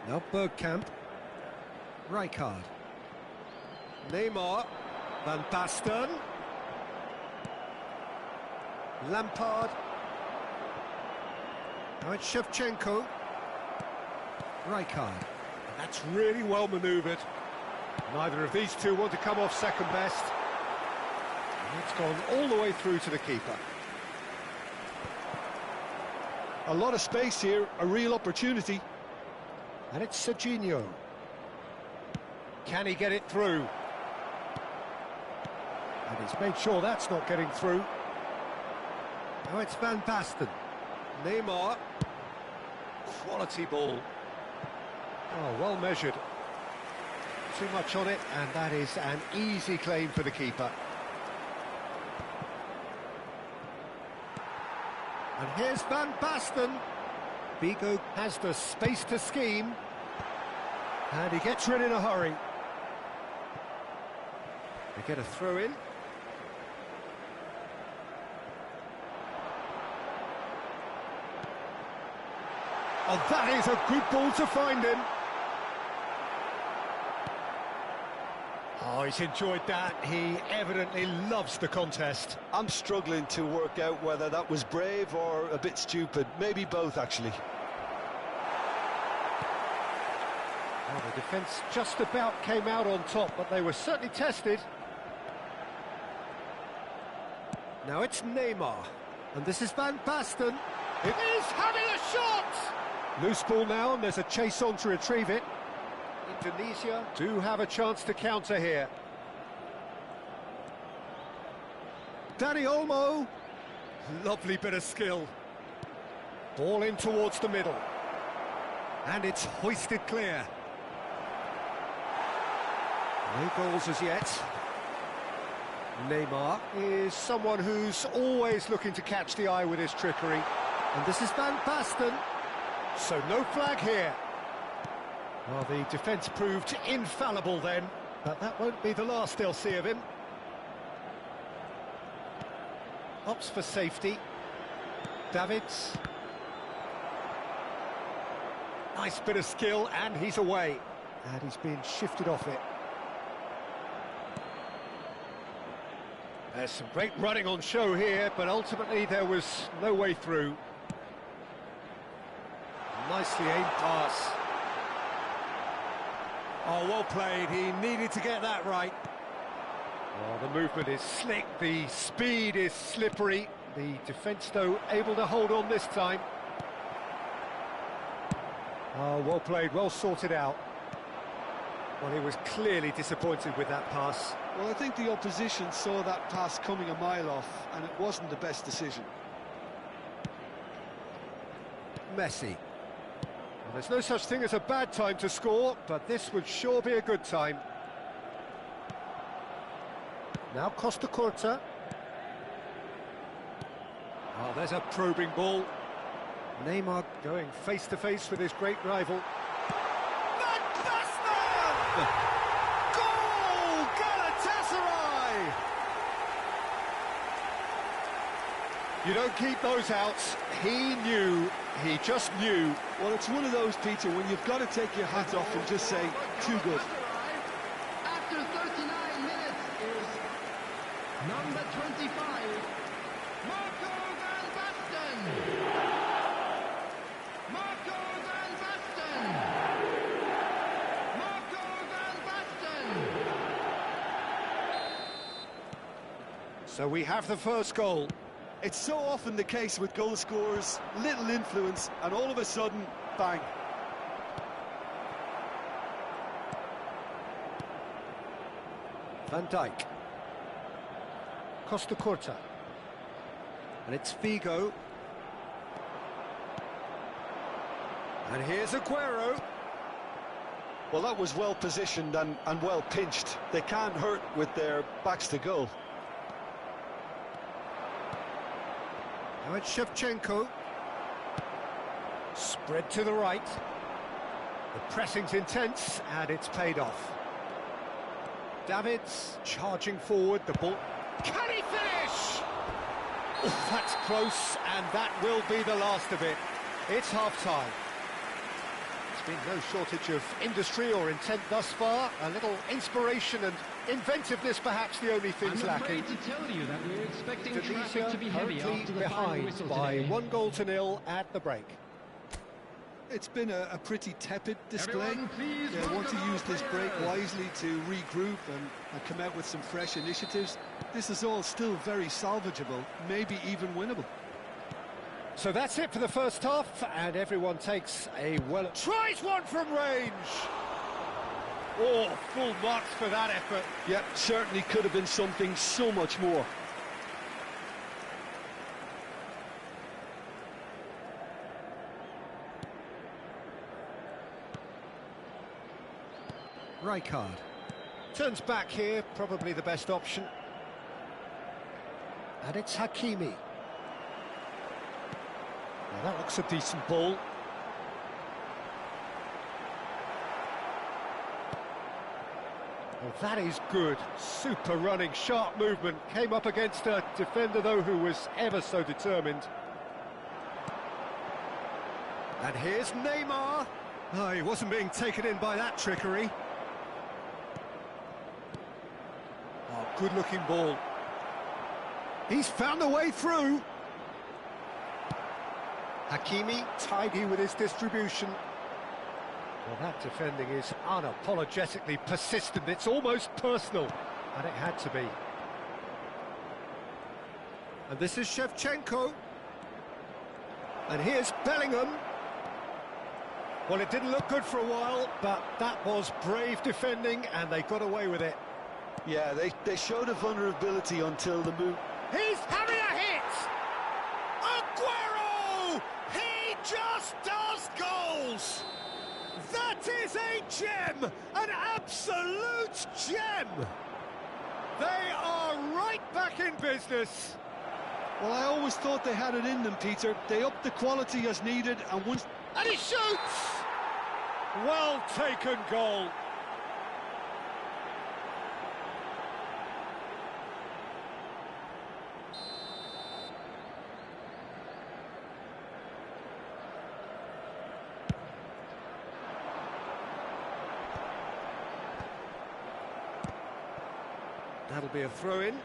Now Bergkamp. Rijkaard. Neymar. Van Basten. Lampard. Now it's Shevchenko. Rijkaard. That's really well manoeuvred. Neither of these two want to come off second best. And it's gone all the way through to the keeper. A lot of space here, a real opportunity. And it's Serginho. Can he get it through? And he's made sure that's not getting through. Now it's Van Basten. Neymar. Quality ball. Oh, well measured. Too much on it, and that is an easy claim for the keeper. And here's Van Basten. Vigo has the space to scheme. And he gets rid in a hurry. They get a throw in. Oh, that is a good ball to find him. Oh, he's enjoyed that. He evidently loves the contest. I'm struggling to work out whether that was brave or a bit stupid. Maybe both, actually. Well, the defence just about came out on top, but they were certainly tested. Now it's Neymar. And this is Van Basten. It is having a shot! Loose ball now, and there's a chase on to retrieve it. Indonesia do have a chance to counter here. Dani Olmo. Lovely bit of skill. Ball in towards the middle. And it's hoisted clear. No goals as yet. Neymar is someone who's always looking to catch the eye with his trickery. And this is Van Basten. So no flag here. Well, the defence proved infallible then, but that won't be the last they'll see of him. Opts for safety. Davids. Nice bit of skill, and he's away. And he's been shifted off it. There's some great running on show here, but ultimately there was no way through. Nicely aimed pass. Oh, well played. He needed to get that right. Oh, the movement is slick. The speed is slippery. The defence, though, able to hold on this time. Oh, well played. Well sorted out. Well, he was clearly disappointed with that pass. Well, I think the opposition saw that pass coming a mile off, and it wasn't the best decision. Messi. Well, there's no such thing as a bad time to score, but this would sure be a good time. Now Costa Curta. Oh, there's a probing ball. Neymar going face-to-face with his great rival. Goal! Galatasaray! You don't keep those outs. He knew, he just knew. Well, it's one of those, Peter, when you've got to take your hat off and just say, too good. After 39 minutes is number 25, Marco van Basten. Marco van Basten. Marco van Basten. So we have the first goal. It's so often the case with goal scorers, little influence, and all of a sudden, bang. Van Dijk. Costa Curta. And it's Figo. And here's Aguero. Well, that was well positioned and well pinched. They can't hurt with their backs to goal. Now it's Shevchenko. Spread to the right. The pressing's intense, and it's paid off. Davids charging forward, the ball. Can he finish? Oh, that's close, and that will be the last of it. It's half-time. There's been no shortage of industry or intent thus far. A little inspiration and inventiveness, perhaps the only things lacking. To tell you that we're expecting traffic Tunisia to be heavy currently after the final behind whistle by today. 1-0 at the break. It's been a pretty tepid display. Everyone, please They want to welcome use our this break players. wisely to regroup and come out with some fresh initiatives. This is all still very salvageable, maybe even winnable. So that's it for the first half, and everyone takes a tries one from range. Oh, full marks for that effort. Yep, certainly could have been something so much more. Rijkaard turns back here, probably the best option. And it's Hakimi. Now that looks a decent ball. Well, that is good. Super running, sharp movement. Came up against a defender, though, who was ever so determined. And here's Neymar. Oh, he wasn't being taken in by that trickery. Oh, good-looking ball. He's found a way through. Hakimi, tidy with his distribution. Well, that defending is unapologetically persistent. It's almost personal, and it had to be. And this is Shevchenko. And here's Bellingham. Well, it didn't look good for a while, but that was brave defending, and they got away with it. Yeah, they showed a vulnerability until the move. He's having a hit! Aguero! He just does goals! That is a gem! An absolute gem! They are right back in business. Well, I always thought they had it in them, Peter. They upped the quality as needed, and once... And he shoots! Well taken goal. That'll be a throw-in.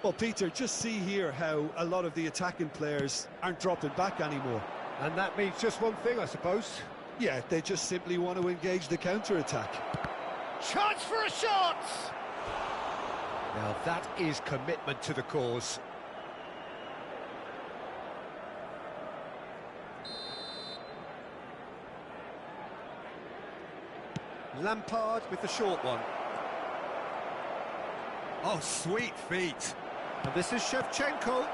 Well, Peter, just see here how a lot of the attacking players aren't dropping back anymore. And that means just one thing, I suppose. Yeah, they just simply want to engage the counter-attack. Chance for a shot! Now that is commitment to the cause. Lampard with the short one. Oh, sweet feet. And this is Shevchenko.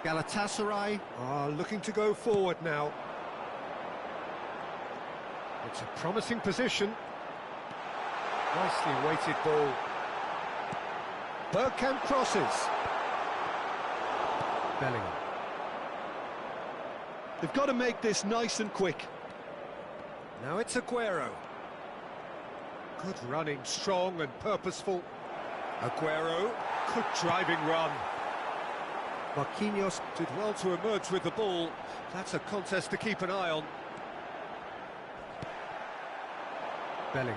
Galatasaray are looking to go forward now. It's a promising position. Nicely weighted ball. Bergantian crosses. Bellingham. They've got to make this nice and quick. Now it's Aguero. Good running, strong and purposeful. Aguero, good driving run. Marquinhos did well to emerge with the ball. That's a contest to keep an eye on. Bellingham.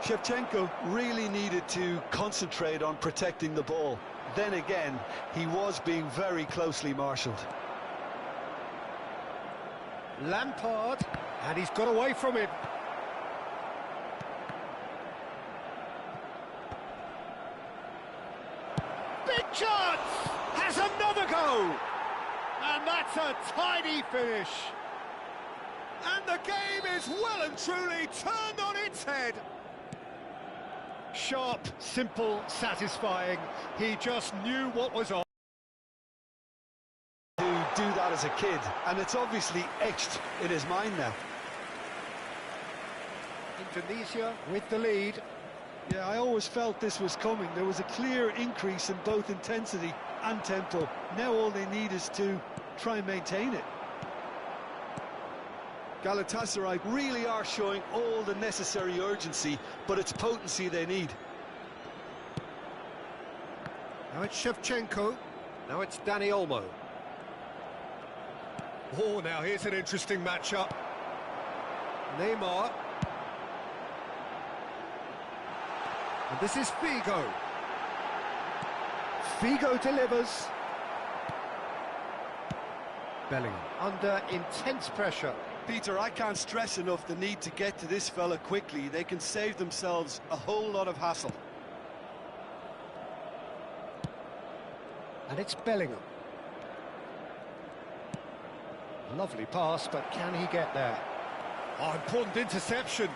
Shevchenko really needed to concentrate on protecting the ball. Then again, he was being very closely marshalled. Lampard, and he's got away from him. Big chance! Has another go! And that's a tidy finish. And the game is well and truly turned on its head. Sharp, simple, satisfying. He just knew what was on. To do that as a kid, and it's obviously etched in his mind now. Indonesia with the lead. Yeah, I always felt this was coming. There was a clear increase in both intensity and tempo. Now all they need is to try and maintain it. Galatasaray really are showing all the necessary urgency, but it's potency they need. Now it's Shevchenko. Now it's Dani Olmo. Oh, now here's an interesting matchup. Neymar. And this is Figo. Figo delivers. Bellingham under intense pressure. Peter, I can't stress enough the need to get to this fella quickly. They can save themselves a whole lot of hassle. And it's Bellingham. Lovely pass, but can he get there? Oh, important interception.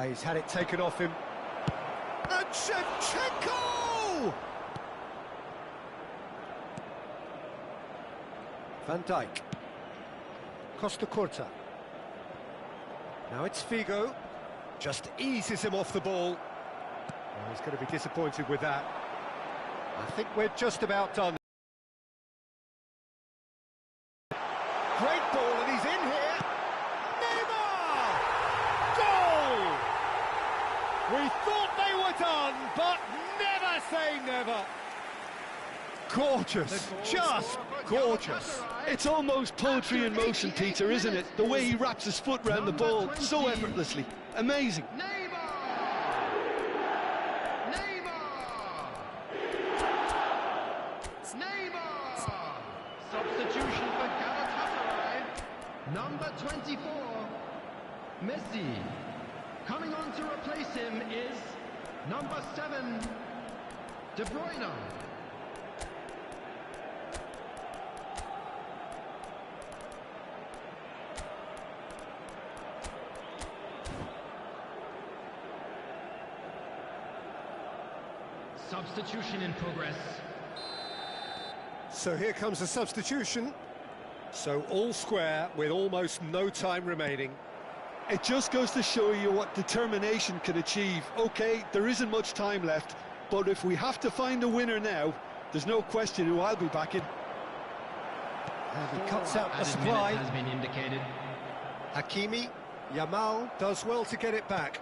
He's had it taken off him. And Shevchenko! Van Dijk. Costa Curta. Now it's Figo. Just eases him off the ball. Well, he's going to be disappointed with that. I think we're just about done. Great ball, and he's in here. Neymar! Goal! We thought they were done, but never say never. Gorgeous, just gorgeous. It's almost poetry in motion, Peter, isn't it? The way he wraps his foot round the ball so effortlessly. Amazing. Substitution for Galatasaray. Number 24, Messi. Coming on to replace him is number 7, De Bruyne. Substitution in progress. So here comes a substitution. So all square with almost no time remaining. It just goes to show you what determination can achieve. OK, there isn't much time left, but if we have to find a winner now, there's no question who I'll be backing. And he cuts out the supply. Has been indicated. Hakimi, Yamal does well to get it back.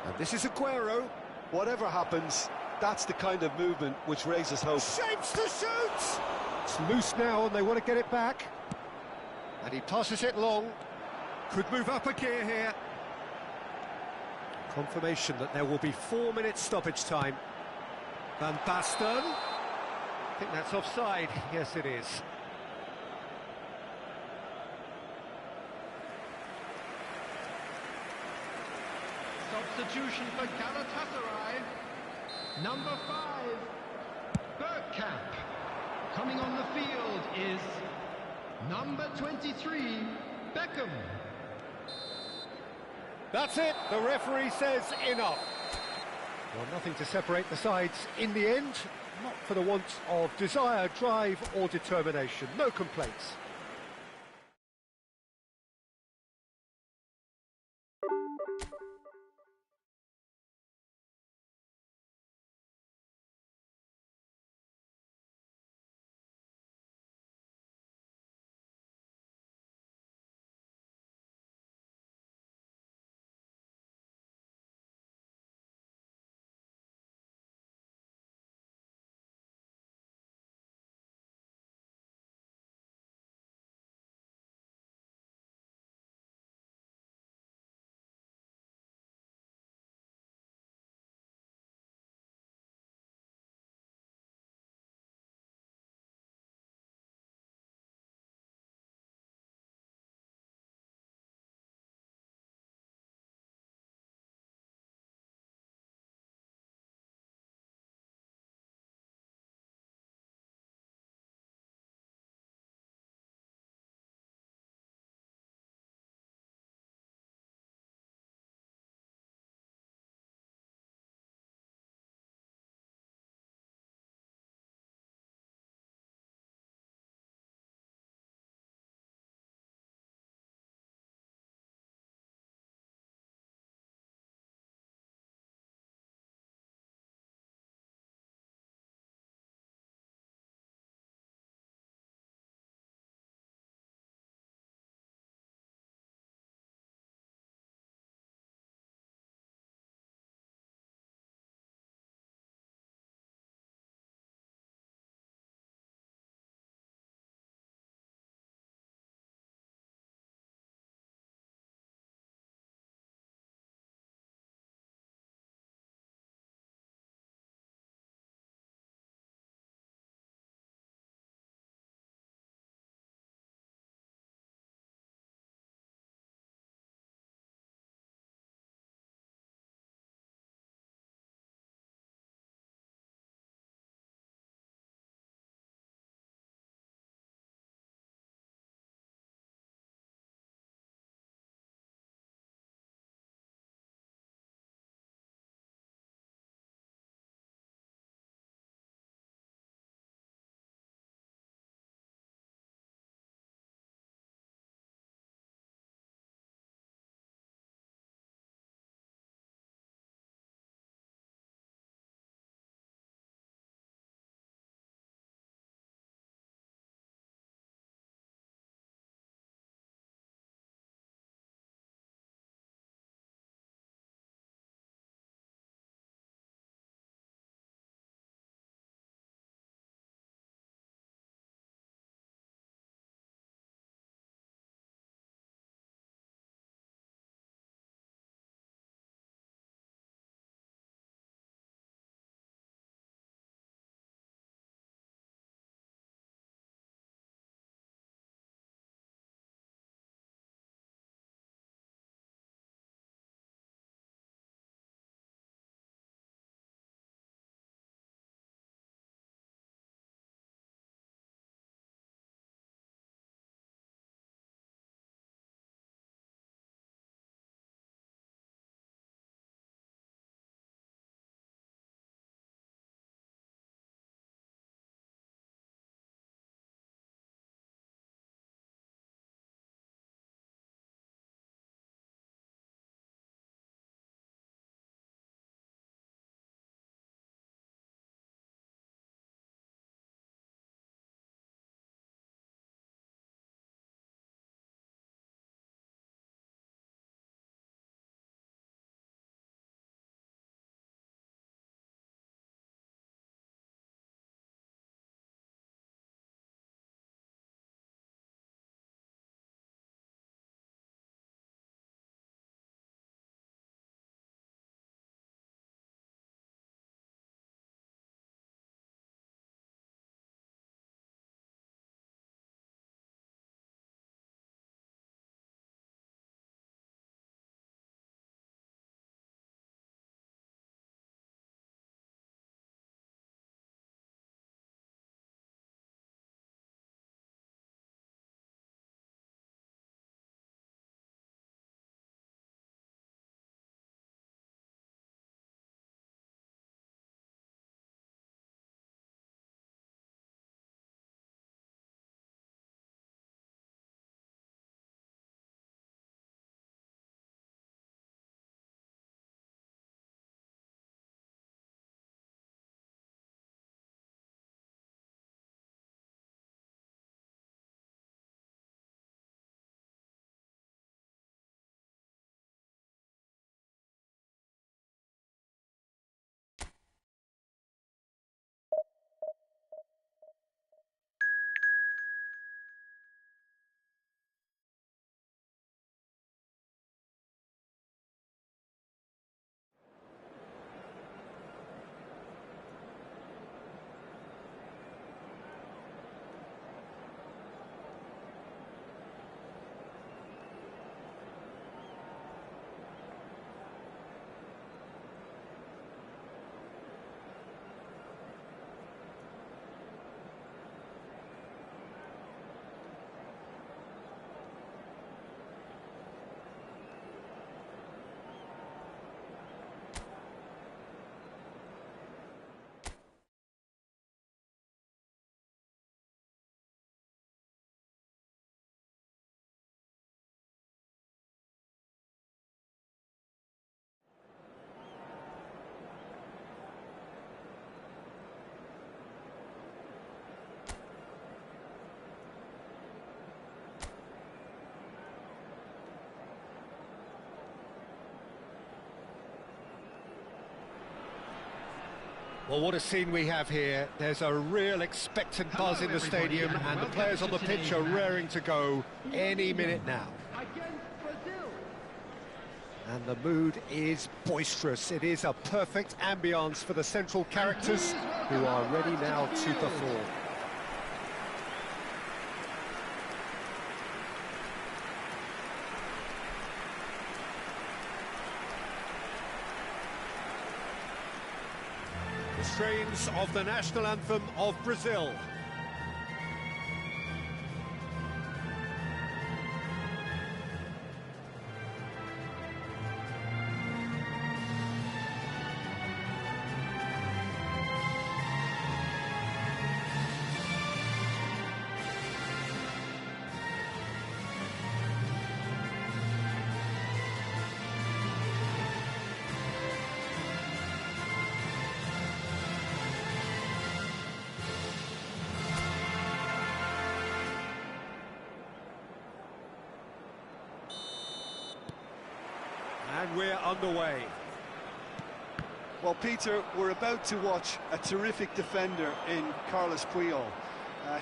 And this is Aguero. Whatever happens, that's the kind of movement which raises hope. Shapes to shoot! It's loose now and they want to get it back. And he passes it long. Could move up a gear here. Confirmation that there will be 4 minutes stoppage time. Van Basten. I think that's offside. Yes, it is. Substitution for Galatasaray. Number 5, Bergkamp. Coming on the field is number 23, Beckham. That's it. The referee says enough. Well, nothing to separate the sides in the end. Not for the want of desire, drive or determination. No complaints. Well, what a scene we have here. There's a real expectant buzz in the stadium, and the players on the pitch are raring to go any minute now. And the mood is boisterous. It is a perfect ambience for the central characters who are ready now to perform. The strains of the national anthem of Brazil. And we're underway. Well, Peter, we're about to watch a terrific defender in Carlos Puyol.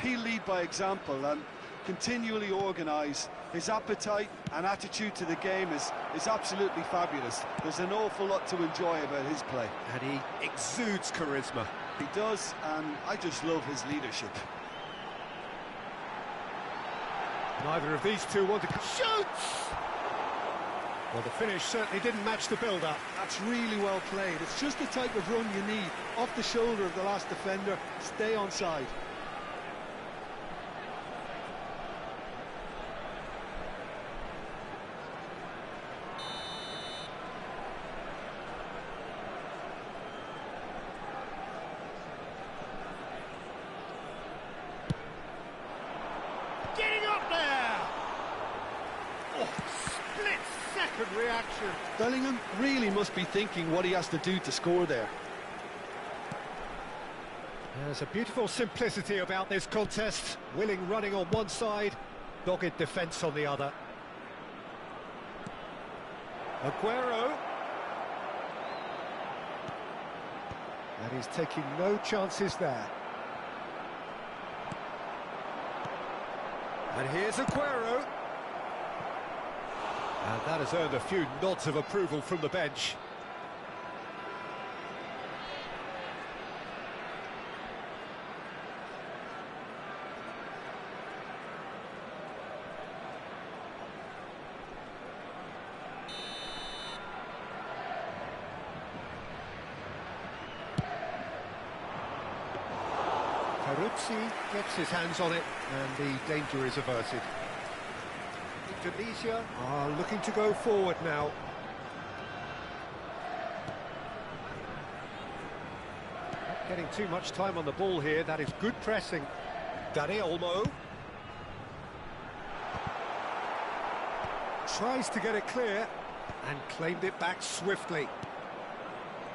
He'll lead by example and continually organise. His appetite and attitude to the game is absolutely fabulous. There's an awful lot to enjoy about his play. And he exudes charisma. He does, and I just love his leadership. Neither of these two want to shoot! Well, the finish certainly didn't match the build-up. That's really well played. It's just the type of run you need. Off the shoulder of the last defender, stay on side. Getting up there! Oh, split-second reaction. Bellingham really must be thinking what he has to do to score there. There's a beautiful simplicity about this contest. Willing running on one side, dogged defence on the other. Aguero. And he's taking no chances there. And here's Aguero. And that has earned a few nods of approval from the bench. Instruksi gets his hands on it, and the danger is averted. Indonesia are looking to go forward now. Not getting too much time on the ball here. That is good pressing. Dani Olmo tries to get it clear and claimed it back swiftly.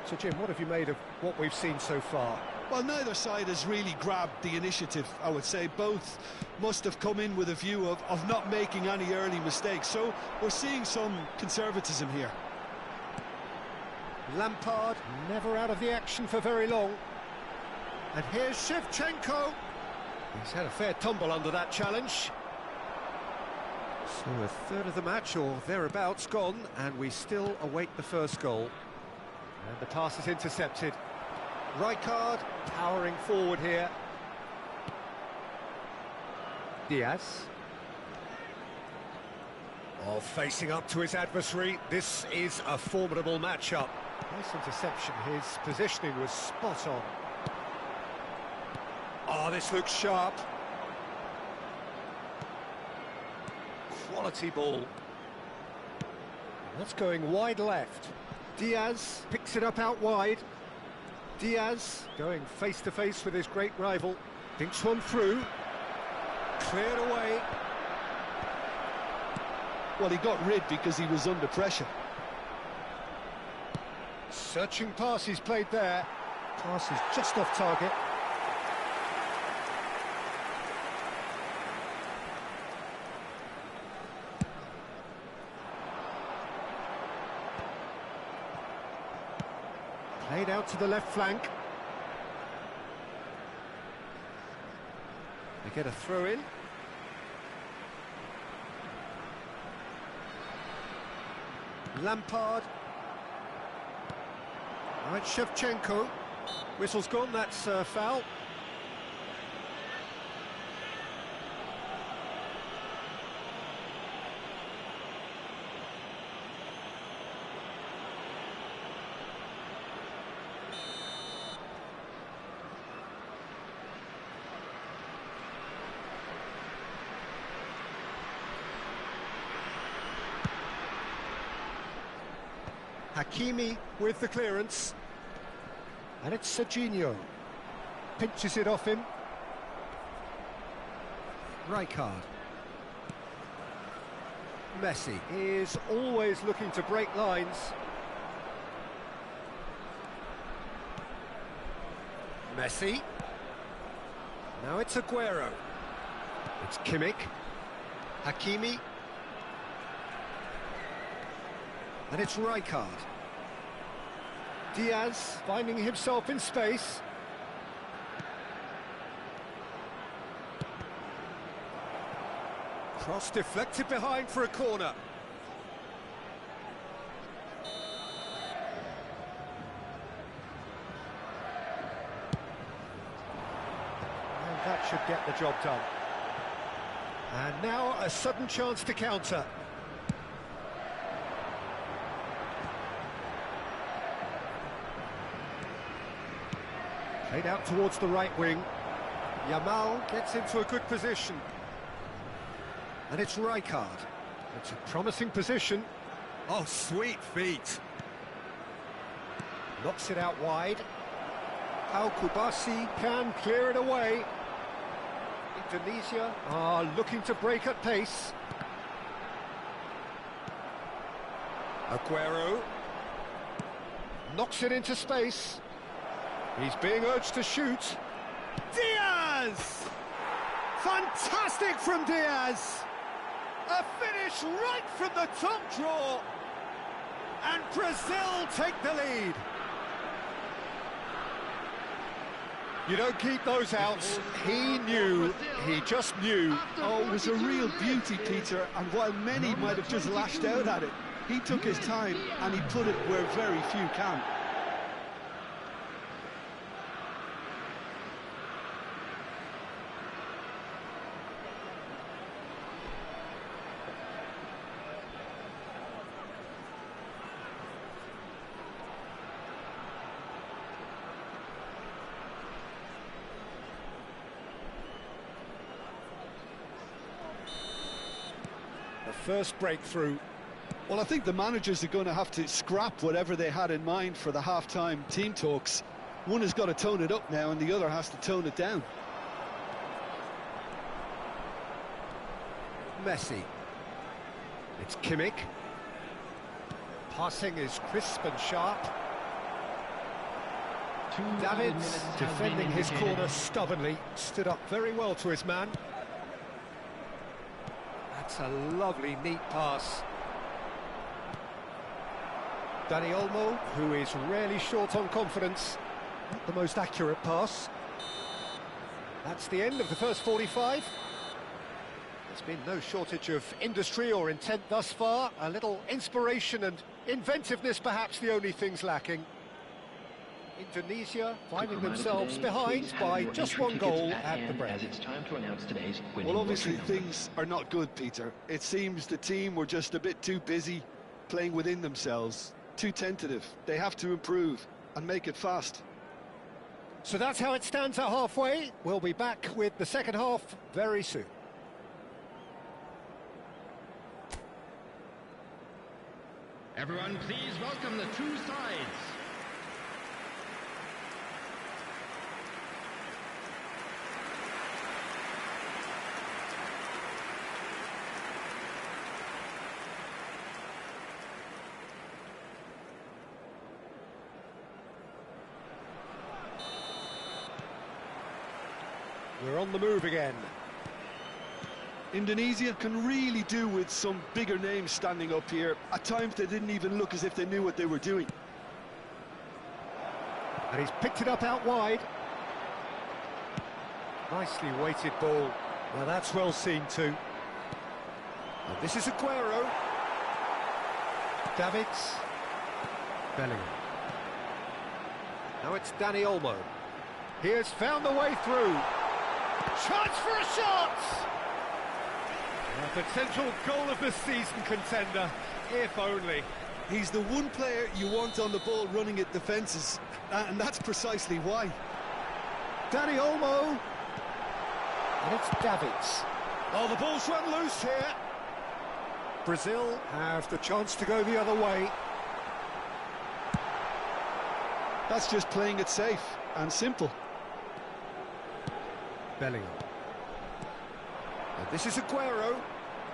So Jim, what have you made of what we've seen so far? Well, neither side has really grabbed the initiative, I would say. Both must have come in with a view of not making any early mistakes. So we're seeing some conservatism here. Lampard never out of the action for very long. And here's Shevchenko. He's had a fair tumble under that challenge. So a third of the match or thereabouts gone, and we still await the first goal. And the pass is intercepted. Rijkaard powering forward here. Diaz. Oh, facing up to his adversary. This is a formidable matchup. Nice interception. His positioning was spot on. Oh, this looks sharp. Quality ball. That's going wide left. Diaz picks it up out wide. Diaz going face-to-face with his great rival. Thinks one through. Cleared away. Well, he got rid because he was under pressure. Searching pass he's played there. Pass is just off target. Played out to the left flank. They get a throw in. Lampard. Now it's Shevchenko. Whistle's gone, that's foul. Hakimi with the clearance. And it's Serginho. Pinches it off him. Rijkaard. Messi is always looking to break lines. Messi. Now it's Aguero. It's Kimmich. Hakimi. And it's Rijkaard. Diaz finding himself in space. Cross deflected behind for a corner. And that should get the job done. And now a sudden chance to counter. Played out towards the right wing. Yamal gets into a good position. And it's Rijkaard. It's a promising position. Oh, sweet feet. Knocks it out wide. Al-Kubasi can clear it away. Indonesia are looking to break at pace. Aguero knocks it into space. He's being urged to shoot. Diaz! Fantastic from Diaz! A finish right from the top draw. And Brazil take the lead. You don't keep those outs. He knew, he just knew. Oh, it was a real beauty, Peter, and while many might have just lashed out at it, he took his time and he put it where very few can. First breakthrough. Well, I think the managers are going to have to scrap whatever they had in mind for the half-time team talks. One has got to tone it up now and the other has to tone it down. Messi. It's Kimmich. Passing is crisp and sharp. Davids defending his corner stubbornly. Stood up very well to his man. That's a lovely, neat pass. Dani Olmo, who is rarely short on confidence. Not the most accurate pass. That's the end of the first 45. There's been no shortage of industry or intent thus far. A little inspiration and inventiveness, perhaps the only things lacking. Indonesia finding themselves behind by just one goal at the break. Well, obviously things are not good, Peter. It seems the team were just a bit too busy playing within themselves, too tentative. They have to improve and make it fast. So that's how it stands at halfway. We'll be back with the second half very soon. Everyone, please welcome the two sides. We're on the move again. Indonesia can really do with some bigger names standing up here. At times they didn't even look as if they knew what they were doing. And he's picked it up out wide. Nicely weighted ball. Now that's well seen too. And this is Aguero. Davids. Bellingham. Now it's Dani Olmo. He has found the way through. Chance for a shot! A potential goal of the season contender, if only. He's the one player you want on the ball running at defences, and that's precisely why. Dani Olmo. And it's Davids. Oh, the ball's run loose here. Brazil have the chance to go the other way. That's just playing it safe and simple. Bellingham. And this is Aguero.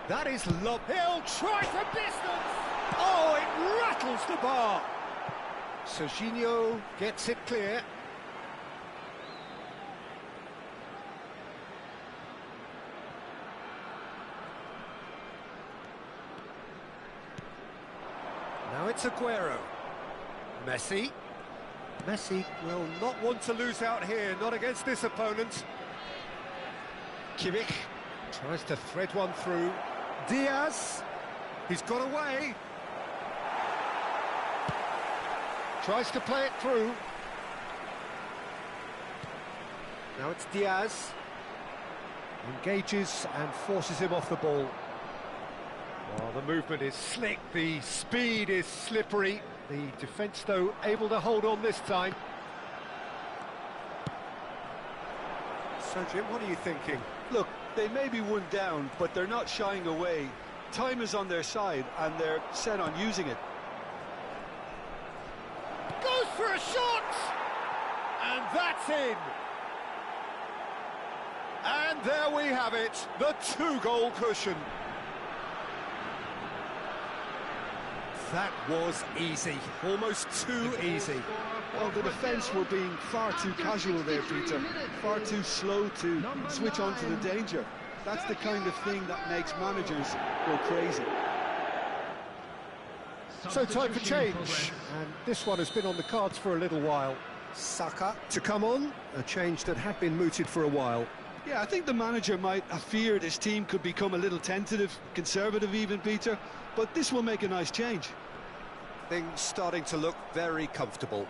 That is lob. He'll try from distance. Oh, it rattles the bar. Serginho gets it clear. Now it's Aguero. Messi. Messi will not want to lose out here, not against this opponent. Kimmich tries to thread one through. Diaz, he's got away. Tries to play it through. Now it's Diaz. Engages and forces him off the ball. Well, the movement is slick, the speed is slippery. The defence, though, able to hold on this time. So, Jim, what are you thinking? Look, they may be one down, but they're not shying away. Time is on their side, and they're set on using it. Goes for a shot! And that's in! And there we have it, the two-goal cushion. That was easy, almost too easy. Well, the defence were being far too casual there, Peter. Far too slow to switch on to the danger. That's the kind of thing that makes managers go crazy. So time for change, and this one has been on the cards for a little while. Saka to come on, a change that had been mooted for a while. Yeah, I think the manager might have feared his team could become a little tentative, conservative even, Peter, but this will make a nice change. Things starting to look very comfortable.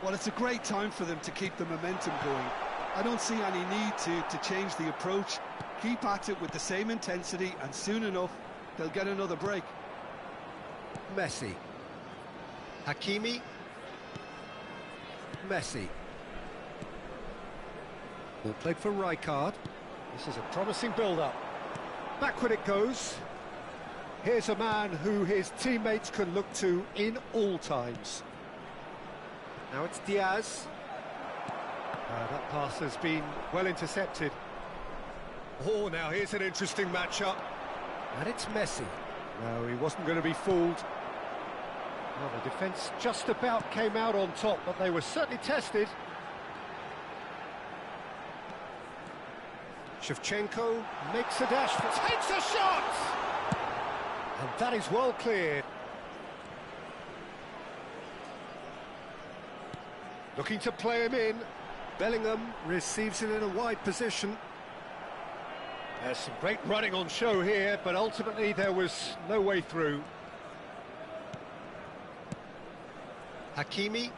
Well, it's a great time for them to keep the momentum going. I don't see any need to change the approach. Keep at it with the same intensity, and soon enough, they'll get another break. Messi. Hakimi. Messi. Ball played for Rijkaard. This is a promising build-up. Backward it goes. Here's a man who his teammates can look to in all times. Now it's Diaz. That pass has been well intercepted. Oh, now here's an interesting matchup. And it's Messi. No, he wasn't going to be fooled. Well, the defence just about came out on top, but they were certainly tested. Shevchenko makes a dash, takes a shot! And that is well cleared. Looking to play him in. Bellingham receives it in a wide position. There's some great running on show here, but ultimately there was no way through. Hakimi.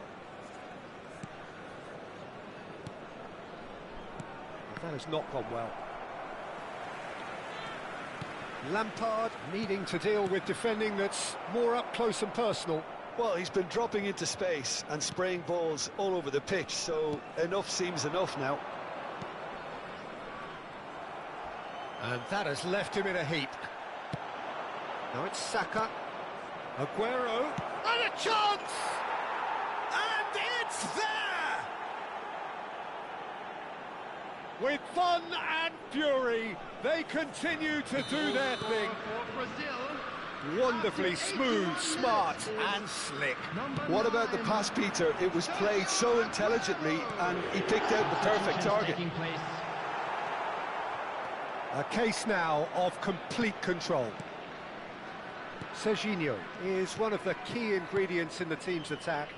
That has not gone well. Lampard needing to deal with defending that's more up close and personal. Well, he's been dropping into space and spraying balls all over the pitch, so enough seems enough now. And that has left him in a heap. Now it's Saka. Aguero. And a chance! And it's there! With fun and fury, they continue to do their thing. Wonderfully smooth, smart and slick. What about the pass, Peter? It was played so intelligently and he picked out the perfect target. A case now of complete control. Serginho is one of the key ingredients in the team's attack.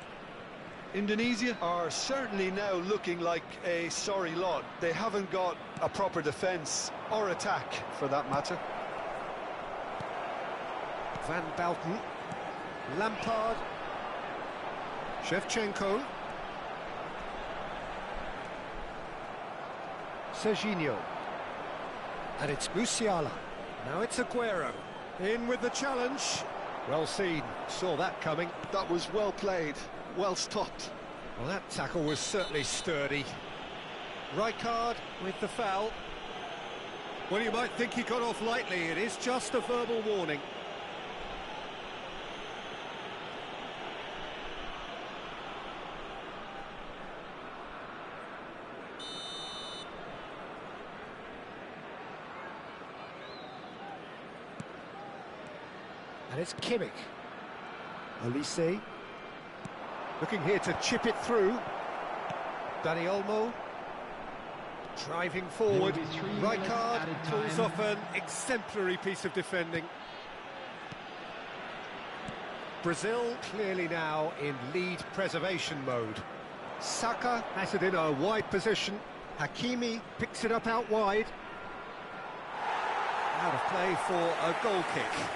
Indonesia are certainly now looking like a sorry lot. They haven't got a proper defence or attack, for that matter. Van Balten, Lampard, Shevchenko, Serginho, and it's Musiala. Now it's Aguero, in with the challenge. Well seen, saw that coming. That was well played, well stopped. Well, that tackle was certainly sturdy. Rijkaard with the foul. Well, you might think he got off lightly, it is just a verbal warning. And it's Kimmich. Olise. Looking here to chip it through. Dani Olmo. Driving forward. Rijkaard pulls off an exemplary piece of defending. Brazil clearly now in lead preservation mode. Saka has it in a wide position. Hakimi picks it up out wide. Out of play for a goal kick.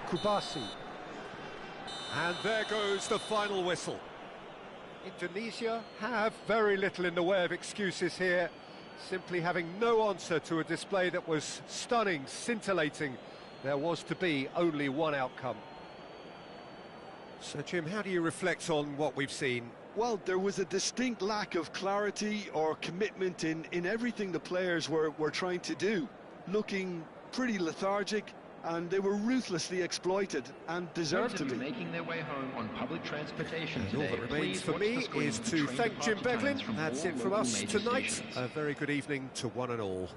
Kubasi. And there goes the final whistle. Indonesia have very little in the way of excuses here, simply having no answer to a display that was stunning, scintillating. There was to be only one outcome. So, Jim, how do you reflect on what we've seen? Well, there was a distinct lack of clarity or commitment in everything the players were trying to do. Looking pretty lethargic, and they were ruthlessly exploited and deserved to be. Making their way home on public transportation and all that remains for me is to thank Jim Beglin. That's it from us tonight. A very good evening to one and all.